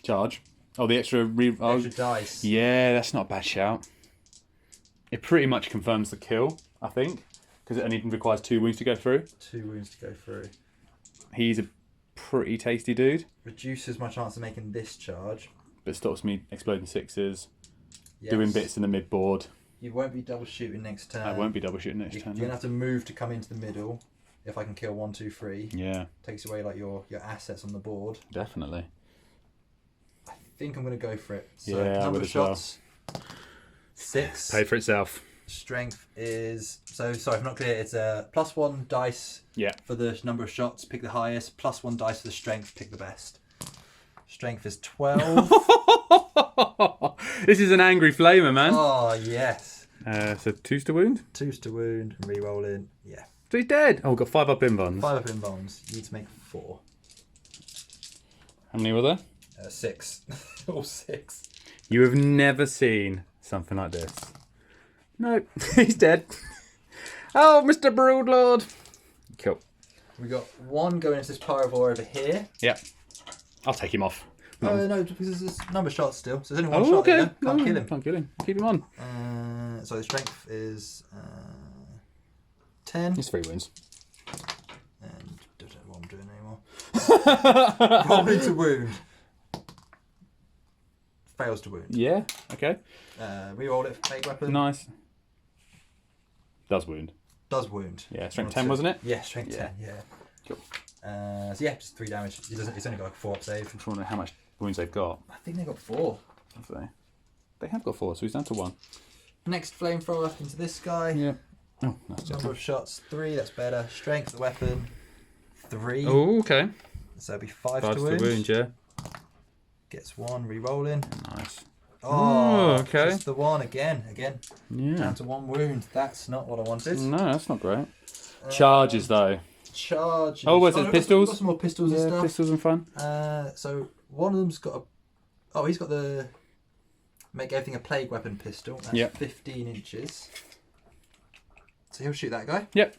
Charge? Oh, the extra... extra dice. Yeah, that's not a bad shout. It pretty much confirms the kill, I think. Because it only requires 2 wounds to go through. 2 wounds to go through. He's a pretty tasty dude. Reduces my chance of making this charge. But stops me exploding 6s. Yes. Doing bits in the mid board. You won't be double shooting next turn. I won't be double shooting next turn. You're going to have to move to come into the middle. If I can kill 1, 2, 3. Yeah. Takes away like your assets on the board. Definitely. I think I'm going to go for it. So yeah, number of shots. Well. 6. Pay for itself. Strength is... So, sorry, if I'm not clear, it's a +1 dice for the number of shots, pick the highest, +1 dice for the strength, pick the best. Strength is 12. This is an angry flamer, man. Oh, yes. So 2s to wound? 2s to wound, and re-roll in. Yeah. So he's dead. Oh, we've got 5 up inbounds. 5 up inbounds. You need to make 4. How many were there? 6. All 6. You have never seen something like this. No, he's dead. Oh, Mr. Broodlord. Cool. We got 1 going into this Pyrovore over here. Yep. I'll take him off. No, because there's number of shots still. So there's only 1 shot. Okay. There. Can't kill him. Can't kill him. Keep him on. So the strength is 10. It's 3 wins. And don't know what I'm doing anymore. Roll into wound. Fails to wound. Yeah. Okay. Reroll it. Make weapon. Nice. Does wound. Does wound. Yeah. Strength 10, wasn't it? Yeah. Strength 10. Yeah. Cool. So yeah, just 3 damage. It's only got like a 4 up save. I'm trying to know how much wounds they've got. I think they got 4. Have they? They have got 4, so he's down to 1. Next flamethrower up into this guy. Yeah. Oh, nice. Number of shots 3. That's better. Strength of the weapon 3. Oh, okay. So it'll be 5 5 to wound. wound, yeah. Gets 1. Re-rolling. Nice. Oh, okay. Just the 1 again. Yeah. Down to 1 wound. That's not what I wanted. No, that's not great. Charges though. Charges. Oh, was it pistols? Got some more pistols and stuff. Pistols and fun. So one of them's got a... Oh, he's got the... Make everything a plague weapon pistol. That's 15 inches. So he'll shoot that guy. Yep.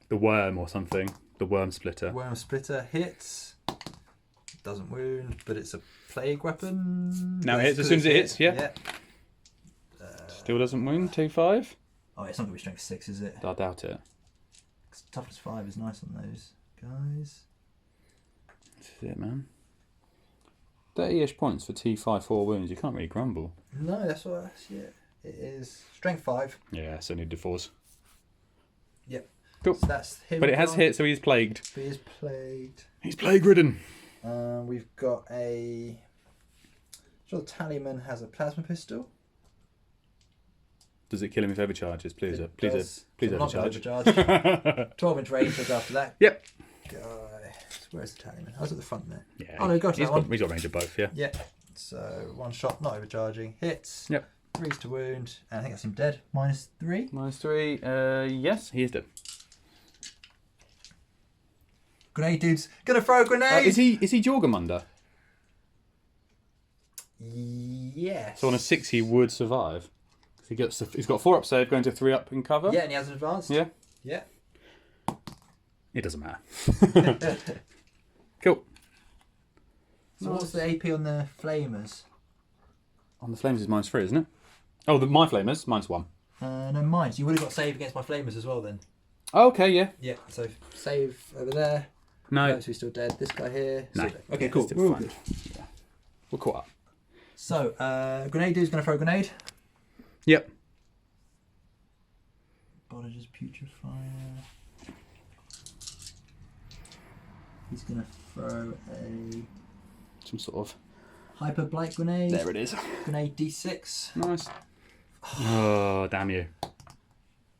The worm or something. The worm splitter. Worm splitter hits. Doesn't wound, but it's a plague weapon. Now it hits as soon as it hits, yeah. Still doesn't wound, 2-5. Oh, it's not going to be strength 6, is it? I doubt it. Toughness 5 is nice on those guys. This is it, man. 30-ish points for T5 4 wounds. You can't really grumble. No, that's what it is. Strength 5. Yeah, so need D4s. Yep. Cool. So that's him. But it has hit, so he's plagued. He is plagued. He's plague-ridden. We've got a... Sure, the Tallyman has a plasma pistol. Does it kill him if overcharges? Please overcharge. 12-inch range goes after that. Yep. Guy. Where's the Tallyman? I was at the front there. Yeah. Oh no, got that one. He's got range of both, yeah. Yeah. So 1 shot, not overcharging. Hits. Yep. 3s to wound. And I think that's him dead. -3. -3. Yes, he is dead. Grenade dude's gonna throw a grenade. Is he Jorgamunder? Yes. So on a 6 he would survive. He's got 4 up save, going to 3 up in cover. Yeah, and he has an advanced. Yeah. Yeah. It doesn't matter. Cool. So what's the AP on the flamers? On the flames is -3, isn't it? Oh, my flamers, -1. No, mine. So you would have got save against my flamers as well then. Oh, okay, yeah. Yeah. So save over there. No. So he's still dead. This guy here. No. Dead. Okay, cool. Still We're all fine. good. Yeah. We're caught up. So grenade dude's gonna throw a grenade. Yep. Bodager's putrefier. He's gonna throw a Some sort of Hyper Blight Grenade. There it is. Grenade D6. Nice. Oh, damn you.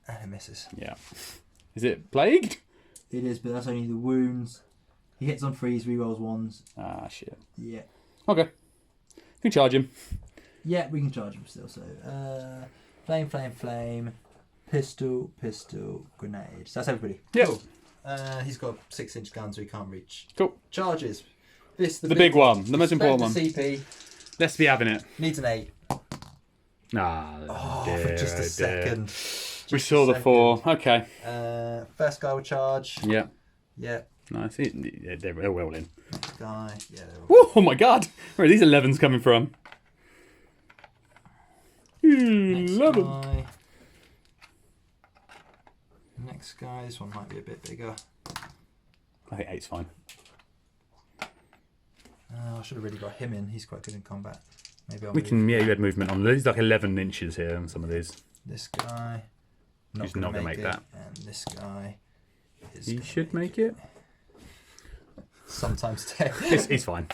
And it misses. Yeah. Is it plagued? It is, but that's only the wounds. He hits on freeze, rerolls ones. Ah, shit. Yeah. Okay. You can charge him. Yeah, we can charge him still. So, flame, pistol, grenade. So that's everybody. Yeah. Cool. He's got a 6-inch gun, so he can't reach. Cool. Charges. The big one, the most important one. CP. Let's be having it. Needs an 8. Nah. For just a second. We saw the 4. Okay. First guy will charge. Yeah. Yeah. Nice. They're well in. Next guy. Yeah. They're Oh my god. Where are these 11s coming from? Next 11. guy. Next guy. This one might be a bit bigger. I think 8's fine. I should have really got him in. He's quite good in combat. Maybe I'll We move can, yeah, you had movement on. There's like 11 inches here on some of these. this guy. He's not going to make it. that. And this guy. Is He gonna should make it. Sometimes. He's fine.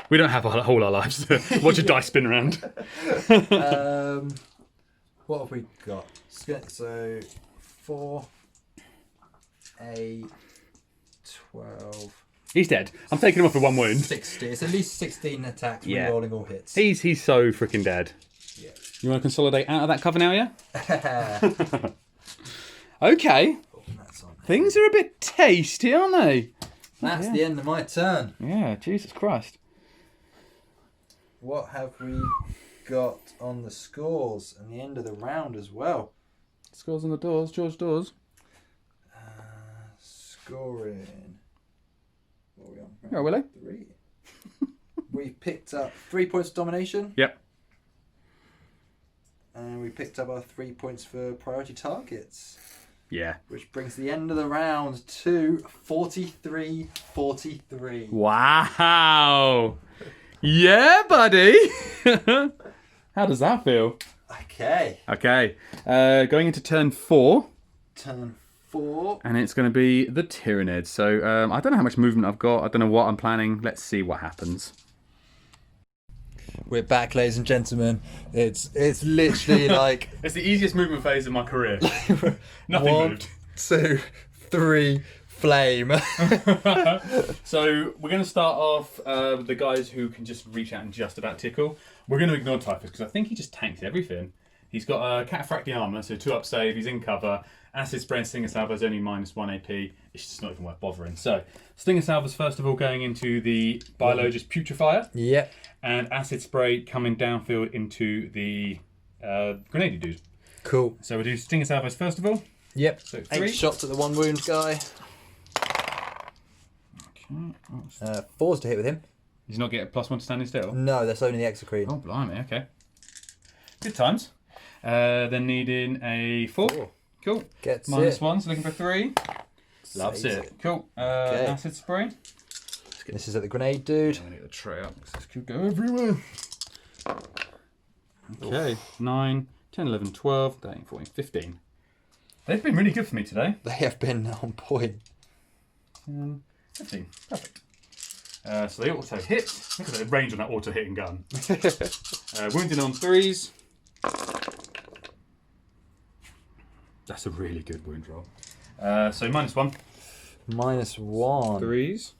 We don't have a whole our lives to watch a dice spin around. What have we got? So 4, 8, 12. He's dead. I'm taking him off with 1 wound. 60. It's at least 16 attacks, Yeah. rolling all hits. He's so freaking dead. Yeah. You want to consolidate out of that cover now, yeah? Okay. That's on. Things are a bit tasty, aren't they? That's the end of my turn. Yeah, Jesus Christ. What have we got on the scores and the end of the round as well? Scores on the doors, George doors. Scoring. What are we on? Yeah, Willie. 3. We picked up 3 points of domination. Yep. And we picked up our 3 points for priority targets. Yeah. Which brings the end of the round to 43-43. Wow. Yeah, buddy. How does that feel? Okay. Okay. Going into turn 4. Turn 4. And it's going to be the Tyranids. So I don't know how much movement I've got. I don't know what I'm planning. Let's see what happens. We're back, ladies and gentlemen. It's literally like... It's the easiest movement phase of my career. Nothing 1, moved. 2, 3, flame. So we're going to start off with the guys who can just reach out and just about tickle. We're going to ignore Typhus because I think he just tanks everything. He's got a Cataphractic armor, so 2 up save, he's in cover. Acid Spray and Stinger Salvo is only -1 AP. It's just not even worth bothering. So, Stinger Salvo's first of all going into the Biologist Putrefier. Yep. And Acid Spray coming downfield into the Grenade dude. Cool. So we'll do Stinger Salvos first of all. Yep. So 3. 8 shots at the 1 wound guy. Okay. 4's to hit with him. Does he not get a +1 to standing still? No, that's only the Execrete. Oh, blimey, okay. Good times. Then needing a 4. Cool. Gets -1, so looking for 3. Loves Saves it. Cool. Acid Spray. This is at the Grenade dude. I'm going to get the tray up because this could go everywhere. Okay. 9, 10, 11, 12, 13, 14, 15. They've been really good for me today. They have been on point. 15. Perfect. So they auto hit. Look at the range on that auto hitting gun. Wounded on 3s. That's a really good wound roll. So -1. -1. 3s.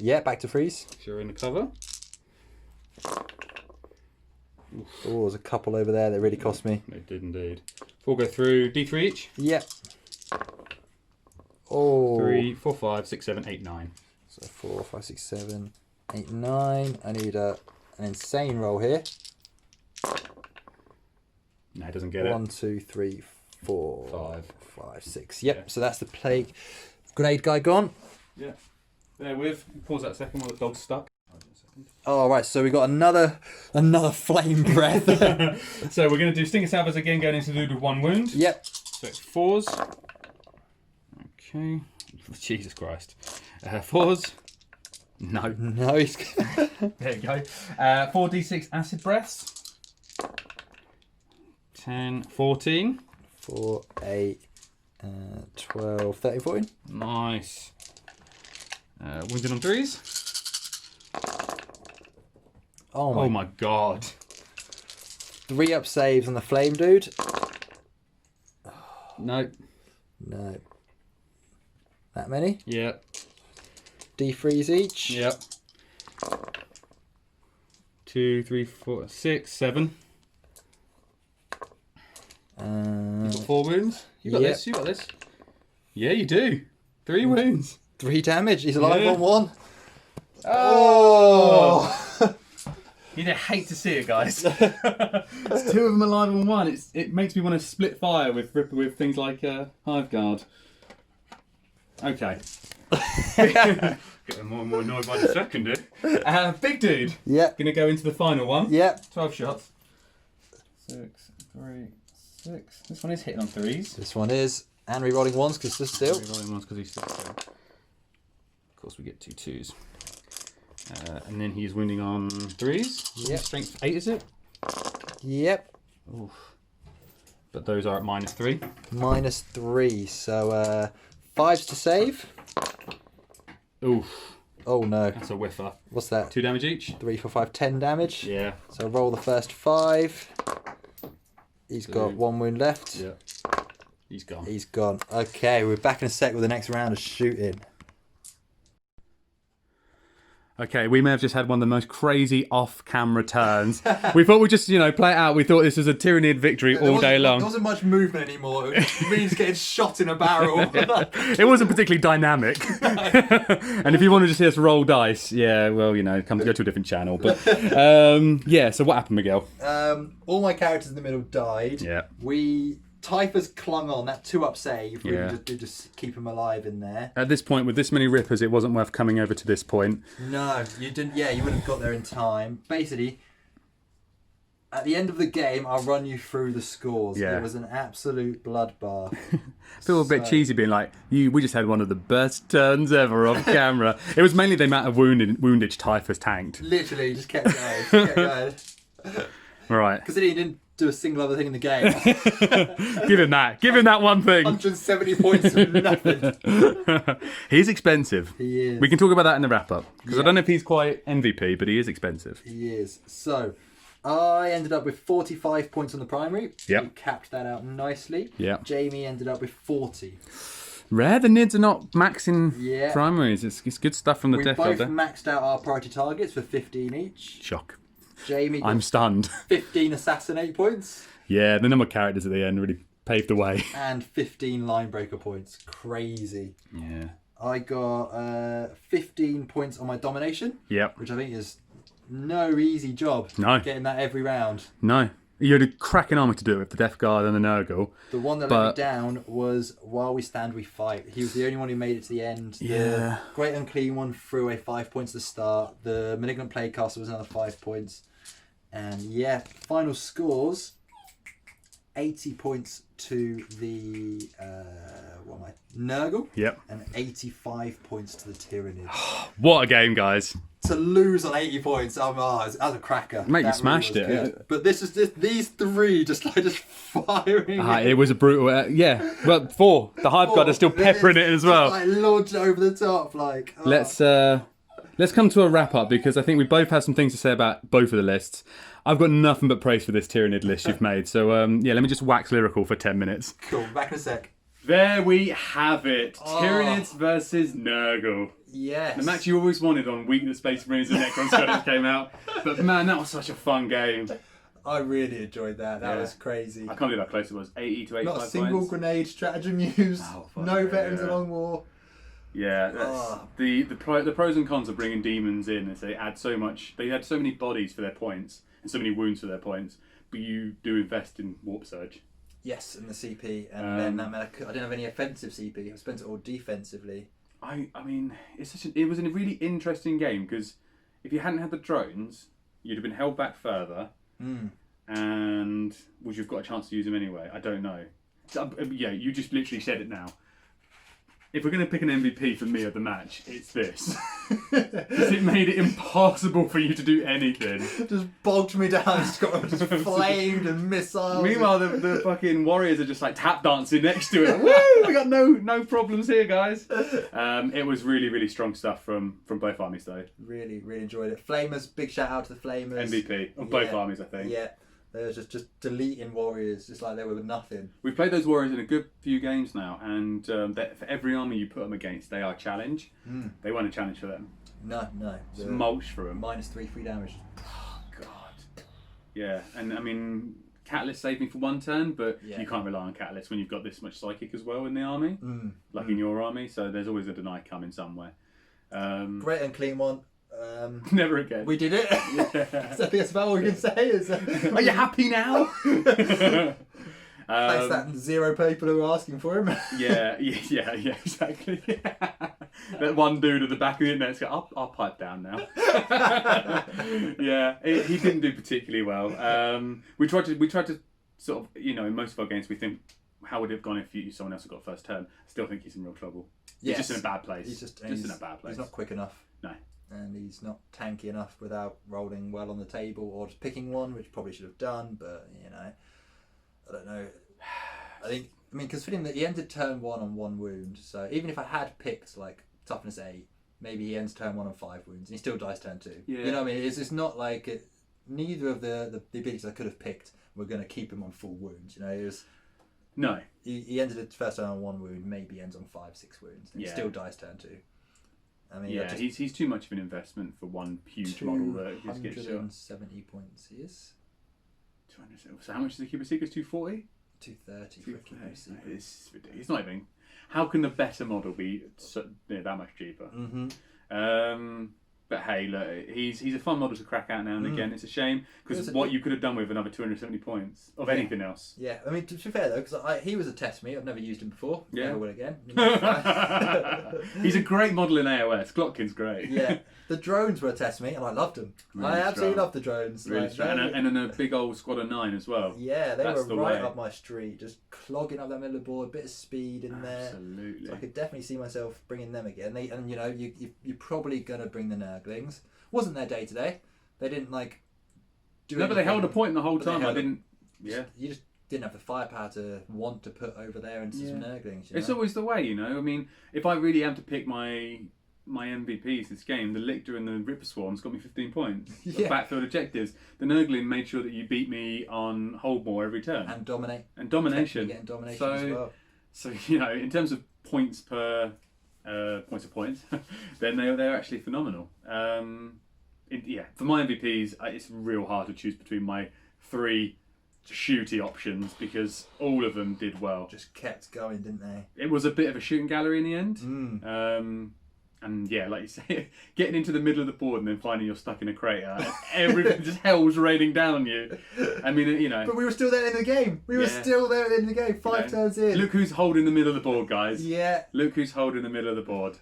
Yeah, back to freeze. If you're in the cover. Oh, there's a couple over there that really cost me. They did indeed. 4 go through. D3 each. Yep. Oh. 3, 4, 5, 6, 7, 8, 9. So 4, 5, 6, 7, 8, 9. I need an insane roll here. No, it doesn't get it. 1, 2, 3, 4, 5. 5, 6. Yep. Yeah. So that's the plague. Grenade guy gone. Yeah. There with. Pause that second while the dog's stuck. Oh, right. So we got another flame breath. So we're going to do Stinger Salvos again, going into the dude with 1 wound. Yep. So it's 4s. Okay. Jesus Christ. 4s. No. No, he's... There you go. 4d6 acid breaths. 10, 14. 4, 8, 12, 13, 14. Nice. Wounded on 3s. Oh my god. 3 up saves on the flame dude. No. No. That many? Yep. Defreeze each. Yep. 2, 3, 4, 6, 7. You've got 4 wounds. You got this. You got this. Yeah, you do. 3 wounds. 3 damage. He's alive on 1. Oh! You'd hate to see it, guys. It's 2 of them alive on 1. It makes me want to split fire with things like Hive Guard. Okay. Getting more and more annoyed by the second dude. Big dude. Yep. Gonna go into the final one. Yep. 12 shots. 6, 3, 6. This one is hitting on 3s. This one is. And re-rolling 1s because this still. Re-rolling 1s because he's still. Of course, we get 2 2s. And then he's wounding on 3s. Yep. Strength 8, is it? Yep. Oof. But those are at -3. -3. So 5s to save. Oof. Oh no. That's a whiffer. What's that? 2 damage each. 3, 4, 5, 10 damage. Yeah. So roll the first 5. He's got 2. 1 wound left. Yeah. He's gone. He's gone. Okay, we're back in a sec with the next round of shooting. Okay, we may have just had one of the most crazy off-camera turns. We thought we'd just, play it out. We thought this was a Tyranid victory all day long. There wasn't much movement anymore. It means getting shot in a barrel. It wasn't particularly dynamic. And if you want to just see us roll dice, well, go to a different channel. But so what happened, Miguel? All my characters in the middle died. Yeah. Typhus clung on, that 2-up save. We Yeah. just keep him alive in there. At this point, with this many rippers, it wasn't worth coming over to this point. No, you didn't. Yeah, you wouldn't have got there in time. Basically, at the end of the game, I'll run you through the scores. Yeah. It was an absolute bloodbath. I feel a bit cheesy being like, we just had one of the best turns ever off camera. It was mainly the amount of woundage Typhus tanked. Literally, just kept going. Right. Because he didn't do a single other thing in the game. Give him that. Give him that one thing. 170 points for nothing. He's expensive. He is. We can talk about that in the wrap-up. Because I don't know if he's quite MVP, but he is expensive. He is. So, I ended up with 45 points on the primary. Yep. We capped that out nicely. Yep. Jamie ended up with 40. Rare the Nids are not maxing primaries. It's good stuff from the We Death both Elder. maxed out our priority targets for 15 each. Shock. Jamie got I'm stunned. 15 assassinate points. Yeah, the number of characters at the end really paved the way. And 15 line breaker points. Crazy. Yeah. I got 15 points on my domination. Yep. Which I think is no easy job. No. Getting that every round. No. You had a cracking army to do it with the Death Guard and the Nurgle. The one that let me down was While We Stand We Fight. He was the only one who made it to the end. The Great Unclean one threw away 5 points at the start. The Malignant Plaguecaster was another 5 points. And final scores, 80 points to the Nurgle. Yep. And 85 points to the Tyranids. What a game, guys. To lose on 80 points, that was a cracker. Mate, you That smashed really was it. good. But this is these 3 just firing. It was a brutal. Well, 4. The Hive Guard are still peppering it as well. Launched over the top, Let's come to a wrap up because I think we both have some things to say about both of the lists. I've got nothing but praise for this Tyranid list you've made. So let me just wax lyrical for 10 minutes. Cool, back in a sec. There we have it. Tyranids versus Nurgle. Yes. The match you always wanted on Week that Space Marines and Necrons came out. But man, that was such a fun game. I really enjoyed that. That was crazy. I can't believe how close it was. 80 to 85 Not a single points. grenade stratagem used. No veterans of long war. Yeah, that's the pros and cons of bringing demons in is they add so much. They had so many bodies for their points and so many wounds for their points, but you do invest in Warp Surge. Yes, and the CP, and then that meant I didn't have any offensive CP. I spent it all defensively. I mean, it was a really interesting game because if you hadn't had the drones, you'd have been held back further, and would you have got a chance to use them anyway? I don't know. You just literally said it now. if we're going to pick an MVP for me of the match, it's this. Because it made it impossible for you to do anything. Just bogged me down, just flamed and missiles. Meanwhile, the fucking warriors are just like tap dancing next to it. Woo! We got no problems here, guys. It was really, really strong stuff from both armies, though. Really, really enjoyed it. Flamers, big shout out to the Flamers. MVP of both armies, I think. Yeah. They were just deleting warriors, just like they were nothing. We've played those warriors in a good few games now, and for every army you put them against, they are a challenge. They weren't a challenge for them. No. It's mulch for them. -3 free damage. Oh, God. Yeah, and I mean, Catalyst saved me for one turn, but you can't rely on Catalyst when you've got this much Psychic as well in the army, like in your army, so there's always a deny coming somewhere. Great and clean one. Never again. We did it. Yeah. So I think that's about all we can say. Are you happy now? Thanks that 0 people who were asking for him. yeah, exactly. That one dude at the back of the internet's got, I'll pipe down now. Yeah, he didn't do particularly well. We tried to sort of, in most of our games we think, how would it have gone if someone else had got first turn? I still think he's in real trouble. He's just in a bad place. He's just in a bad place. He's not quick enough. No. And he's not tanky enough without rolling well on the table or just picking one, which probably should have done, but, I don't know. Considering that he ended turn 1 on 1 wound, so even if I had picked, like, toughness 8, maybe he ends turn 1 on 5 wounds, and he still dies turn 2. Yeah. You know what I mean? It's not like neither of the abilities I could have picked were going to keep him on full wounds, No. He ended his first turn on 1 wound, maybe ends on 5-6 wounds, and he still dies turn 2. He's too much of an investment for one huge model that just gets shot. 270 points he is. 200. So how much does the Cuba Seekers? 240? 230 for Cuba Seeker. It's ridiculous. It's not even. How can the better model be that much cheaper? But hey, look, he's a fun model to crack out now and again. It's a shame because what you could have done with another 270 points of anything else. Yeah, I mean, to be fair though, because he was a test me. I've never used him before. Yeah. Never will again. He's a great model in AOS. Glotkin's great. Yeah, the drones were a test me, and I loved them. Really I absolutely strong. loved the drones. Really strong. And then a big old squad of 9 as well. Yeah, they That's were the right way. up my street, just clogging up that middle of the board, bit of speed in there. Absolutely. So I could definitely see myself bringing them again. You're probably gonna bring the Nurglings. Wasn't their day today. They didn't do. No, but they held a point the whole time. You just didn't have the firepower to want to put over there into some Nurglings. It's always the way, I mean, if I really am to pick my MVPs this game, the Lictor and the Ripper Swarms got me 15 points. Yeah. Backfield objectives. The Nurgling made sure that you beat me on hold more every turn. And dominate. And domination. Getting domination as well. So, in terms of points per points, then they're actually phenomenal. For my MVPs, it's real hard to choose between my 3 shooty options because all of them did well. Just kept going, didn't they? It was a bit of a shooting gallery in the end. And yeah, like you say, getting into the middle of the board and then finding you're stuck in a crater, and everything just hell's raining down on you. I mean, But we were still there in the game. We were still there in the game. 5 turns in. Look who's holding the middle of the board, guys. Yeah. Look who's holding the middle of the board.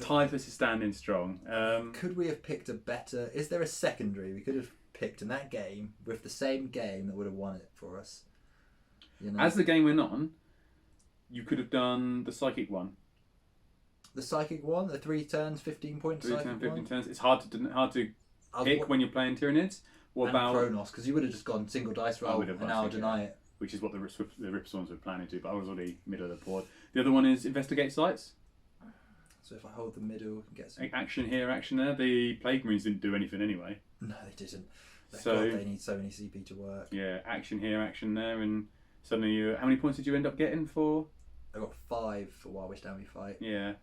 Typhus is standing strong. Could we have picked a better... Is there a secondary we could have picked in that game with the same game that would have won it for us? As the game went on, you could have done the Psychic one. The Psychic one? The 3 turns, 15 points 3 turns, 15 turns. It's hard to pick when you're playing Tyranids. What about Kronos? Because you would have just gone single dice roll and now deny it. Which is what the Rip Swans were planning to, but I was already middle of the board. The other one is Investigate Sites. So if I hold the middle and get some... Action here, action there. The Plague Marines didn't do anything anyway. No, they didn't. So God, they need so many CP to work. Yeah, action here, action there, and suddenly how many points did you end up getting for? I got 5 for Wild Wish Down We Fight. Yeah.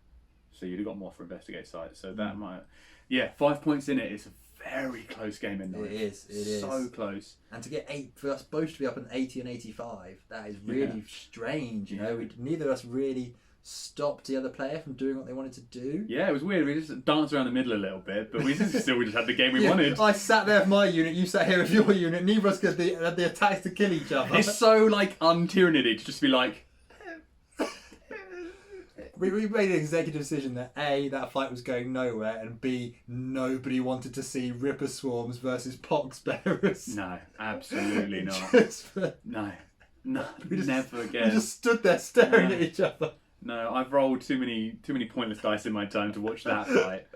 So you'd have got more for Investigate Sites. So that might... Yeah, 5 points in it. It's a very close game in It is. So close. And to get 8, for us both to be up in 80 and 85, that is really strange. Neither of us really stopped the other player from doing what they wanted to do. Yeah, it was weird. We just danced around the middle a little bit, but we just had the game we wanted. I sat there with my unit, you sat here with your unit. Neither of us had the attacks to kill each other. It's so un-Tyranidy to just be like... We made an executive decision that A, that fight was going nowhere, and B, nobody wanted to see Ripper Swarms versus Pox Bearers. No, absolutely not. No, never again. We just stood there staring at each other. No, I've rolled too many pointless dice in my time to watch that fight.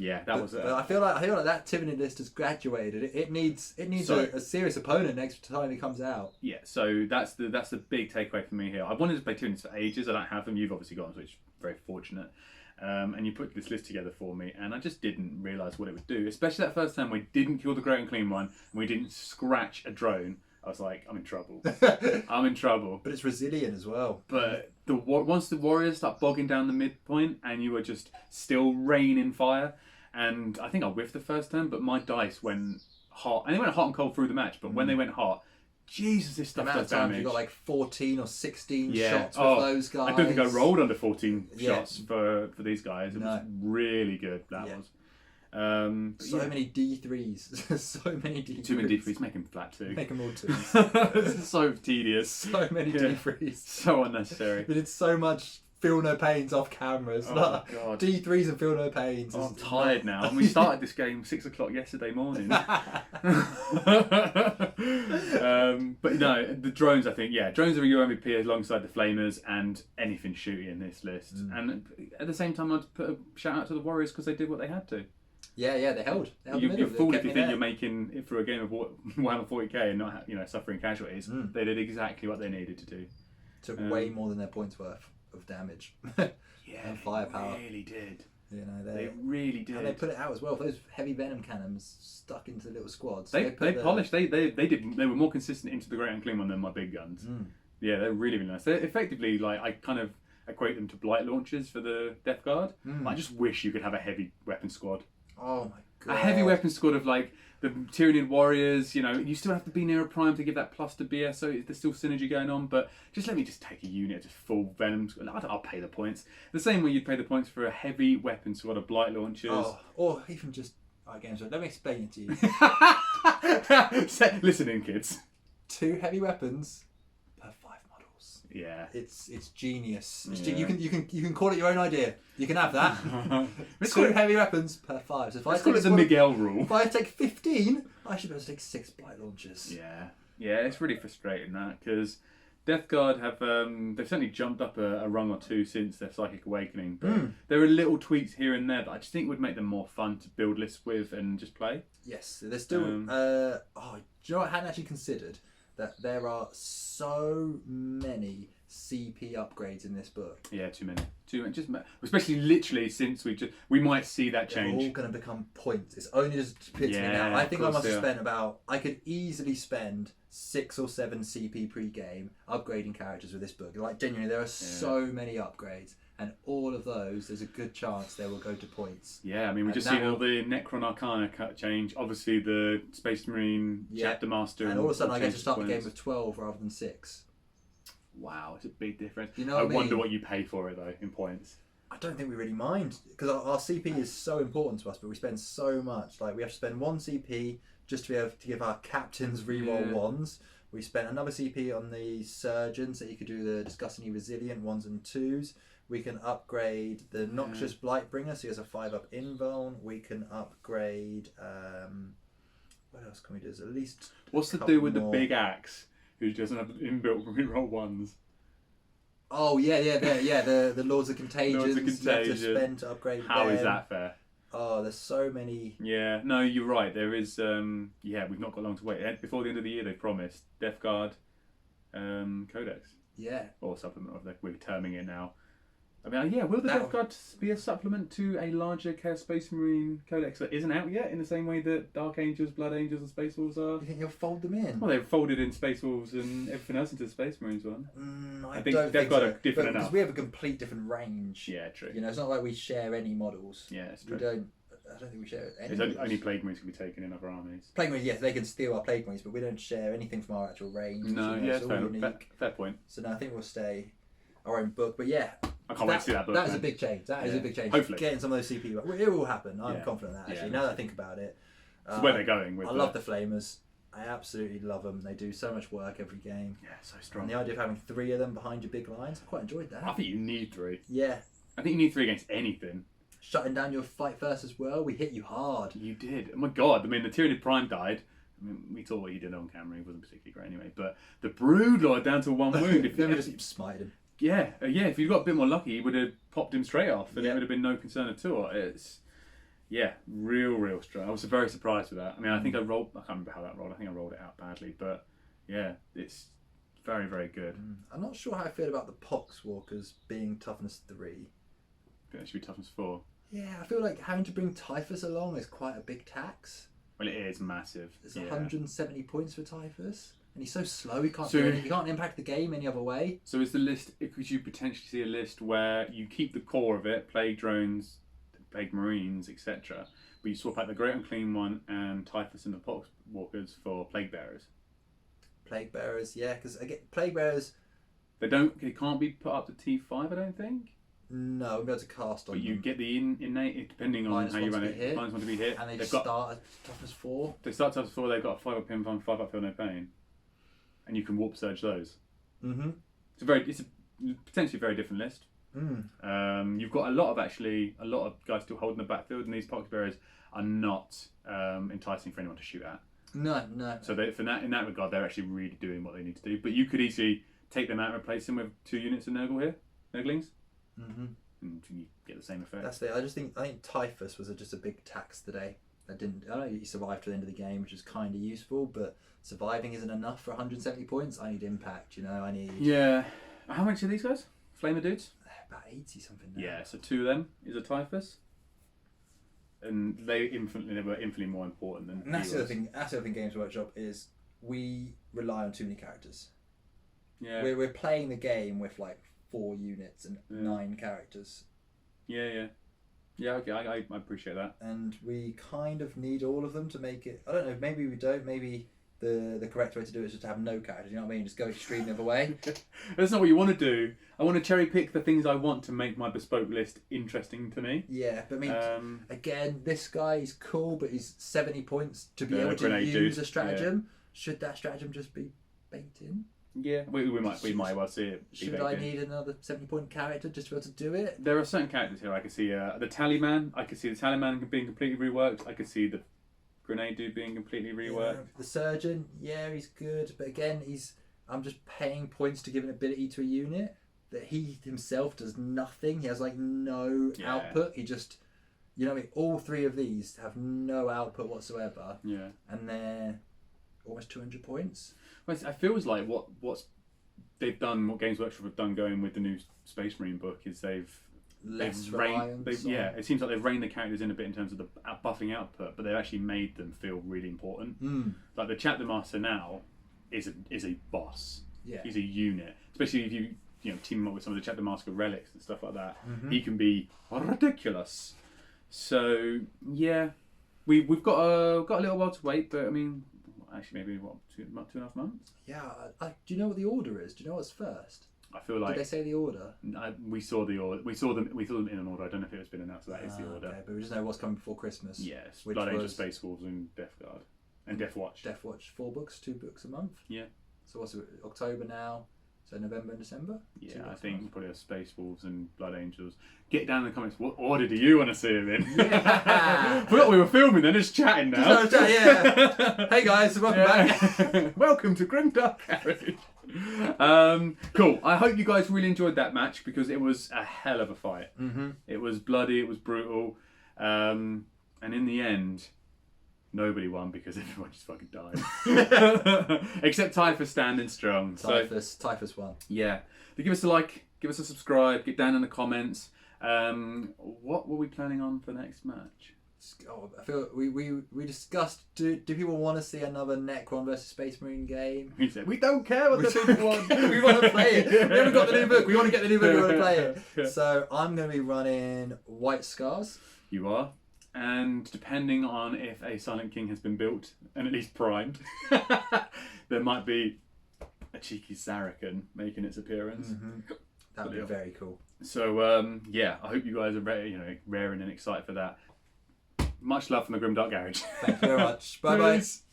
Yeah, that was. I feel like that Tyranid list has graduated. It needs a serious opponent next time it comes out. Yeah, so that's the big takeaway for me here. I've wanted to play Tyranids for ages. I don't have them. You've obviously got them, so it's very fortunate. And you put this list together for me, and I just didn't realise what it would do. Especially that first time we didn't kill the Great and Clean one, and we didn't scratch a drone. I was like, I'm in trouble. I'm in trouble. But it's resilient as well. But once the warriors start bogging down the midpoint, and you were just still raining fire, and I think I whiffed the first turn, but my dice went hot, and they went hot and cold through the match. But when they went hot, Jesus, this stuff does damage. You got like 14 or 16 shots with those guys. I don't think I rolled under 14 shots for these guys. It was really good. That was. Many D3s. So many D3s. Too many D3s. Make them flat too. Make them all twos. So tedious. So many D3s. So unnecessary. We did so much feel no pains off cameras. Oh, God. D3s and feel no pains. I'm tired now. And we started this game 6 o'clock yesterday morning. But no, the drones, I think, drones are your MVP alongside the flamers and anything shooty in this list. And at the same time, I'd put a shout out to the warriors because they did what they had to. Yeah, they held. You're fooled if you think you're making it through a game of Warhammer 40K and not, suffering casualties. They did exactly what they needed to do. Took way more than their points worth of damage. And firepower. They really did. They really did. And they put it out as well. Those heavy venom cannons stuck into the little squads. They polished. They were more consistent into the Great and Clean one than my big guns. Yeah, they're really, really nice. They're effectively, like, I kind of equate them to blight launchers for the Death Guard. I just wish you could have a heavy weapon squad. Oh my God. A heavy weapon squad of like the Tyranid warriors, you still have to be near a prime to give that plus to BS, so there's still synergy going on, but just let me just take a unit, just full venom. I'll pay the points. The same way you'd pay the points for a heavy weapon squad of blight launchers. Oh, or even just, again, so let me explain it to you. Listen in, kids. 2 heavy weapons per 5 models. Yeah. It's genius. You can call it your own idea. You can have that. 2 heavy weapons per 5. So if Let's call it the Miguel rule. If I take 15, I should be able to take 6 blight launchers. Yeah, it's really frustrating that because Death Guard have they've certainly jumped up a rung or 2 since their Psychic Awakening. But there are little tweaks here and there that I just think would make them more fun to build lists with and just play. Yes, there's still. Do you know what I hadn't actually considered? That there are so many CP upgrades in this book. Yeah, too many. Just especially literally since we might see that change. They're all going to become points. It's only just pitching it now. I think I must have spent I could easily spend 6 or 7 CP pre-game upgrading characters with this book. Like genuinely, there are so many upgrades, and all of those, there's a good chance they will go to points. Yeah, I mean, we just seen all the Necron Arcana change. Obviously, the Space Marine Chapter Master, and all of a sudden I get to start the game with 12 rather than 6. Wow, it's a big difference. I wonder what you pay for it though in points. I don't think we really mind because our CP is so important to us, but we spend so much. Like we have to spend 1 CP just to be able to give our captains reroll 1s. We spent another CP on the surgeons, so you could do the disgustingly resilient 1s and 2s. We can upgrade the Noxious Blightbringer, so he has a 5-up invuln. We can upgrade. What else can we do? There's at least. What's the do with the big axe? Who doesn't have inbuilt reroll 1s? Oh the Lords of Contagion. Lords of Contagion. You have to spend to upgrade. How is that fair? Oh, there's so many. Yeah, no, you're right. There is. We've not got long to wait. Before the end of the year, they promised Death Guard, Codex. Yeah. Or supplement, we're terming it now. I mean, will the Death Guard be a supplement to a larger Chaos Space Marine Codex that isn't out yet in the same way that Dark Angels, Blood Angels and Space Wolves are? You think you'll fold them in? Well, they've folded in Space Wolves and everything else into the Space Marines one. I think Death Guard are different enough. Because we have a complete different range. Yeah, true. It's not like we share any models. Yeah, it's true. I don't think we share any. Only Plague Marines can be taken in other armies. Plague Marines, yes, they can steal our Plague Marines, but we don't share anything from our actual range. No, it's fair point. So no, I think we'll stay our own book. But yeah, I can't wait to see that book. That is a big change. That is a big change. Hopefully. Getting some of those CP, it will happen. I'm confident of that actually. Now that I think about it. It's where they're going with I love the Flamers. I absolutely love them. They do so much work every game. Yeah, so strong. And the idea of having 3 of them behind your big lines, I quite enjoyed that. I think you need 3. Yeah. I think you need 3 against anything. Shutting down your fight first as well. We hit you hard. You did. Oh my god. I mean, the Tyranid Prime died. I mean, we saw what he did on camera. He wasn't particularly great anyway. But the Broodlord down to 1 wound. Let me just smited him. If you'd got a bit more lucky, you would have popped him straight off, and it would have been no concern at all. It's real strong. I was very surprised with that. I mean, I think I can't remember how that rolled. I think I rolled it out badly, but yeah, it's very, very good. I'm not sure how I feel about the Poxwalkers being toughness 3. I think it should be toughness 4. Yeah, I feel like having to bring Typhus along is quite a big tax. Well, it is massive. It's 170 points for Typhus, and he's so slow. He can't he can't impact the game any other way. So is the list? Could you potentially see a list where you keep the core of it, plague drones, plague marines, etc., but you swap out the great unclean one and Typhus and the Poxwalkers for plague bearers? Plague bearers, yeah, because again, plague bearers. They can't be put up to T5, I don't think. No, we'll be able to cast on But you them. get the innate, depending on how you run it, minus 1 to be hit. And they start at toughness 4. They start toughness 4, they've got a 5 up pin fun, 5 up feel no pain. And you can warp surge those. Mm-hmm. It's a potentially very different list. You've got a lot of guys still holding the backfield, and these pox bearers are not enticing for anyone to shoot at. No. So in that regard, they're actually really doing what they need to do. But you could easily take them out and replace them with 2 units of Nurgle here, Nurglings. And you get the same effect. That's it. I think Typhus was just a big tax today. I don't know. He survived to the end of the game, which is kind of useful, but surviving isn't enough for 170 points. I need impact. I need. Yeah. How much are these guys? Flamer dudes? About 80 something now. Yeah. So 2 of them is a Typhus, and they were infinitely more important than. And that's the other thing. That's the other thing. Games Workshop is we rely on too many characters. Yeah. We're playing the game with like 4 units and 9 characters. Yeah. Okay, I appreciate that. And we kind of need all of them to make it. I don't know. Maybe we don't. Maybe the correct way to do it is just to have no characters. You know what I mean? Just go extreme the other way. That's not what you want to do. I want to cherry pick the things I want to make my bespoke list interesting to me. Yeah, but I mean, again, this guy is cool, but he's 70 points to be able to use a stratagem. Yeah. Should that stratagem just be baked in? Yeah, we might well see it. Should I need another 70-point character just to be able to do it? There are certain characters here. I can see the Tallyman. I could see the Tallyman being completely reworked. I could see the Grenade dude being completely reworked. Yeah, the Surgeon, he's good, but again, I'm just paying points to give an ability to a unit that he himself does nothing. He has like no output. He just, all 3 of these have no output whatsoever. Yeah, and they're almost 200 points. Well, it feels like what they've done, what Games Workshop have done going with the new Space Marine book is it seems like they've reined the characters in a bit in terms of the buffing output, but they've actually made them feel really important. Like the Chapter Master now is a boss. Yeah, he's a unit, especially if you team him up with some of the Chapter Master relics and stuff like that. He can be ridiculous. So yeah, we've got a little while to wait, but I mean. Actually, maybe 2.5 months. Yeah. Do you know what the order is? Do you know what's first? I feel like. Did they say the order? We saw the order. We saw them in an order. I don't know if it's been announced. So that is the order. Okay, but we just know what's coming before Christmas. Yes. Blood Angel, Space Wolves, and Death Guard, and Death Watch. Death Watch, 4 books, 2 books a month. Yeah. So what's it? October now. So November and December? Yeah, I think probably a Space Wolves and Blood Angels. Get down in the comments, what order do you want to see them in? Yeah. Forgot we were filming then, just chatting now. Yeah. Hey guys, welcome back. Welcome to Grimdark Garage. Cool, I hope you guys really enjoyed that match because it was a hell of a fight. It was bloody, it was brutal. And in the end, nobody won because everyone just fucking died. Except Typhus standing strong. Typhus won. Yeah. But give us a like, give us a subscribe, get down in the comments. What were we planning on for next match? I feel we discussed, do people want to see another Necron versus Space Marine game? He said, we don't care what the people want. We want to play it. We haven't got the new book. We want to get the new book. We want to play it. Yeah. So I'm going to be running White Scars. You are. And depending on if a Silent King has been built and at least primed, there might be a cheeky Saracen making its appearance. That would be very cool. So I hope you guys are raring and excited for that. Much love from the Grimdark Garage. Thank you very much. Bye bye.